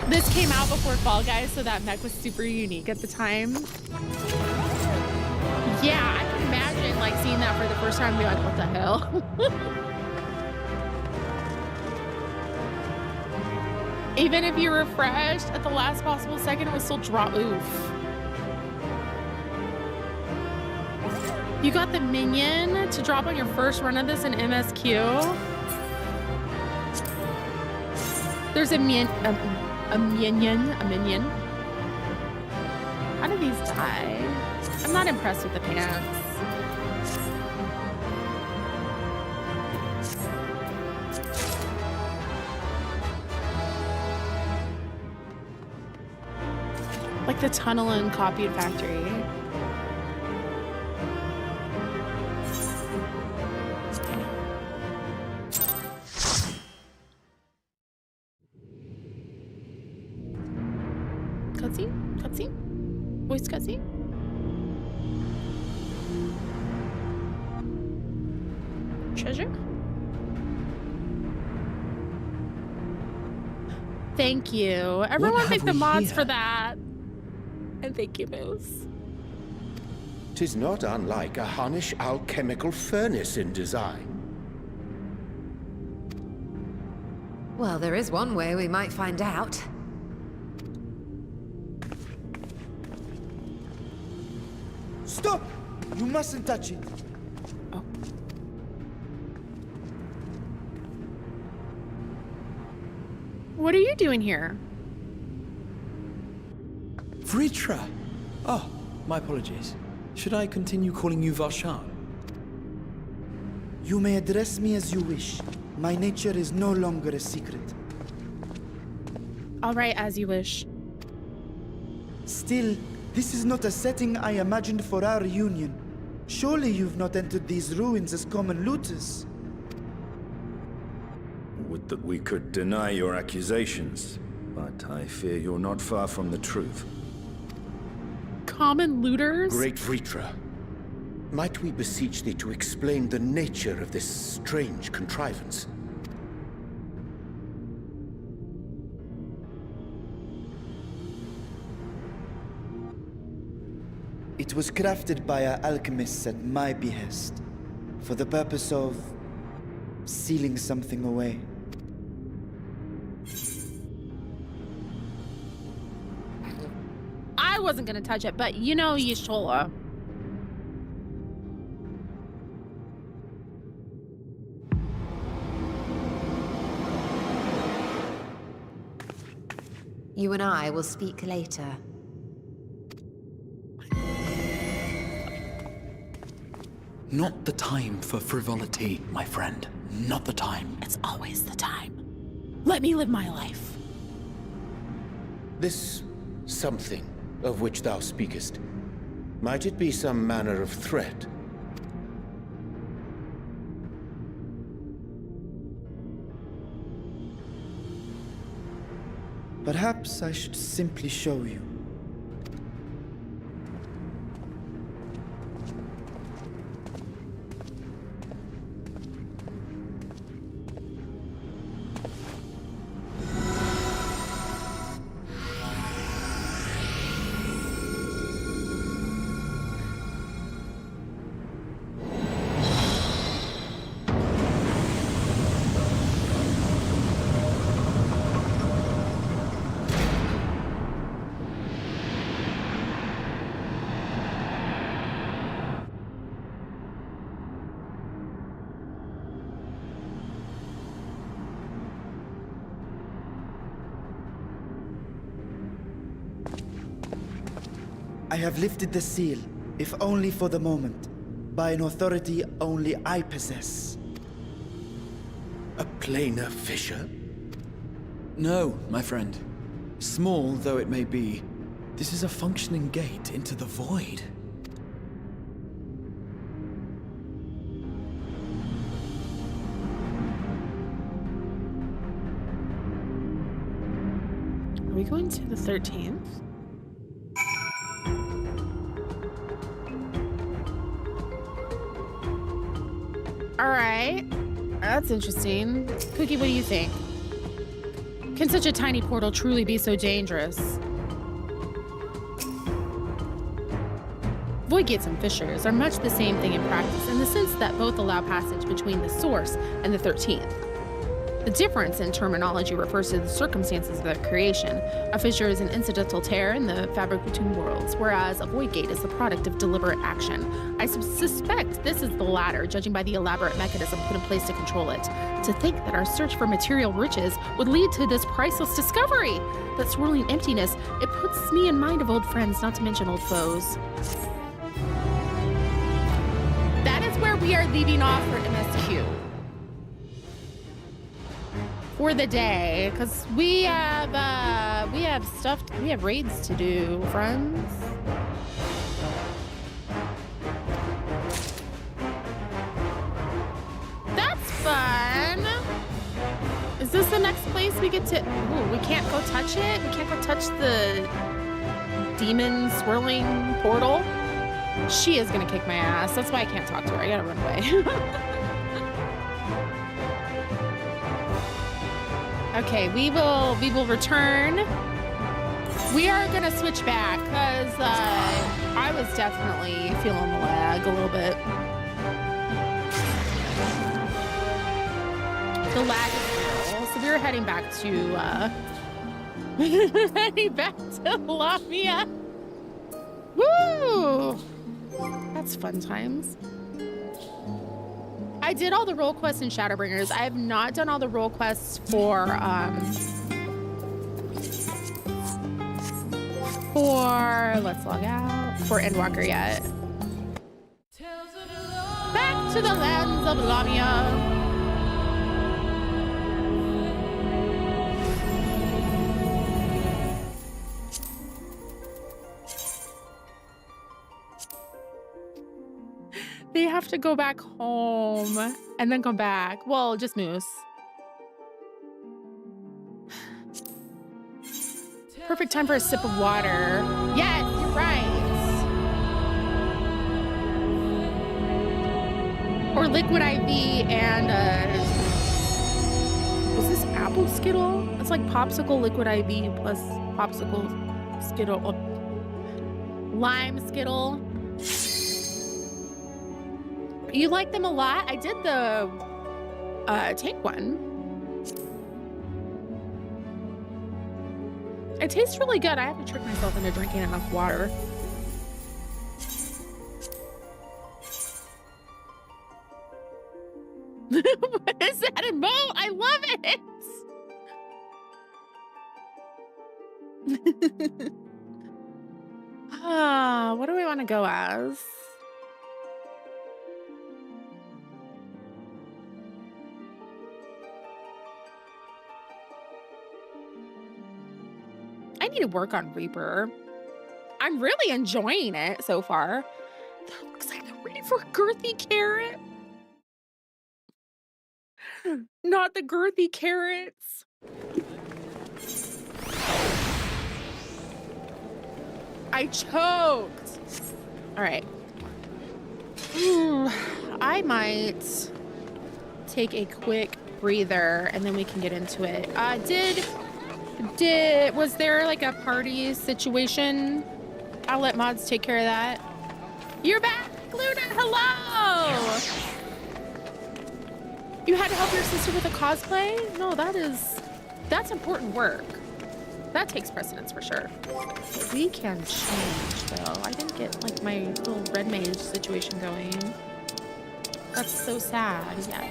This came out before Fall Guys, so that mech was super unique at the time. Yeah, I can imagine like seeing that for the first time and be like, what the hell? Even if you refreshed at the last possible second, it was still drop. Oof. You got the minion to drop on your first run of this in MSQ. There's a minion. How do these die? I'm not impressed with the pants. Like the tunnel and copied factory. Cutscene? Cutscene? Voice cutscene? Treasure? Thank you. Everyone thank the mods for that. And thank you, Moose.
'Tis not unlike a Hunnish alchemical furnace in design.
Well, there is one way we might find out.
Stop! You mustn't touch it.
Oh. What are you doing here?
Vritra! Oh, my apologies. Should I continue calling you Varshan?
You may address me as you wish. My nature is no longer a secret.
All right, as you wish.
Still, this is not a setting I imagined for our union. Surely you've not entered these ruins as common looters.
Would that we could deny your accusations, but I fear you're not far from the truth.
Common looters?
Great Vritra, might we beseech thee to explain the nature of this strange contrivance?
It was crafted by our alchemists at my behest, for the purpose of sealing something away.
I wasn't gonna touch it, but you know Yishola.
You and I will speak later.
Not the time for frivolity, my friend. Not the time.
It's always the time. Let me live my life.
This something of which thou speakest, might it be some manner of threat?
Perhaps I should simply show you. I have lifted the seal, if only for the moment, by an authority only I possess.
A planar fissure?
No, my friend. Small though it may be, this is a functioning gate into the void.
Are we going to the 13th? All right. That's interesting. Cookie, what do you think? Can such a tiny portal truly be so dangerous? Void gates and fissures are much the same thing in practice in the sense that both allow passage between the source and the 13th. The difference in terminology refers to the circumstances of their creation. A fissure is an incidental tear in the fabric between worlds, whereas a void gate is the product of deliberate action. I suspect this is the latter, judging by the elaborate mechanism put in place to control it. To think that our search for material riches would lead to this priceless discovery! That swirling emptiness, it puts me in mind of old friends, not to mention old foes. That is where we are leaving off for MSQ. For the day, because we have raids to do, friends. That's fun. Is this the next place we get to? Ooh, we can't go touch it. We can't go touch the demon swirling portal. She is gonna kick my ass. That's why I can't talk to her. I gotta run away. Okay, we will return. We are gonna switch back because I was definitely feeling the lag a little bit. The lag is real. So we're heading back to Lamia. Woo! That's fun times. I did all the role quests in Shadowbringers. I have not done all the role quests for let's log out, for Endwalker yet. Back to the lands of Lamia. They have to go back home and then come back. Well, just Moose. Perfect time for a sip of water. Yes, you're right. Or liquid IV and was this apple Skittle? It's like popsicle liquid IV plus popsicle Skittle, lime Skittle. You like them a lot? I did the tank one. It tastes really good. I have to trick myself into drinking enough water. What is that emote? I love it. What do we want to go as? I need to work on Reaper. I'm really enjoying it so far. That looks like they're ready for a girthy carrot. Not the girthy carrots. I choked. All right. I might take a quick breather and then we can get into it. Was there like a party situation? I'll let mods take care of that. You're back, Luna, hello! You had to help your sister with a cosplay? No, that's important work. That takes precedence for sure. We can change though. I didn't get like my little red mage situation going. That's so sad, yes.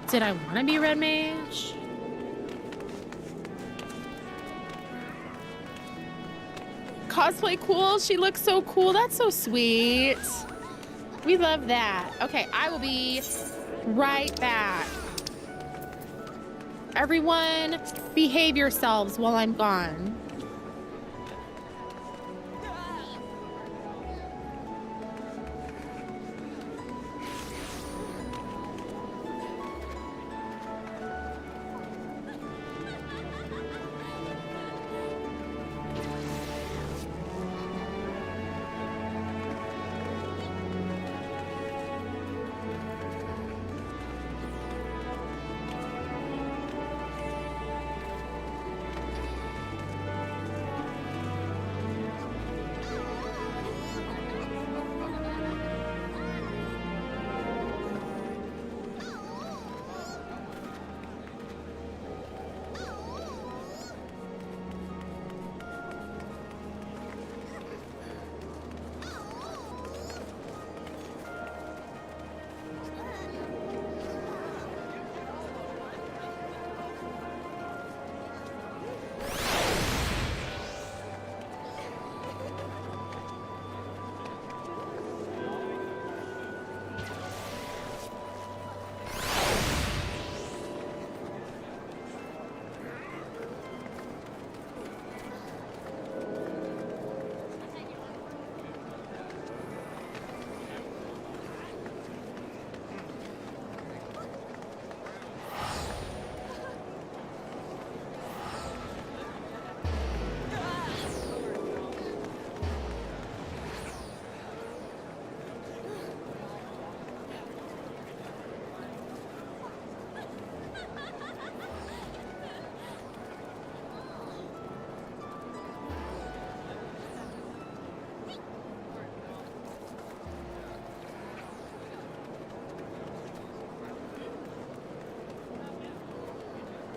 Did I want to be red mage? Cosplay cool. She looks so cool. That's so sweet. We love that. Okay, I will be right back. Everyone, behave yourselves while I'm gone.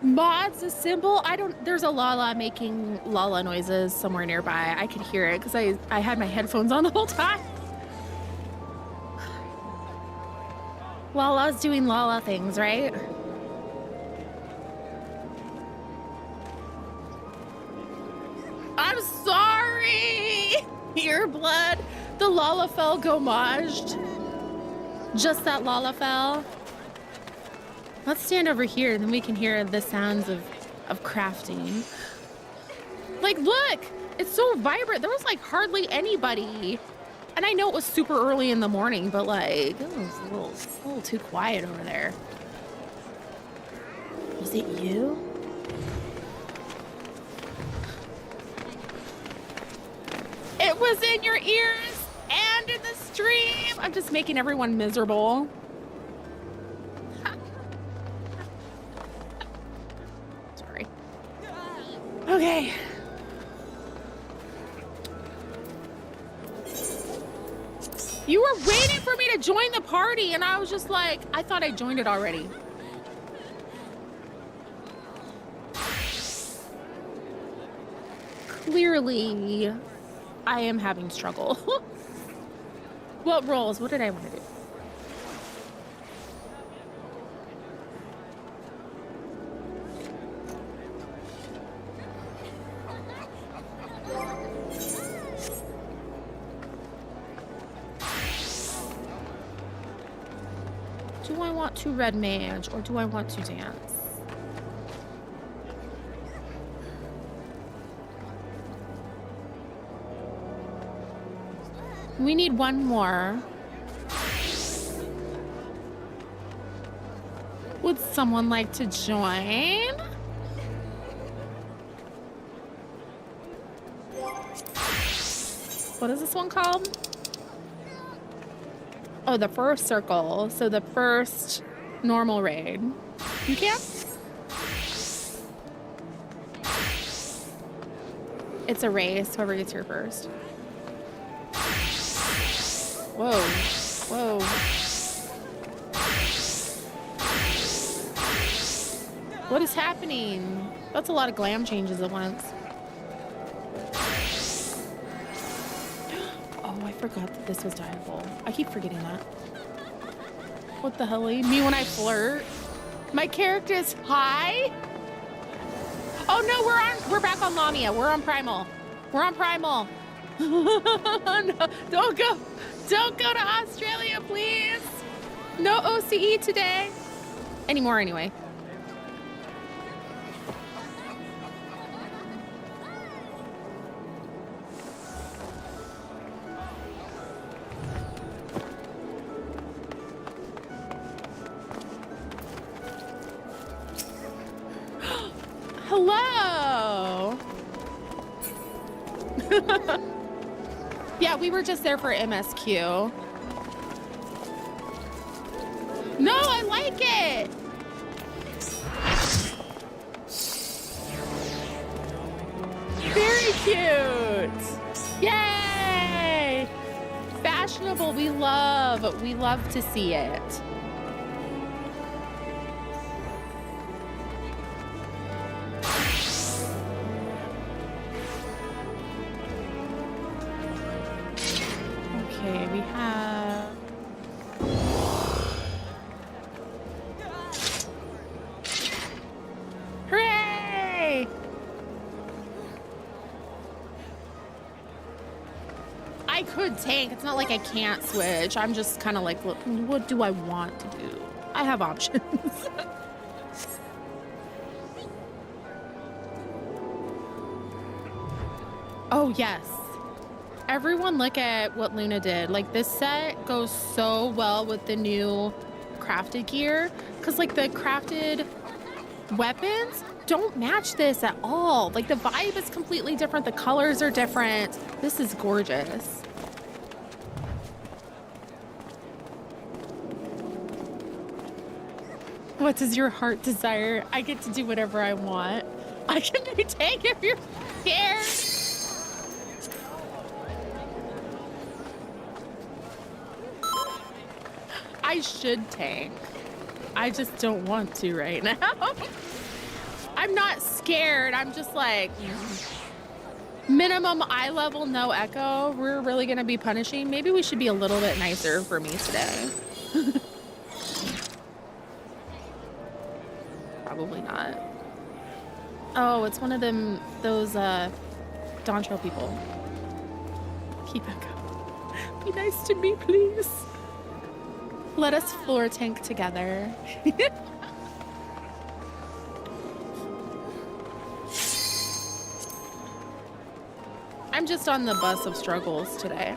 Mods a symbol? There's a Lala making Lala noises somewhere nearby. I could hear it because I had my headphones on the whole time. Lala's doing Lala things, right? I'm sorry! Earblood. The Lalafell gomaged. Just that Lalafell. Let's stand over here and then we can hear the sounds of crafting. Like, look! It's so vibrant. There was like hardly anybody. And I know it was super early in the morning, but like, it was a little too quiet over there. Was it you? It was in your ears and in the stream. I'm just making everyone miserable. Sorry. Okay. You were waiting for me to join the party, and I was just like, I thought I joined it already. Clearly, I am having struggle. What roles? What did I want to do? Do I want to red mage or do I want to dance? We need one more. Would someone like to join? What is this one called? Oh, the first circle. So the first normal raid. You can? It's a race, whoever gets here first. Whoa. Whoa. What is happening? That's a lot of glam changes at once. Oh, I forgot that this was dyeable. I keep forgetting that. What the hell? Me when I flirt? My character is high? Oh no, we're back on Lamia. We're on Primal. We're on Primal. No, don't go to Australia, please. No OCE today. Anymore, anyway. Hello. Yeah, we were just there for MSQ. No, I like it. Very cute. Yay. Fashionable. We love to see it. Okay, we have... Hooray! I could tank. It's not like I can't switch. I'm just kind of like, look, what do I want to do? I have options. Oh, yes. Everyone look at what Luna did. Like, this set goes so well with the new crafted gear. Because, like, the crafted weapons don't match this at all. Like, the vibe is completely different. The colors are different. This is gorgeous. What does your heart desire? I get to do whatever I want. I can do tank if you're scared. I should tank. I just don't want to right now. I'm not scared. I'm just like, minimum eye level, no echo. We're really gonna be punishing. Maybe we should be a little bit nicer for me today. Probably not. Oh, it's one of them, those Doncho people. Keep echo. Be nice to me, please. Let us floor tank together. I'm just on the bus of struggles today.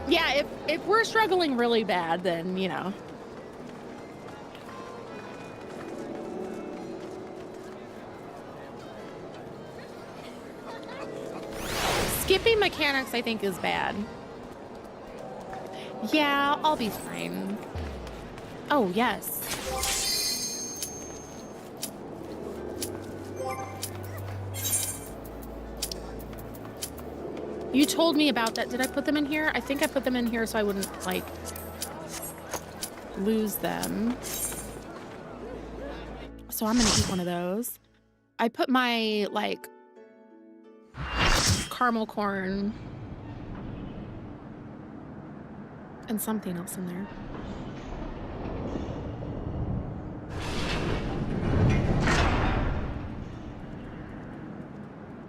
Yeah, if we're struggling really bad, then, you know. Skipping mechanics, I think, is bad. Yeah, I'll be fine. Oh, yes. You told me about that. Did I put them in here? I think I put them in here so I wouldn't, like, lose them. So I'm gonna eat one of those. I put my, like, caramel corn and something else in there.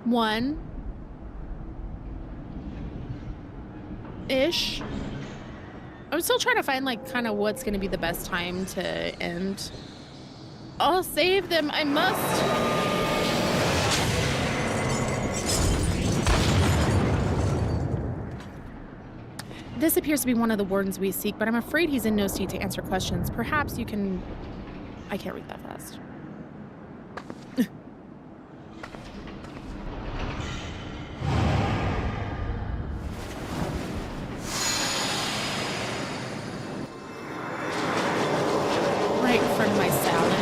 One-ish. I'm still trying to find, like, kind of what's going to be the best time to end. I'll save them. I must. This appears to be one of the wardens we seek, but I'm afraid he's in no state to answer questions. Perhaps you can... I can't read that fast. Right in front of my salad.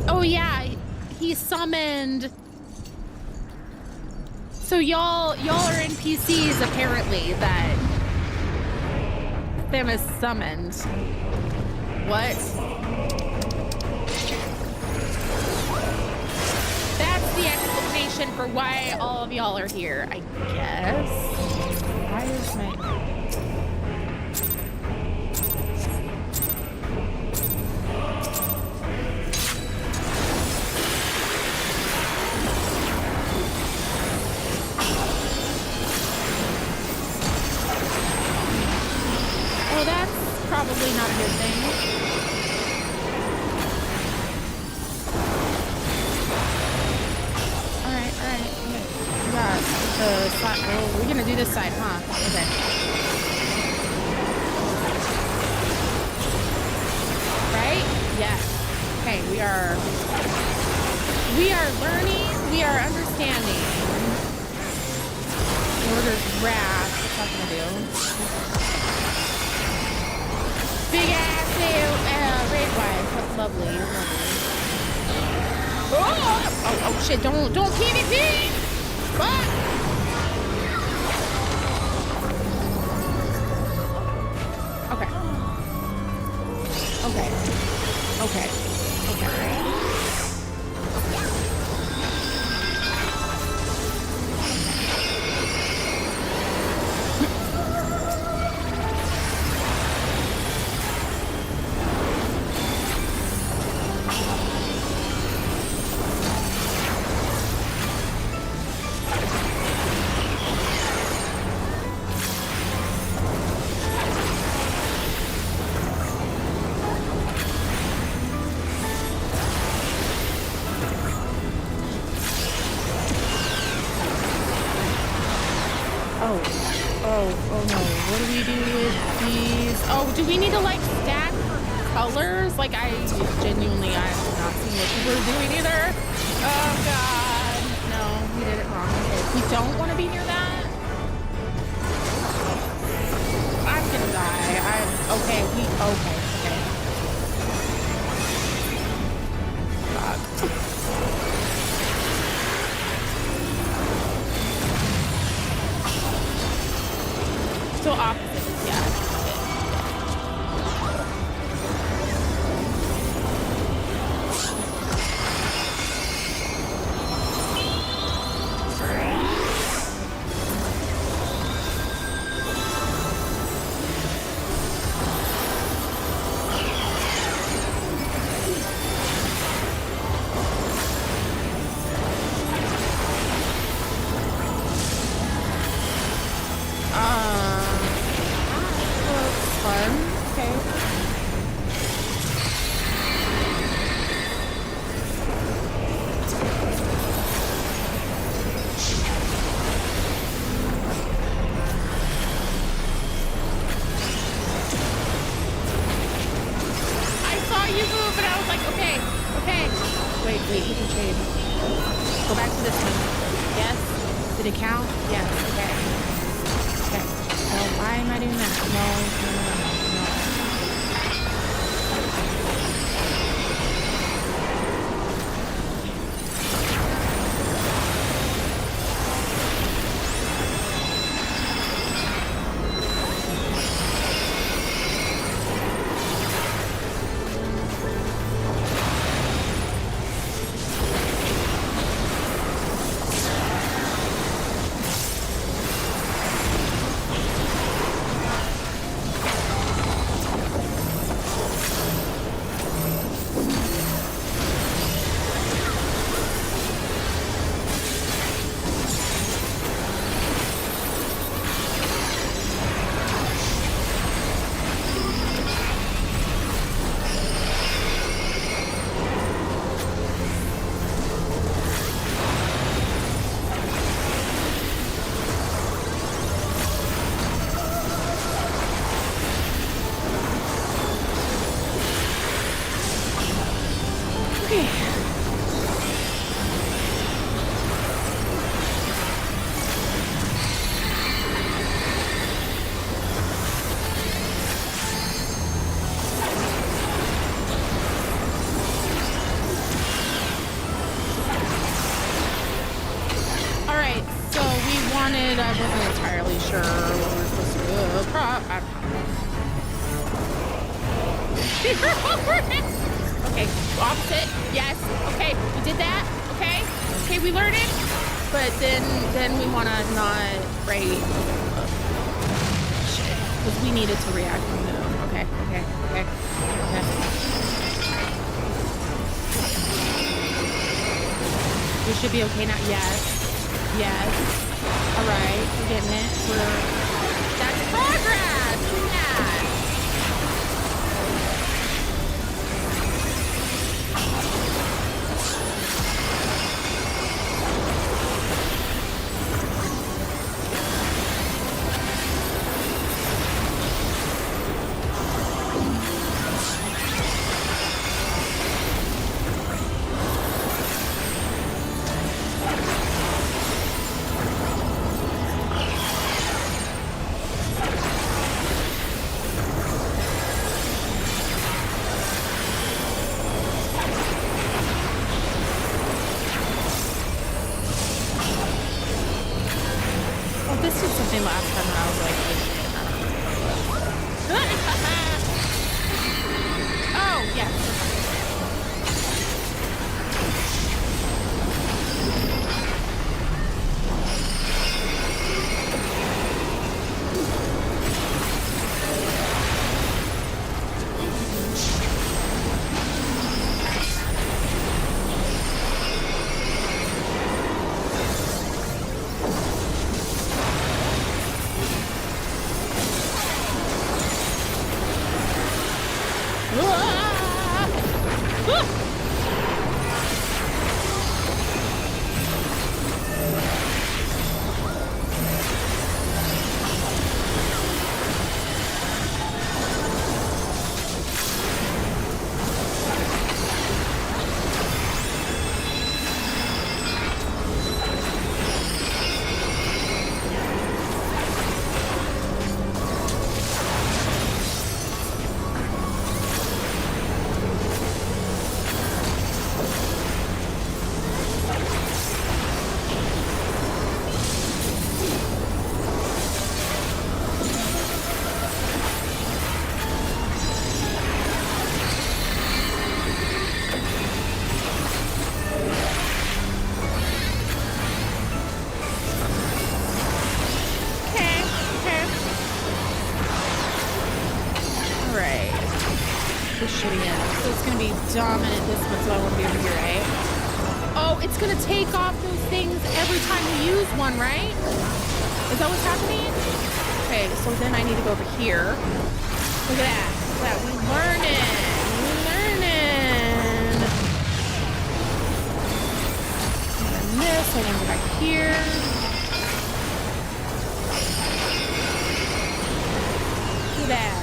Oh yeah, he summoned. So y'all are NPCs apparently that Themis summoned. What? That's the explanation for why all of y'all are here, I guess. Why is my... Oh, that's probably not a good thing. All right. Okay. We got the side. Oh, we're gonna do this side, huh? Okay. Right? Yes. Okay, we are learning, we are understanding. Order's wrath. What's that gonna do? Big ass raid wise. That's lovely. Oh shit, don't PvP! Fuck! Okay. Oh no, what do we do with these? Oh, do we need to like stack colors? Like I'm not seeing what people are doing either. Oh god, no, we did it wrong. Okay, we don't want to be near that. I'm gonna die. Okay. go back to this one. Yes. Did it count? Yes. Okay. Okay. So why am I doing that? No. I wasn't entirely sure what we were supposed to do. Okay, opposite. Yes. Okay, we did that. Okay. Okay, we learned it. But then we want to not rate. Shit. Because we needed to react on them. Okay. We should be okay now. Yes. All right, we're getting it. That's progress. Yeah. Last time I was like, oh, yes. Dominant this one, so I want to be over here, right? Oh, it's gonna take off those things every time you use one, right? Is that what's happening? Okay, so then I need to go over here. Look at that. Look at that. We learning. And this, I can go back here. Look at that.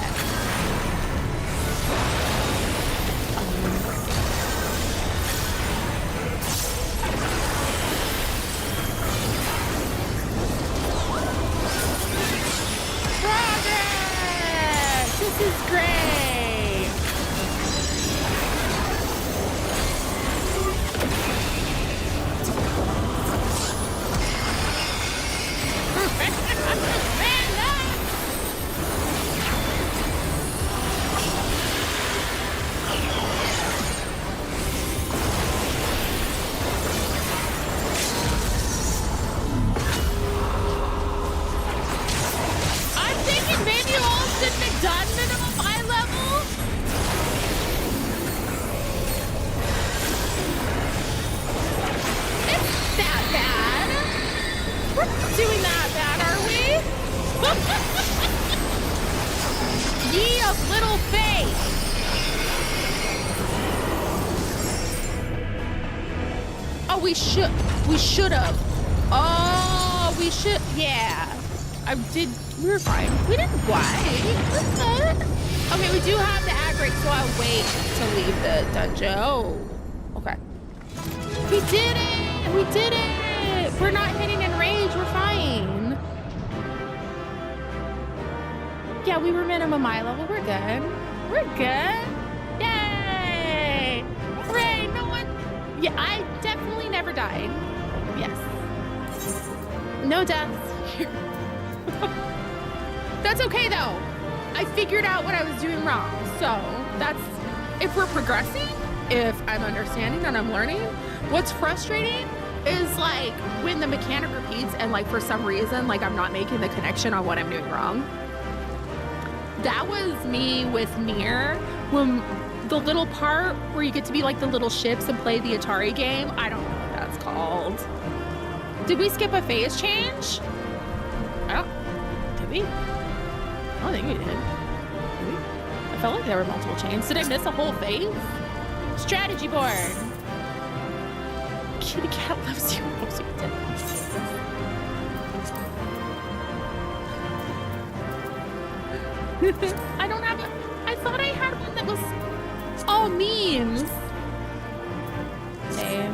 doing that bad, are we? Ye of little faith. Oh, we should have. Oh, we should, yeah. We were fine. We didn't fight. We're good. Okay, we do have the ag break, so I'll wait to leave the dungeon. Oh, okay. We did it! We did it! We're not hitting in rage, we're fine. Yeah, we were minimum eye level, we're good. We're good. Yay! Hooray, no one, yeah, I definitely never died. Yes. No deaths here. That's okay though. I figured out what I was doing wrong. So that's, if we're progressing, if I'm understanding and I'm learning, what's frustrating is like when the mechanic repeats and like for some reason, like I'm not making the connection on what I'm doing wrong. That was me with Nier, when the little part where you get to be like the little ships and play the Atari game. I don't know what that's called. Did we skip a phase change? Did we? I don't think we did. I felt like there were multiple chains. Did I miss a whole phase? Strategy board. Kitty cat loves you. Loves you dead. I don't have a, I thought I had one that was all memes. Okay.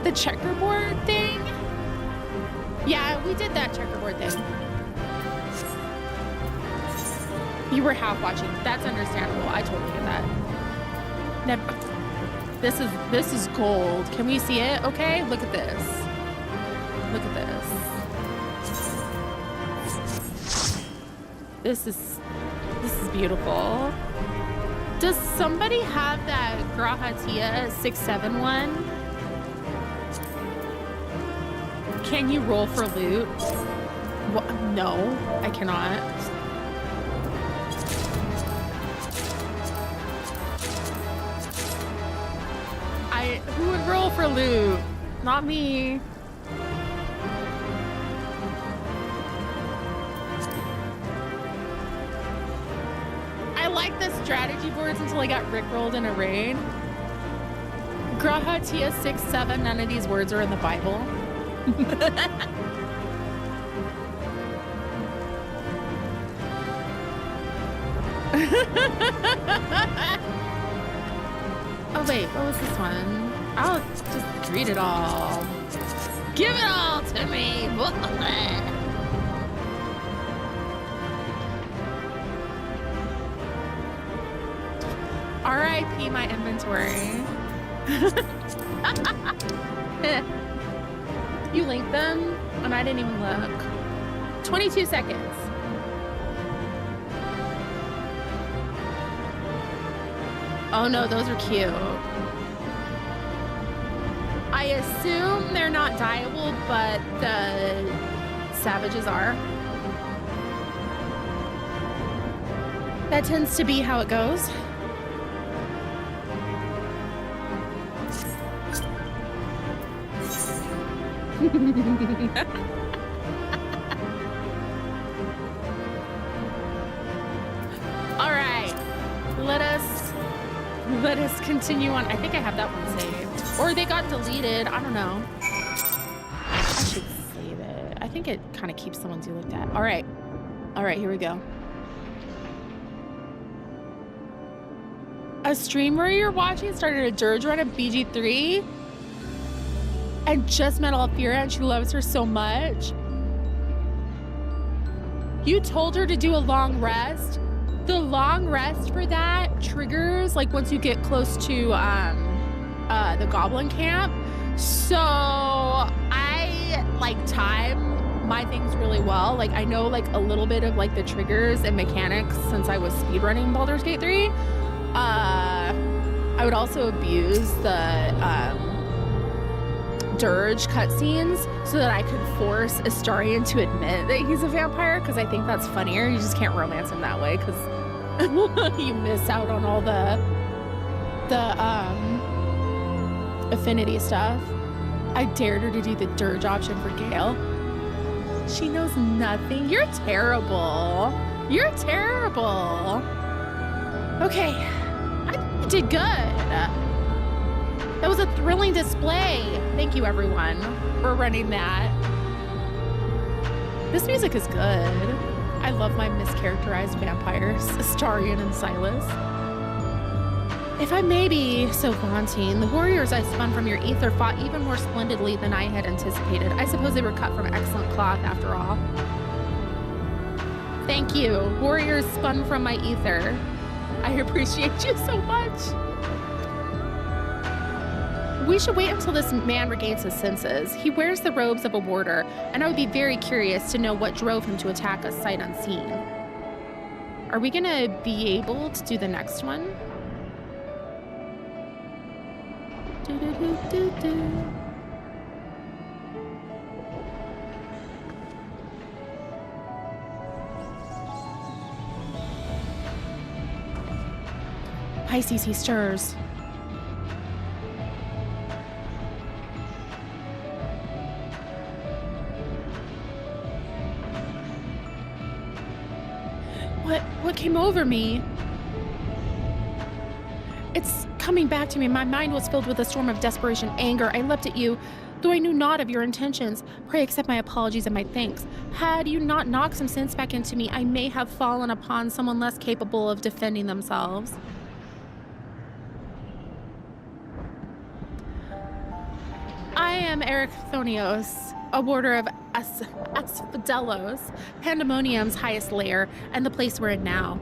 The checkerboard thing? Yeah, we did that checkerboard thing. You were half watching. That's understandable. I totally get that. Never. This is gold. Can we see it? Okay, look at this. Look at this. This is beautiful. Does somebody have that Grahatia 6-7 one? Can you roll for loot? What? No, I cannot. Who would roll for loot? Not me. I liked the strategy boards until I got rickrolled in a raid. Grahatia 6-7, none of these words are in the Bible. Oh wait, what was this one? I'll just read it all. Give it all to me. R.I.P. my inventory. You linked them, and I didn't even look. 22 seconds. Oh no, those are cute. I assume they're not dyeable, but the savages are. That tends to be how it goes. All right, let us continue on. I think I have that one saved, or they got deleted. I don't know. I should save it. I think it kind of keeps someone do like that. All right, here we go. A streamer you're watching started a dirge run at BG3 and just met Alfira and she loves her so much. You told her to do a long rest. The long rest for that triggers like once you get close to the goblin camp. So I like time my things really well. Like I know like a little bit of like the triggers and mechanics since I was speedrunning Baldur's Gate 3. I would also abuse the dirge cutscenes so that I could force Astarion to admit that he's a vampire, because I think that's funnier. You just can't romance him that way because you miss out on all the affinity stuff. I dared her to do the dirge option for Gale. She knows nothing. You're terrible. You're terrible. Okay, I did good. That was a thrilling display. Thank you, everyone, for running that. This music is good. I love my mischaracterized vampires, Astarion and Silas. If I may be so vaunting, the warriors I spun from your ether fought even more splendidly than I had anticipated. I suppose they were cut from excellent cloth, after all. Thank you, warriors spun from my ether. I appreciate you so much. We should wait until this man regains his senses. He wears the robes of a warder, and I would be very curious to know what drove him to attack us sight unseen. Are we gonna be able to do the next one? Pisces, he stirs. What came over me? It's coming back to me. My mind was filled with a storm of desperation, anger. I leapt at you, though I knew not of your intentions. Pray accept my apologies and my thanks. Had you not knocked some sense back into me, I may have fallen upon someone less capable of defending themselves. I am Erechthonios, a warder of Asphodelos, Pandemonium's highest lair, and the place we're in now.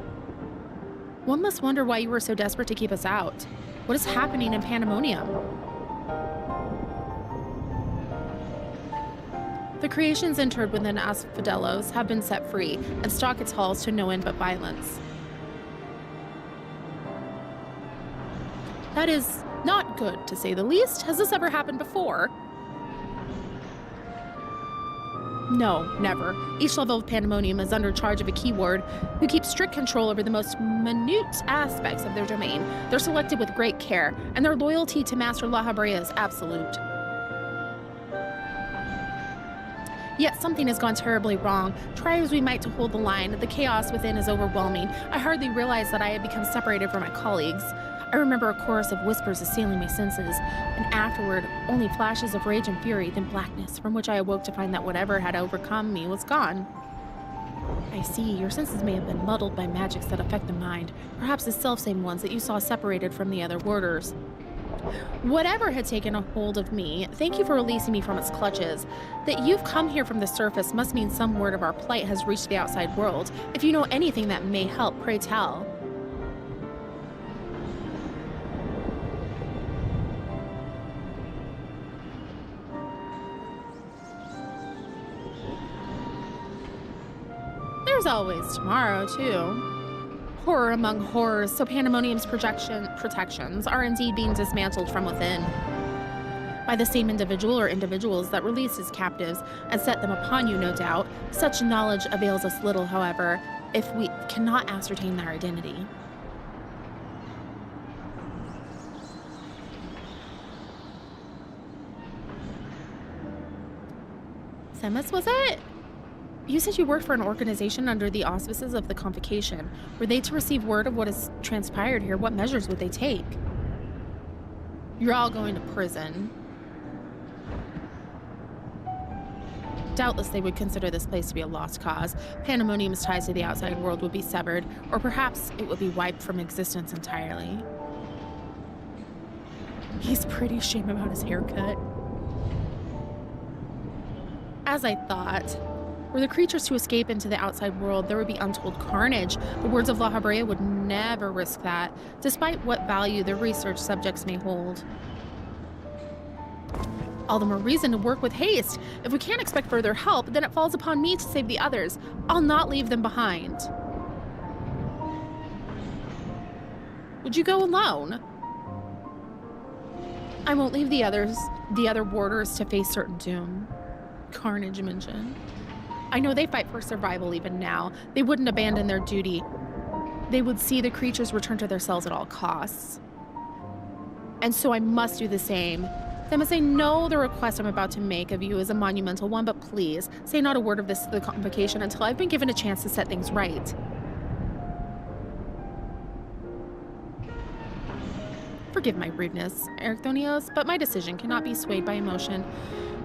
One must wonder why you were so desperate to keep us out. What is happening in Pandaemonium? The creations interred within Asphodelos have been set free and stalk its halls to no end but violence. That is not good, to say the least. Has this ever happened before? No, never. Each level of Pandaemonium is under charge of a keyword who keeps strict control over the most minute aspects of their domain. They're selected with great care, and their loyalty to Master La Habrea is absolute. Yet something has gone terribly wrong. Try as we might to hold the line, the chaos within is overwhelming. I hardly realized that I had become separated from my colleagues. I remember a chorus of whispers assailing my senses, and afterward, only flashes of rage and fury, then blackness, from which I awoke to find that whatever had overcome me was gone. I see, your senses may have been muddled by magics that affect the mind, perhaps the selfsame ones that you saw separated from the other warders. Whatever had taken a hold of me, thank you for releasing me from its clutches. That you've come here from the surface must mean some word of our plight has reached the outside world. If you know anything that may help, pray tell. There's always tomorrow, too. Horror among horrors, so Pandemonium's protections are indeed being dismantled from within. By the same individual or individuals that released his captives and set them upon you, no doubt. Such knowledge avails us little, however, if we cannot ascertain their identity. Themis, was it? You said you worked for an organization under the auspices of the Convocation. Were they to receive word of what has transpired here? What measures would they take? You're all going to prison. Doubtless they would consider this place to be a lost cause. Pandemonium's ties to the outside world would be severed, or perhaps it would be wiped from existence entirely. He's pretty ashamed about his haircut. As I thought. Were the creatures to escape into the outside world, there would be untold carnage. The words of La Habrea would never risk that, despite what value their research subjects may hold. All the more reason to work with haste. If we can't expect further help, then it falls upon me to save the others. I'll not leave them behind. Would you go alone? I won't leave the other warders to face certain doom. Carnage mentioned. I know they fight for survival even now. They wouldn't abandon their duty. They would see the creatures return to their cells at all costs. And so I must do the same. Themis, I know the request I'm about to make of you is a monumental one, but please, say not a word of this to the convocation until I've been given a chance to set things right. Forgive my rudeness, Erechthonios, but my decision cannot be swayed by emotion.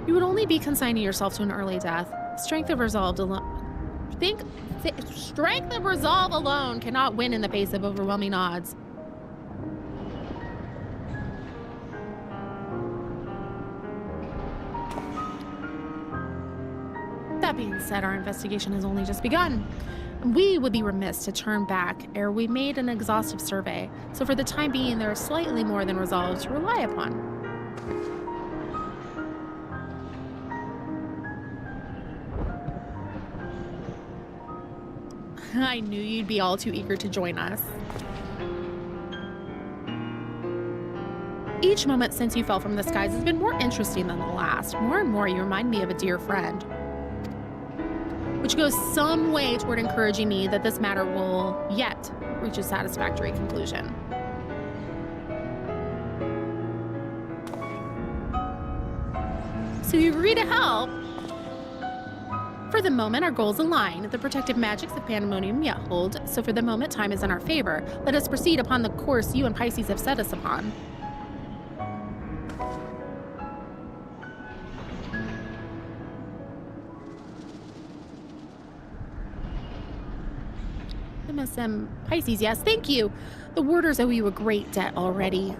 You would only be consigning yourself to an early death. Strength of resolve alone... Strength of resolve alone cannot win in the face of overwhelming odds. That being said, our investigation has only just begun. We would be remiss to turn back ere we made an exhaustive survey, so for the time being there is slightly more than resolve to rely upon. I knew you'd be all too eager to join us. Each moment since you fell from the skies has been more interesting than the last. More and more you remind me of a dear friend. Which goes some way toward encouraging me that this matter will yet reach a satisfactory conclusion. So you agree to help? For the moment, our goals align. The protective magics of Pandaemonium yet hold, so for the moment, time is in our favor. Let us proceed upon the course you and Pisces have set us upon. MSM Pisces, yes, thank you. The warders owe you a great debt already.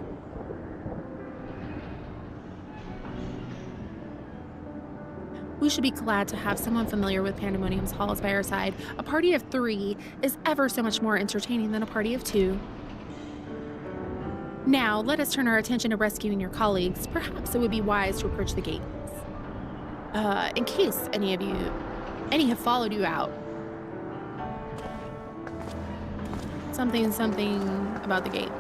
We should be glad to have someone familiar with Pandaemonium's halls by our side. A party of 3 is ever so much more entertaining than a party of 2. Now, let us turn our attention to rescuing your colleagues. Perhaps it would be wise to approach the gates. In case any have followed you out. Something about the gates.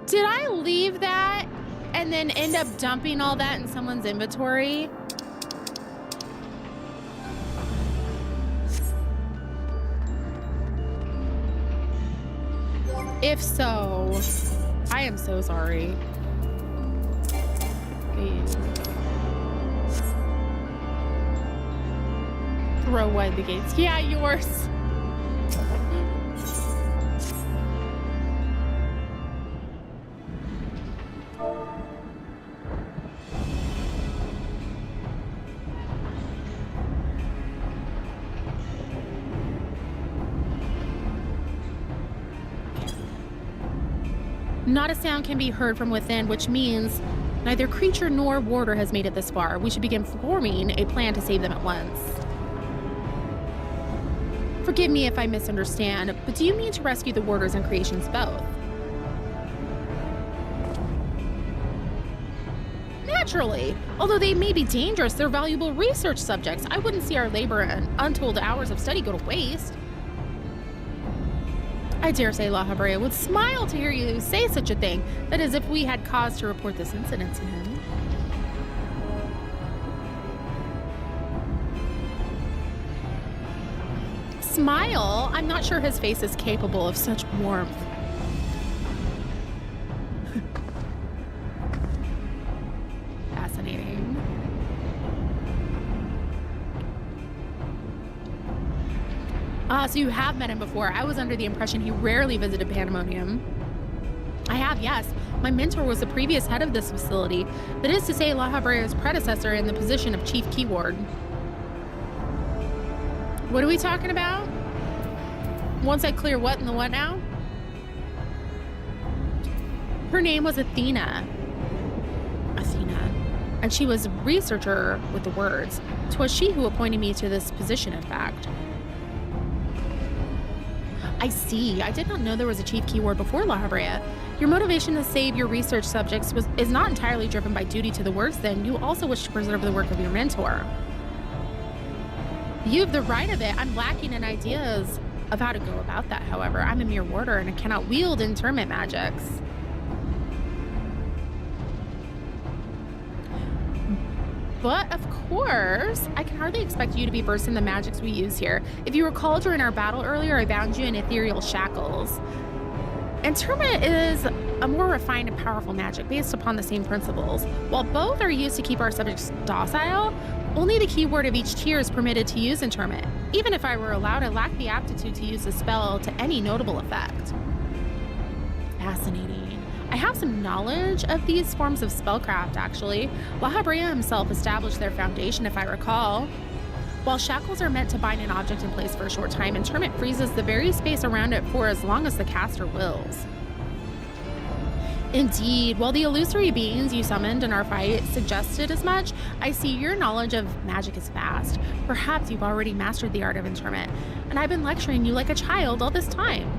Did I leave that and then end up dumping all that in someone's inventory? If so, I am so sorry. Please. Throw wide the gates. Yeah, yours. Not a sound can be heard from within, which means neither creature nor warder has made it this far. We should begin forming a plan to save them at once. Forgive me if I misunderstand, but do you mean to rescue the warders and creations both? Naturally. Although they may be dangerous, they're valuable research subjects. I wouldn't see our labor and untold hours of study go to waste. I dare say La Habrea would smile to hear you say such a thing. That is, if we had cause to report this incident to him. Smile? I'm not sure his face is capable of such warmth. Fascinating. So you have met him before. I was under the impression he rarely visited Pandaemonium. I have, yes. My mentor was the previous head of this facility. That is to say, La Habrea's predecessor in the position of Chief Keyward. What are we talking about? Once I clear what and the what now? Her name was Athena. And she was a researcher with the words. 'Twas she who appointed me to this position, in fact. I see. I did not know there was a chief keyword before La Habrea. Your motivation to save your research subjects is not entirely driven by duty to the words, then. You also wish to preserve the work of your mentor. You have the right of it. I'm lacking in ideas. of how to go about that, however. I'm a mere warder and I cannot wield interment magics. But of course, I can hardly expect you to be versed in the magics we use here. If you recall during our battle earlier, I bound you in ethereal shackles. Interment is a more refined and powerful magic based upon the same principles. While both are used to keep our subjects docile, only the keyword of each tier is permitted to use interment. Even if I were allowed, I lack the aptitude to use the spell to any notable effect. Fascinating. I have some knowledge of these forms of spellcraft, actually. Lahabrea himself established their foundation, if I recall. While shackles are meant to bind an object in place for a short time, interment freezes the very space around it for as long as the caster wills. Indeed, while the illusory beings you summoned in our fight suggested as much, I see your knowledge of magic is vast. Perhaps you've already mastered the art of interment, and I've been lecturing you like a child all this time.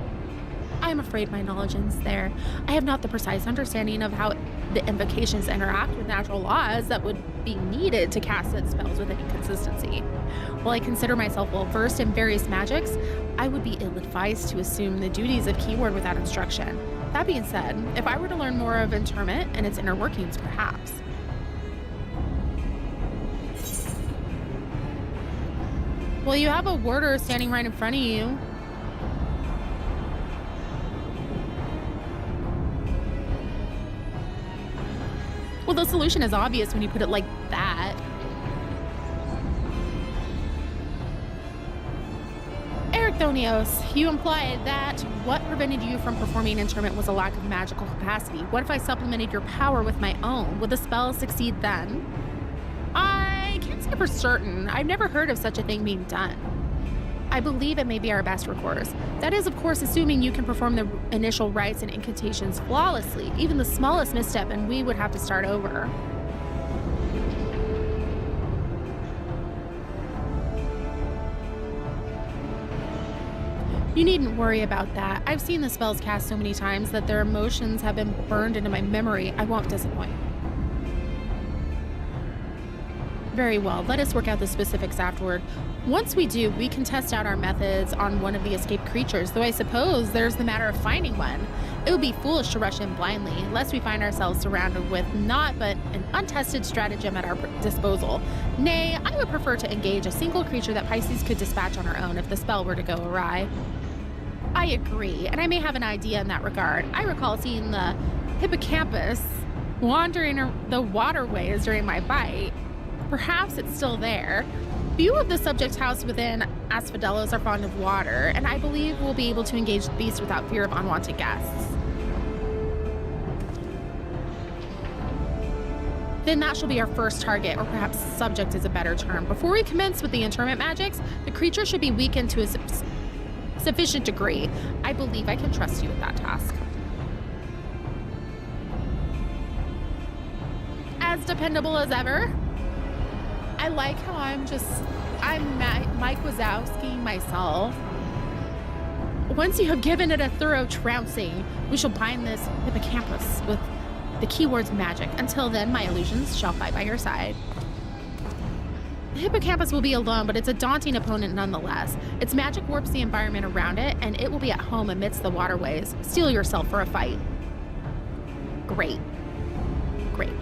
I am afraid my knowledge ends there. I have not the precise understanding of how the invocations interact with natural laws that would be needed to cast such spells with any consistency. While I consider myself well versed in various magics, I would be ill-advised to assume the duties of keyword without instruction. That being said, if I were to learn more of interment and its inner workings, perhaps. Well, you have a warder standing right in front of you. Well, the solution is obvious when you put it like that. Ericthonios, you implied that what prevented you from performing interment was a lack of magical capacity. What if I supplemented your power with my own? Would the spell succeed then? I can't say for certain. I've never heard of such a thing being done. I believe it may be our best recourse. That is, of course, assuming you can perform the initial rites and incantations flawlessly. Even the smallest misstep and we would have to start over. You needn't worry about that. I've seen the spells cast so many times that their emotions have been burned into my memory. I won't disappoint. Very well, let us work out the specifics afterward. Once we do, we can test out our methods on one of the escaped creatures, though I suppose there's the matter of finding one. It would be foolish to rush in blindly, lest we find ourselves surrounded with naught but an untested stratagem at our disposal. Nay, I would prefer to engage a single creature that Pisces could dispatch on her own if the spell were to go awry. I agree, and I may have an idea in that regard. I recall seeing the hippocampus wandering the waterways during my bite. Perhaps it's still there. Few of the subject's house within Asphodelos are fond of water, and I believe we'll be able to engage the beast without fear of unwanted guests. Then that shall be our first target, or perhaps subject is a better term. Before we commence with the interment magics, the creature should be weakened to a sufficient degree. I believe I can trust you with that task. As dependable as ever. I like how I'm Mike Wazowski myself. Once you have given it a thorough trouncing, we shall bind this hippocampus with the keywords magic. Until then, my illusions shall fight by your side. The hippocampus will be alone, but it's a daunting opponent nonetheless. Its magic warps the environment around it, and it will be at home amidst the waterways. Steel yourself for a fight. Great. Great.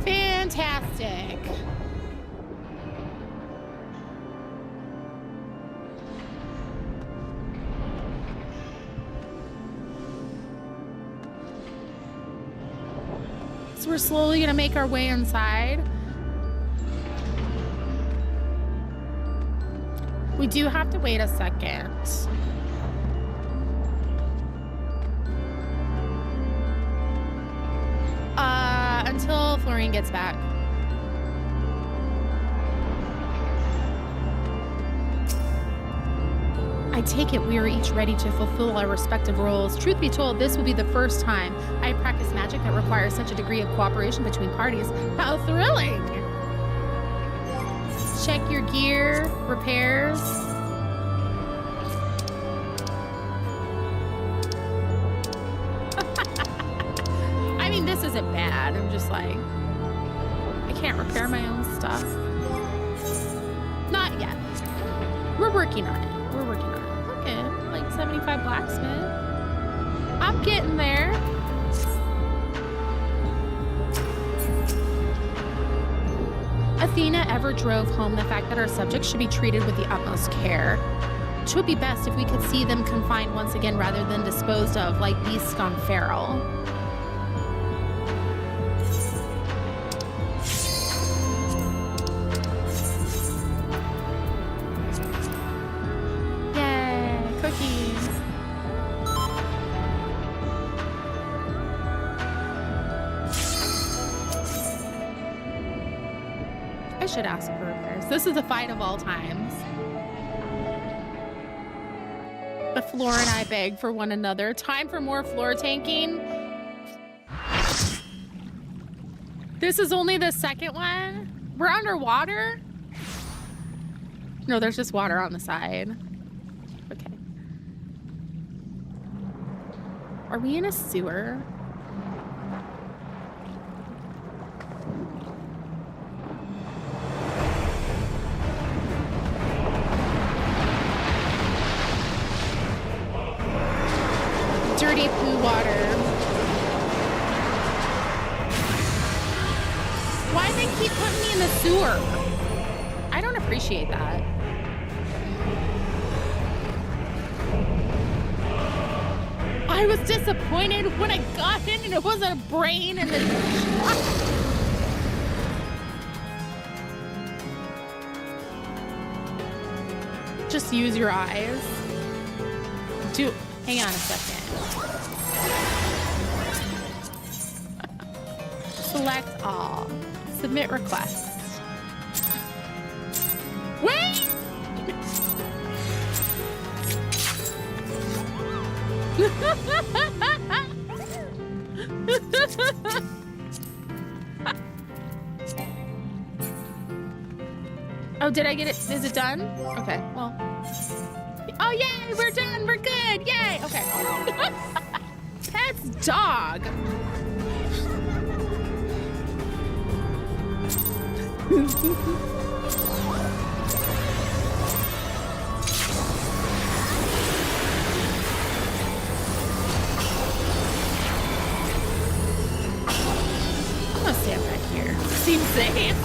Fantastic. So we're slowly gonna make our way inside. We do have to wait a second. Until Florian gets back. I take it we are each ready to fulfill our respective roles. Truth be told, this will be the first time I practice magic that requires such a degree of cooperation between parties. How thrilling! Check your gear, repairs. mean, this isn't bad. I'm just like, I can't repair my own stuff. Not yet. We're working on it. We're working on it. Look at like 75 blacksmith. I'm getting there. Athena ever drove home the fact that our subjects should be treated with the utmost care. It would be best if we could see them confined once again rather than disposed of like beasts gone feral. Yay, cookies. I should ask for repairs. This is the fight of all times. The floor and I beg for one another. Time for more floor tanking. This is only the second one? We're underwater? No, there's just water on the side. Okay. Are we in a sewer? Dirty poo water. Why do they keep putting me in the sewer? I don't appreciate that. I was disappointed when I got in and it wasn't a brain and then just use your eyes. Hang on a second. Select all. Submit request. Wait! Oh, did I get it? Is it done? Okay, well. Oh, yay! We're done! We're good! Yay! Okay. Pet's dog. I'm gonna stand back here. Seems safe.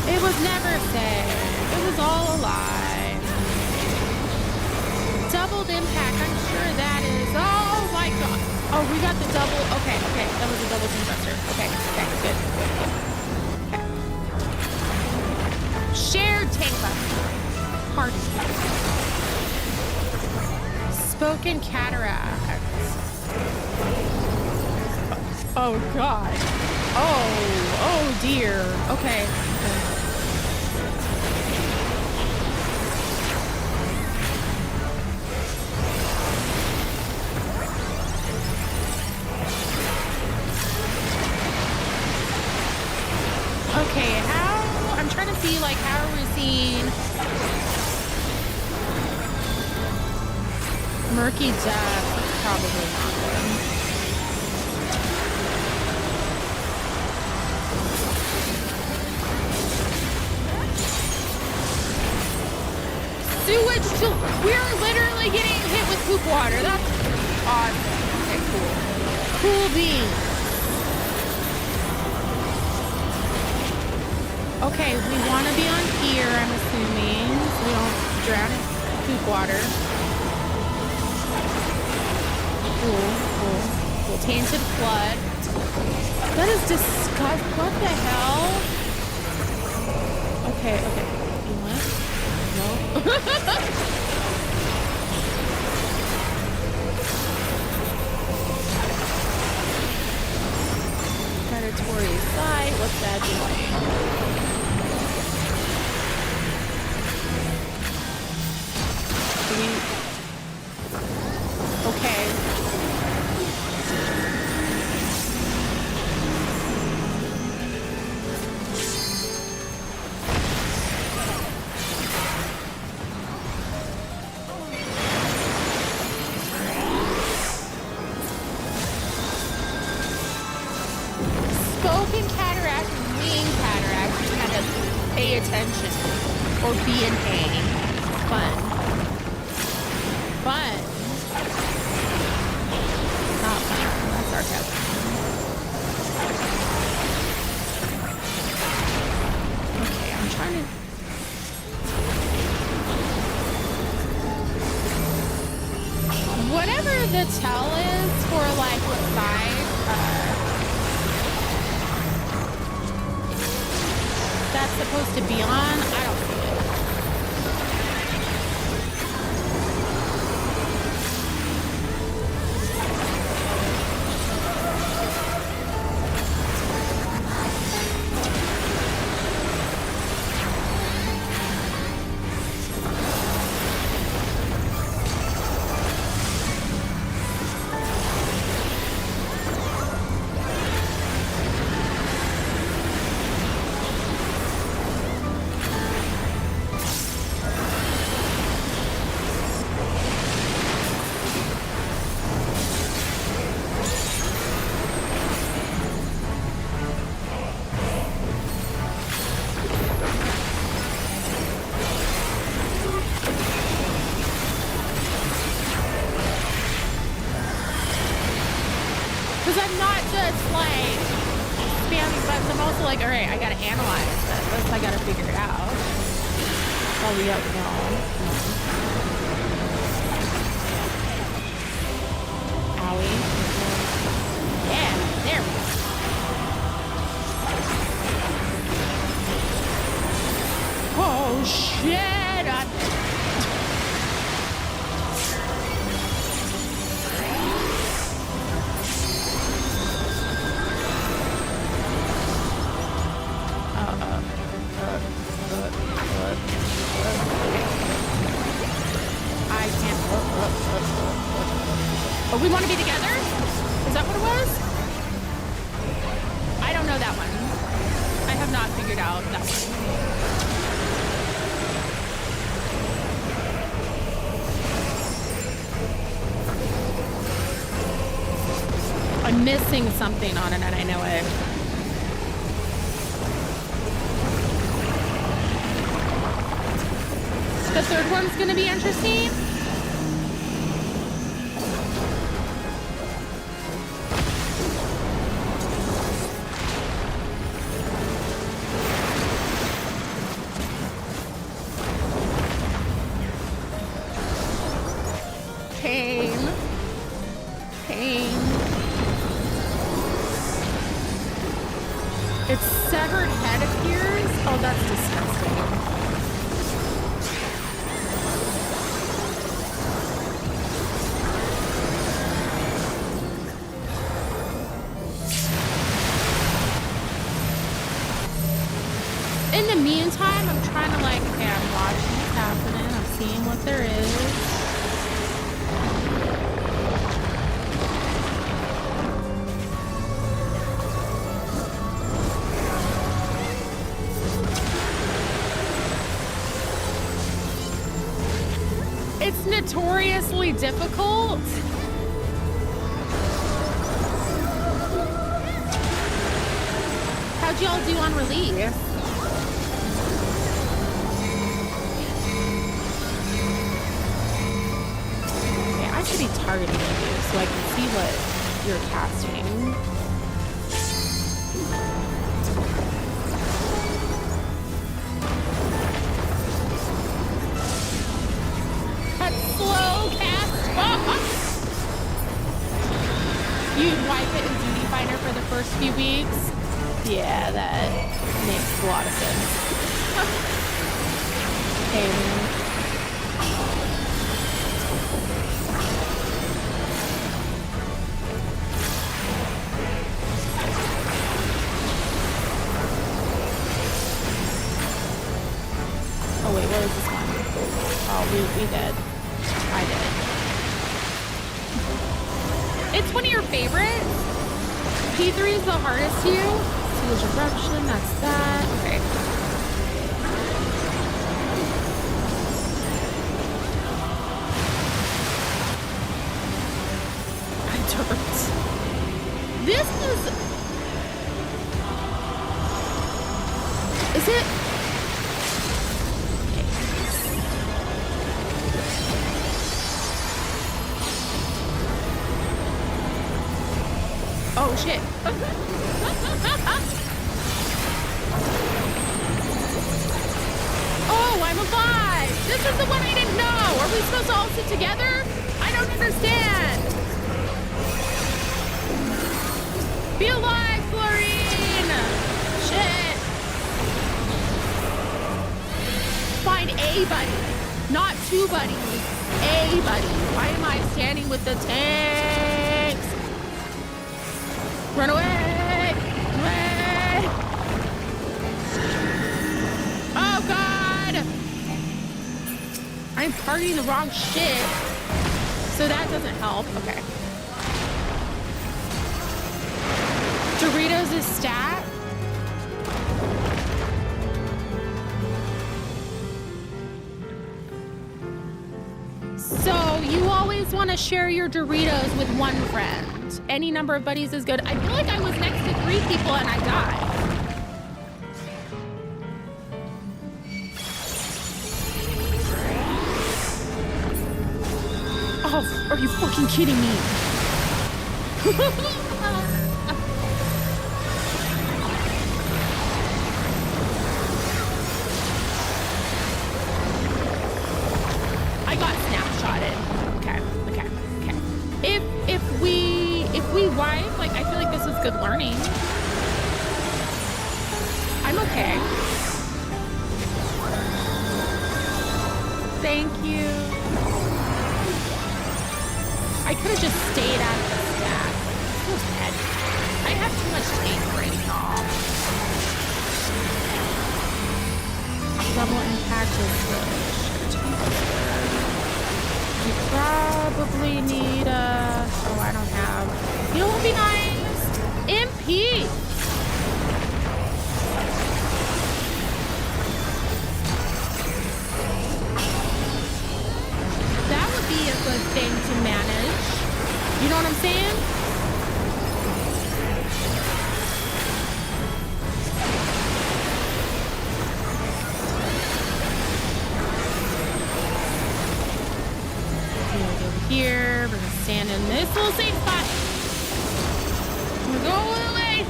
It was never safe. It was all a lie. Doubled impact. I'm sure that is. Oh my god. Oh, we got the double. Okay. That was a double compressor. Okay. Good. Okay. Shared tank buster. Hard. Spoken cataract. Oh god. Oh dear. Okay. Okay, I'm trying to see, like, how are we seeing murky depth? Probably not good. Sewage, we're literally getting hit with poop water. That's awesome. Okay, cool. Cool beans. Okay, we want to be on here, I'm assuming, so we don't drown in poop water. Cool. Tainted flood. That is disgusting. What the hell? Okay. You want? No. Predatory site. What's that doing? Okay. attention or be in pain. Fun. Fun. Not fun. That's sarcasm. Okay, I'm trying to... Whatever the tell is for like what side that's supposed to be on, I don't see it. Like, all right, I gotta analyze this. I gotta figure it out. Oh, we don't know. Owie. Yeah, there we go. Oh, shit. Oh, we want to be together? Is that what it was? I don't know that one. I have not figured out that one. I'm missing something on it and I know it. The third one's gonna be interesting. Notoriously difficult. How'd y'all do on release? Okay, I should be targeting you so I can see what you're casting. You'd wipe it in Duty Finder for the first few weeks. Yeah, that makes a lot of sense. Hey, oh wait, what was this one? Oh, we did. I did. It's one of your favorites. P3 is the hardest to use. Seals Eruption, that's that. Okay. I don't. This is it? supposed to all sit together? I don't understand. Be alive, Florine! Shit. Find a buddy, not two buddies. A buddy. Why am I standing with the tanks? Run away! Away! Oh God! I'm targeting the wrong shit. So that doesn't help. Okay. Doritos is stat. So you always want to share your Doritos with one friend. Any number of buddies is good. I feel like I was next to 3 people and I died. Oh, are you fucking kidding me? I got snapshotted. Okay. If we wipe, like I feel like this is good learning. I'm okay. Thank you. I could have just stayed out of the stack. So sad. I have too much tape right now. Double impact is you probably need a... Oh, I don't have... You know what would be nice? MP! That would be a good thing to manage. You know what I'm saying? Here, we're gonna stand in this little safe spot. We're going away.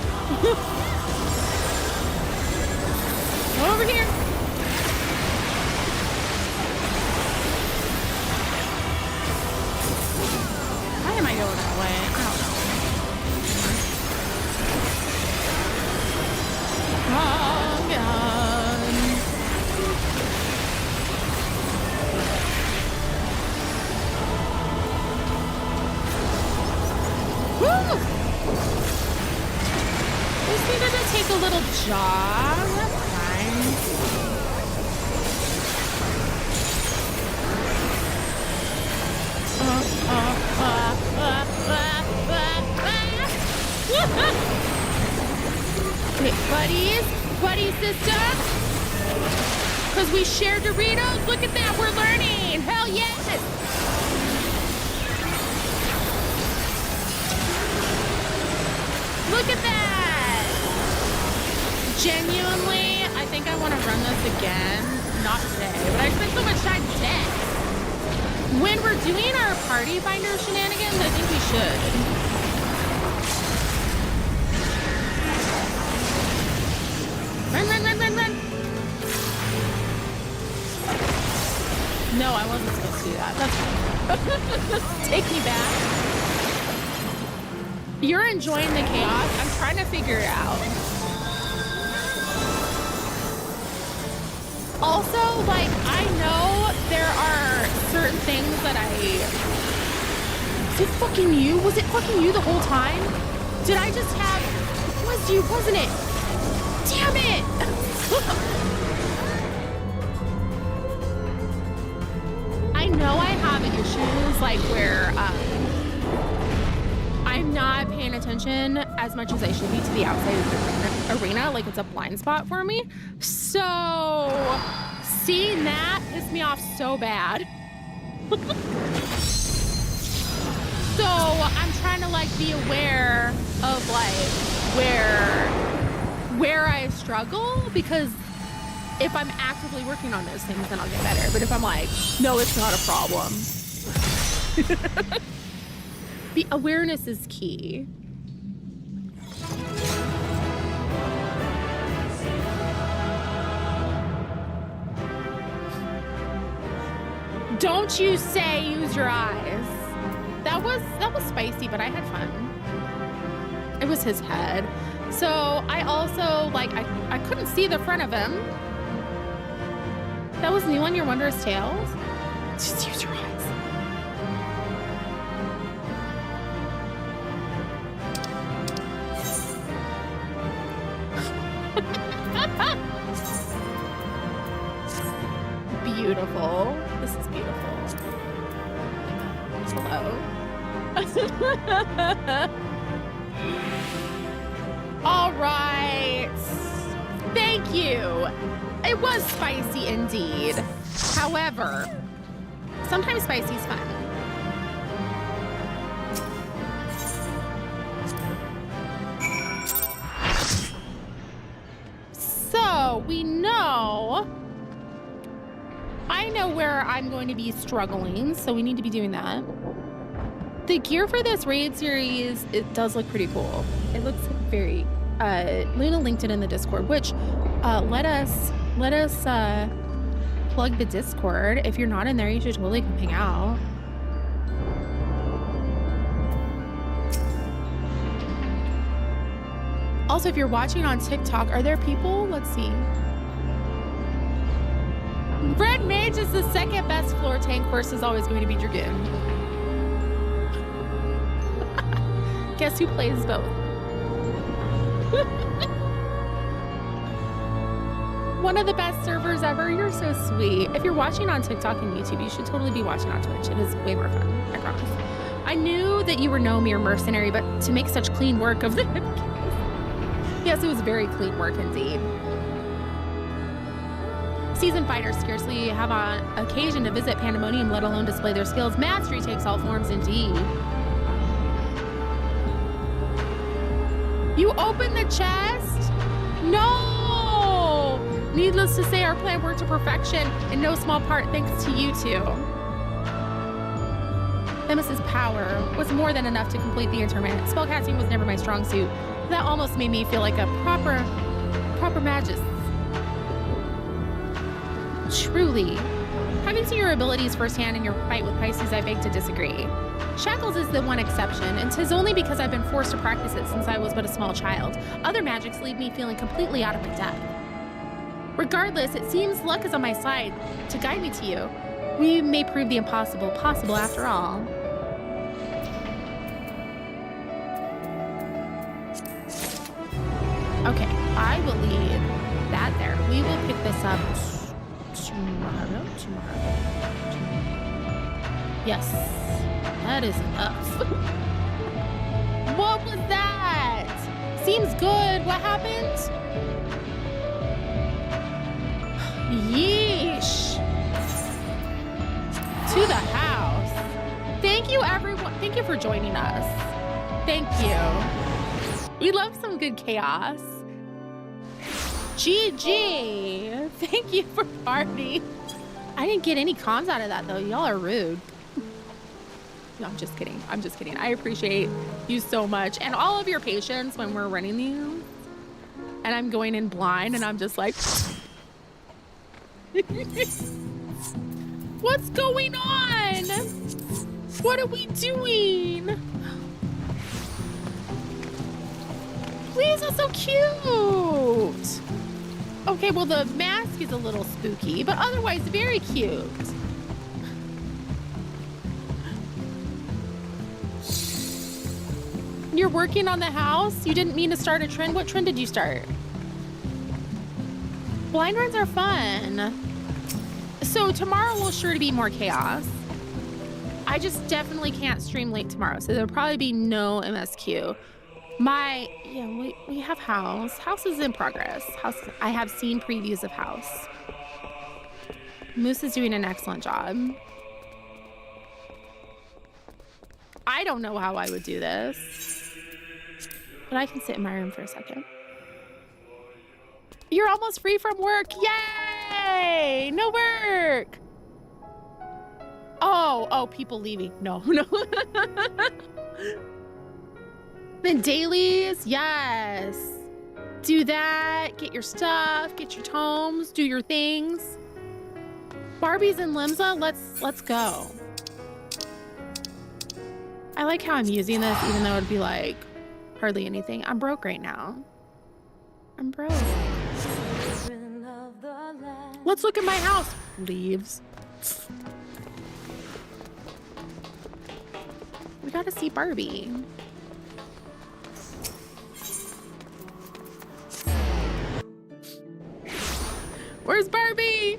Over here. Why am I going that way? I don't know. Oh, God. Woo! This needed to take a little jog. That's fine. Okay, buddy system. Because we share Doritos. Look at that, we're learning. Hell yes. Look at that! Genuinely, I think I want to run this again. Not today, but I spent so much time today. When we're doing our party finder shenanigans, I think we should. Run, run, run, run, run! No, I wasn't supposed to do that. That's fine. Take me back. You're enjoying the chaos. I'm trying to figure it out. Also, like, I know there are certain things that Is it fucking you? Was it fucking you the whole time? Did I just have... It was you, wasn't it? Damn it! I know I have issues, like, where, I'm not paying attention as much as I should be to the outside of the arena. Like, it's a blind spot for me. So, seeing that pissed me off so bad. So, I'm trying to, like, be aware of, like, where I struggle, because if I'm actively working on those things, then I'll get better. But if I'm like, no, it's not a problem. The awareness is key. Don't you say use your eyes. That was spicy, but I had fun. It was his head. So I also, like, I couldn't see the front of him. That was new on your Wondrous Tales? Just use your eyes. Beautiful. This is beautiful. Hello. All right. Thank you. It was spicy indeed. However, sometimes spicy is fun. So we know, I know where I'm going to be struggling, so we need to be doing that. The gear for this raid series, it does look pretty cool. It looks very, Luna linked it in the Discord, which let us plug the Discord. If you're not in there, you should totally come hang out. Also, if you're watching on TikTok, are there people? Let's see. Red Mage is the second best floor tank. First is always going to be Dragoon. Guess who plays both? One of the best servers ever. You're so sweet. If you're watching on TikTok and YouTube, you should totally be watching on Twitch. It is way more fun, I promise. I knew that you were no mere mercenary, but to make such clean work of the... Yes, it was very clean work indeed. Seasoned fighters scarcely have on occasion to visit Pandaemonium, let alone display their skills. Mastery takes all forms indeed. You opened the chest? No! Needless to say, our plan worked to perfection, in no small part thanks to you two. Themis's power was more than enough to complete the interment. Spellcasting was never my strong suit. That almost made me feel like a proper magist. Truly. Having seen your abilities firsthand in your fight with Pisces, I beg to disagree. Shackles is the one exception, and 'tis only because I've been forced to practice it since I was but a small child. Other magics leave me feeling completely out of my depth. Regardless, it seems luck is on my side to guide me to you. We may prove the impossible possible after all. Okay, I will leave that there. We will pick this up tomorrow. Yes, that is enough. What was that? Seems good. What happened? Yeesh. To the house. Thank you, everyone. Thank you for joining us. Thank you. We love some good chaos. GG. Thank you for party. I didn't get any comms out of that though. Y'all are rude. No, I'm just kidding. I'm just kidding. I appreciate you so much and all of your patience when we're running these. And I'm going in blind and I'm just like, what's going on? What are we doing? Please, that's so cute. Okay, well, the mask is a little spooky, but otherwise very cute. You're working on the house? You didn't mean to start a trend? What trend did you start? Blind runs are fun. So tomorrow will sure to be more chaos. I just definitely can't stream late tomorrow, so there'll probably be no MSQ. We have House. House is in progress. I have seen previews of House. Moose is doing an excellent job. I don't know how I would do this, but I can sit in my room for a second. You're almost free from work. Yay! No work. Oh, people leaving. No. Then dailies, yes. Do that, get your stuff, get your tomes, do your things. Barbie's in Limsa. Let's go. I like how I'm using this, even though it'd be like hardly anything. I'm broke right now. I'm broke. Let's look at my house. Leaves. We gotta see Barbie. Where's Barbie?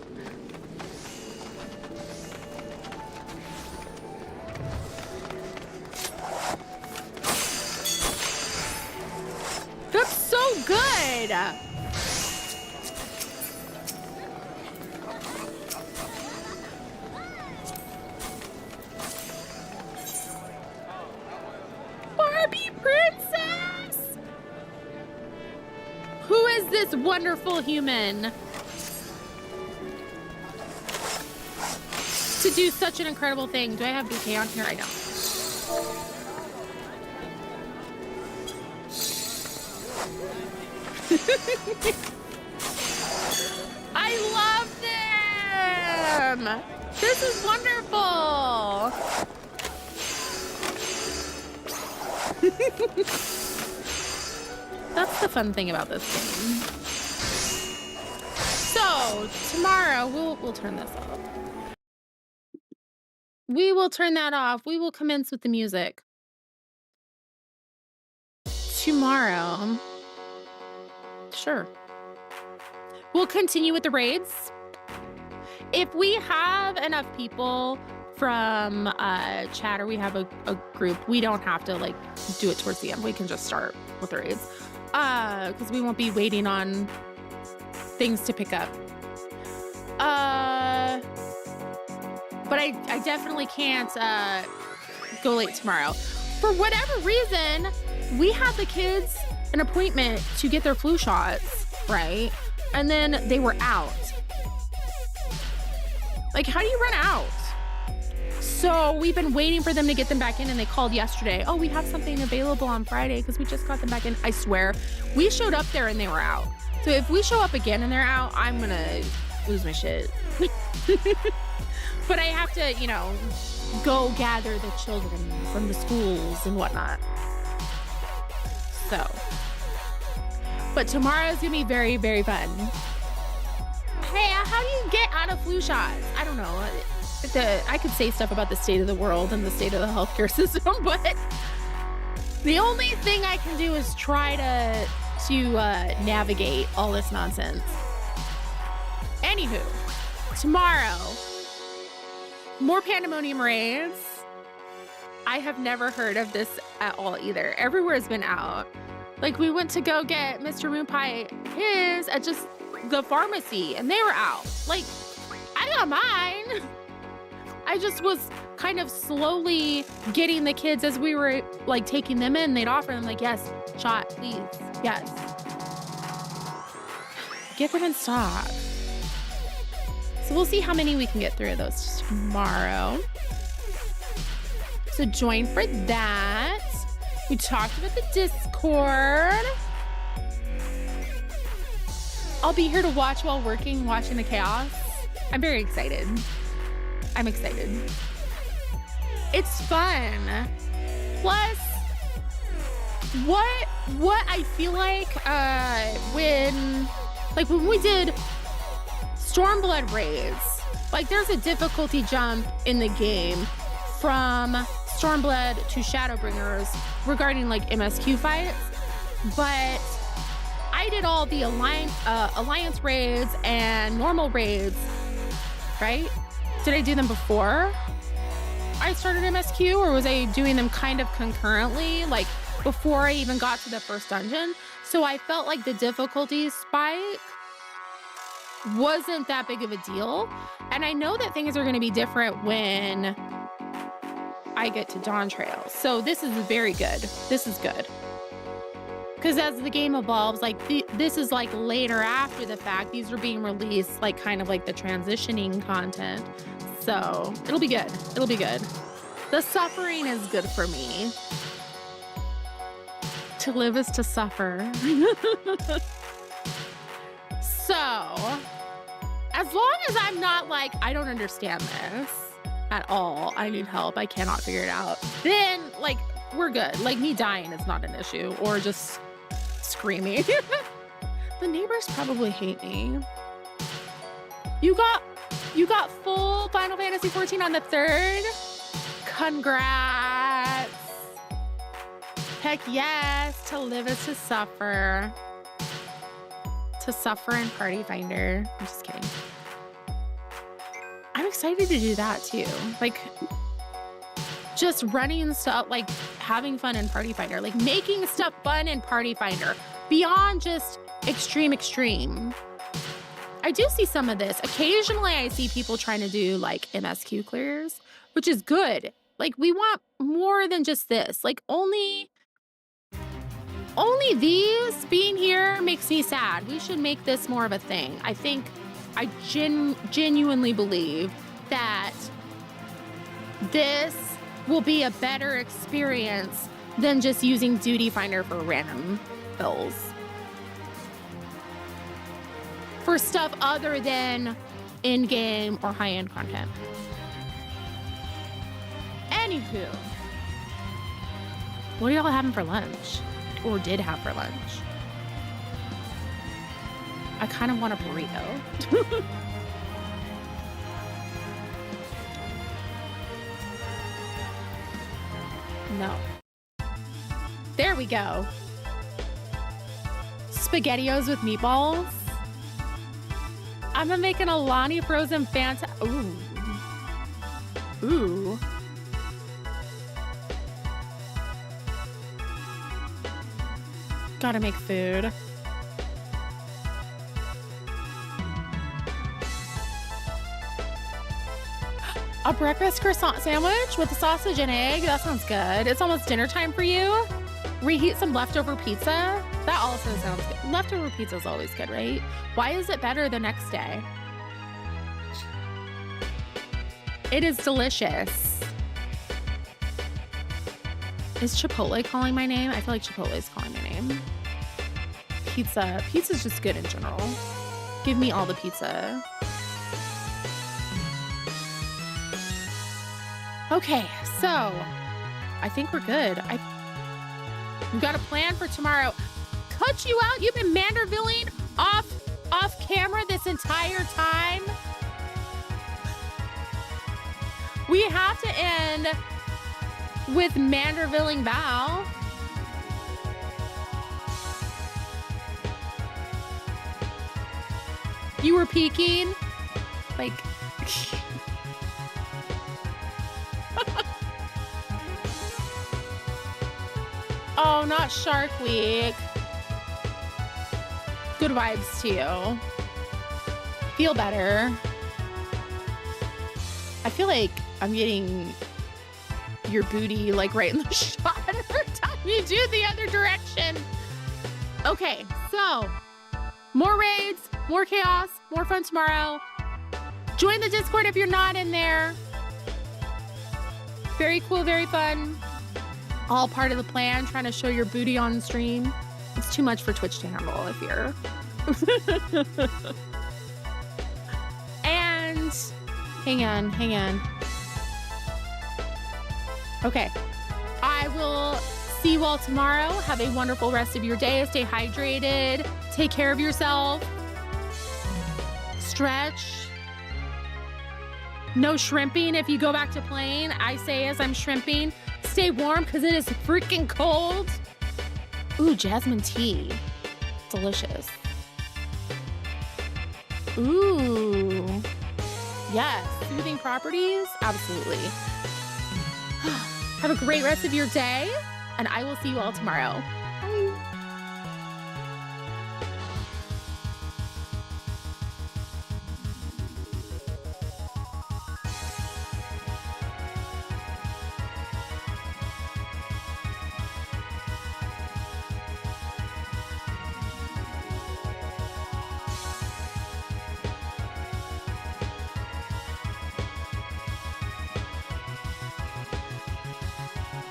That's so good. Barbie princess. Who is this wonderful human to do such an incredible thing? Do I have BK on here? I don't. I love them. This is wonderful. That's the fun thing about this game. So tomorrow we'll turn this off. We will turn that off. We will commence with the music. Tomorrow. Sure. We'll continue with the raids. If we have enough people from chat, or we have a group, we don't have to like do it towards the end. We can just start with the raids. Because we won't be waiting on things to pick up. But I definitely can't go late tomorrow. For whatever reason, we had the kids an appointment to get their flu shots, right? And then they were out. Like, how do you run out? So we've been waiting for them to get them back in, and they called yesterday. Oh, we have something available on Friday because we just got them back in. I swear, we showed up there and they were out. So if we show up again and they're out, I'm gonna lose my shit. But I have to, you know, go gather the children from the schools and whatnot. So, but tomorrow's gonna be very, very fun. Hey, how do you get out of flu shots? I don't know. I could say stuff about the state of the world and the state of the healthcare system, but the only thing I can do is try to navigate all this nonsense. Anywho, tomorrow, more Pandaemonium raids. I have never heard of this at all either. Everywhere has been out. Like, we went to go get Mr. Moonpie his at just the pharmacy and they were out. Like, I got mine. I just was kind of slowly getting the kids as we were like taking them in. They'd offer them like, yes, shot, please. Yes. Get them in stock. So we'll see how many we can get through of those tomorrow. So join for that. We talked about the Discord. I'll be here to watch while working, watching the chaos. I'm very excited. I'm excited. It's fun. Plus, what I feel like when we did Stormblood raids, like there's a difficulty jump in the game from Stormblood to Shadowbringers regarding like MSQ fights, but I did all the alliance raids and normal raids, right? Did I do them before I started MSQ, or was I doing them kind of concurrently, like before I even got to the first dungeon? So I felt like the difficulty spike wasn't that big of a deal. And I know that things are going to be different when I get to Dawn Trail. So this is very good. This is good. Because as the game evolves, like this is like later after the fact. These are being released like kind of like the transitioning content. So it'll be good. It'll be good. The suffering is good for me. To live is to suffer. So As long as I'm not like, I don't understand this at all, I need help, I cannot figure it out, then like we're good. Like me dying is not an issue, or just screaming. The neighbors probably hate me. You got full Final Fantasy XIV on the 3rd? Congrats. Heck yes, to live is to suffer. To suffer in Party Finder. I'm just kidding. I'm excited to do that too. Like, just running stuff, like having fun in Party Finder, like making stuff fun in Party Finder beyond just extreme. I do see some of this. Occasionally I see people trying to do like MSQ clears, which is good. Like we want more than just this. Like only these being here makes me sad. We should make this more of a thing. I think I genuinely believe that this will be a better experience than just using Duty Finder for random fills. For stuff other than in-game or high-end content. Anywho, what are y'all having for lunch? Or did have for lunch? I kind of want a burrito. No. There we go. SpaghettiOs with meatballs. I'm gonna make an Alani frozen Fanta. Ooh. Gotta make food. A breakfast croissant sandwich with a sausage and egg. That sounds good. It's almost dinner time for you. Reheat some leftover pizza. That also sounds good. Leftover pizza is always good, right? Why is it better the next day? It is delicious. Is Chipotle calling my name? I feel like Chipotle is calling my name. Pizza. Pizza's just good in general. Give me all the pizza. Okay, so I think we're good. We've got a plan for tomorrow. Cut you out. You've been Mandervilling off camera this entire time. We have to end with Mandervilling Val. You were peeking, like. Oh, not Shark Week. Good vibes to you. Feel better. I feel like I'm getting your booty like right in the shot every time you do the other direction. Okay, so more raids, more chaos, more fun tomorrow. Join the Discord if you're not in there. Very cool, very fun. All part of the plan, trying to show your booty on stream. It's too much for Twitch to handle if you're... And hang on. Okay, I will see you all tomorrow. Have a wonderful rest of your day. Stay hydrated. Take care of yourself. Stretch. No shrimping if you go back to playing. I say as I'm shrimping. Stay warm because it is freaking cold. Ooh, jasmine tea. Delicious. Ooh. Yes, soothing properties? Absolutely. Have a great rest of your day, and I will see you all tomorrow.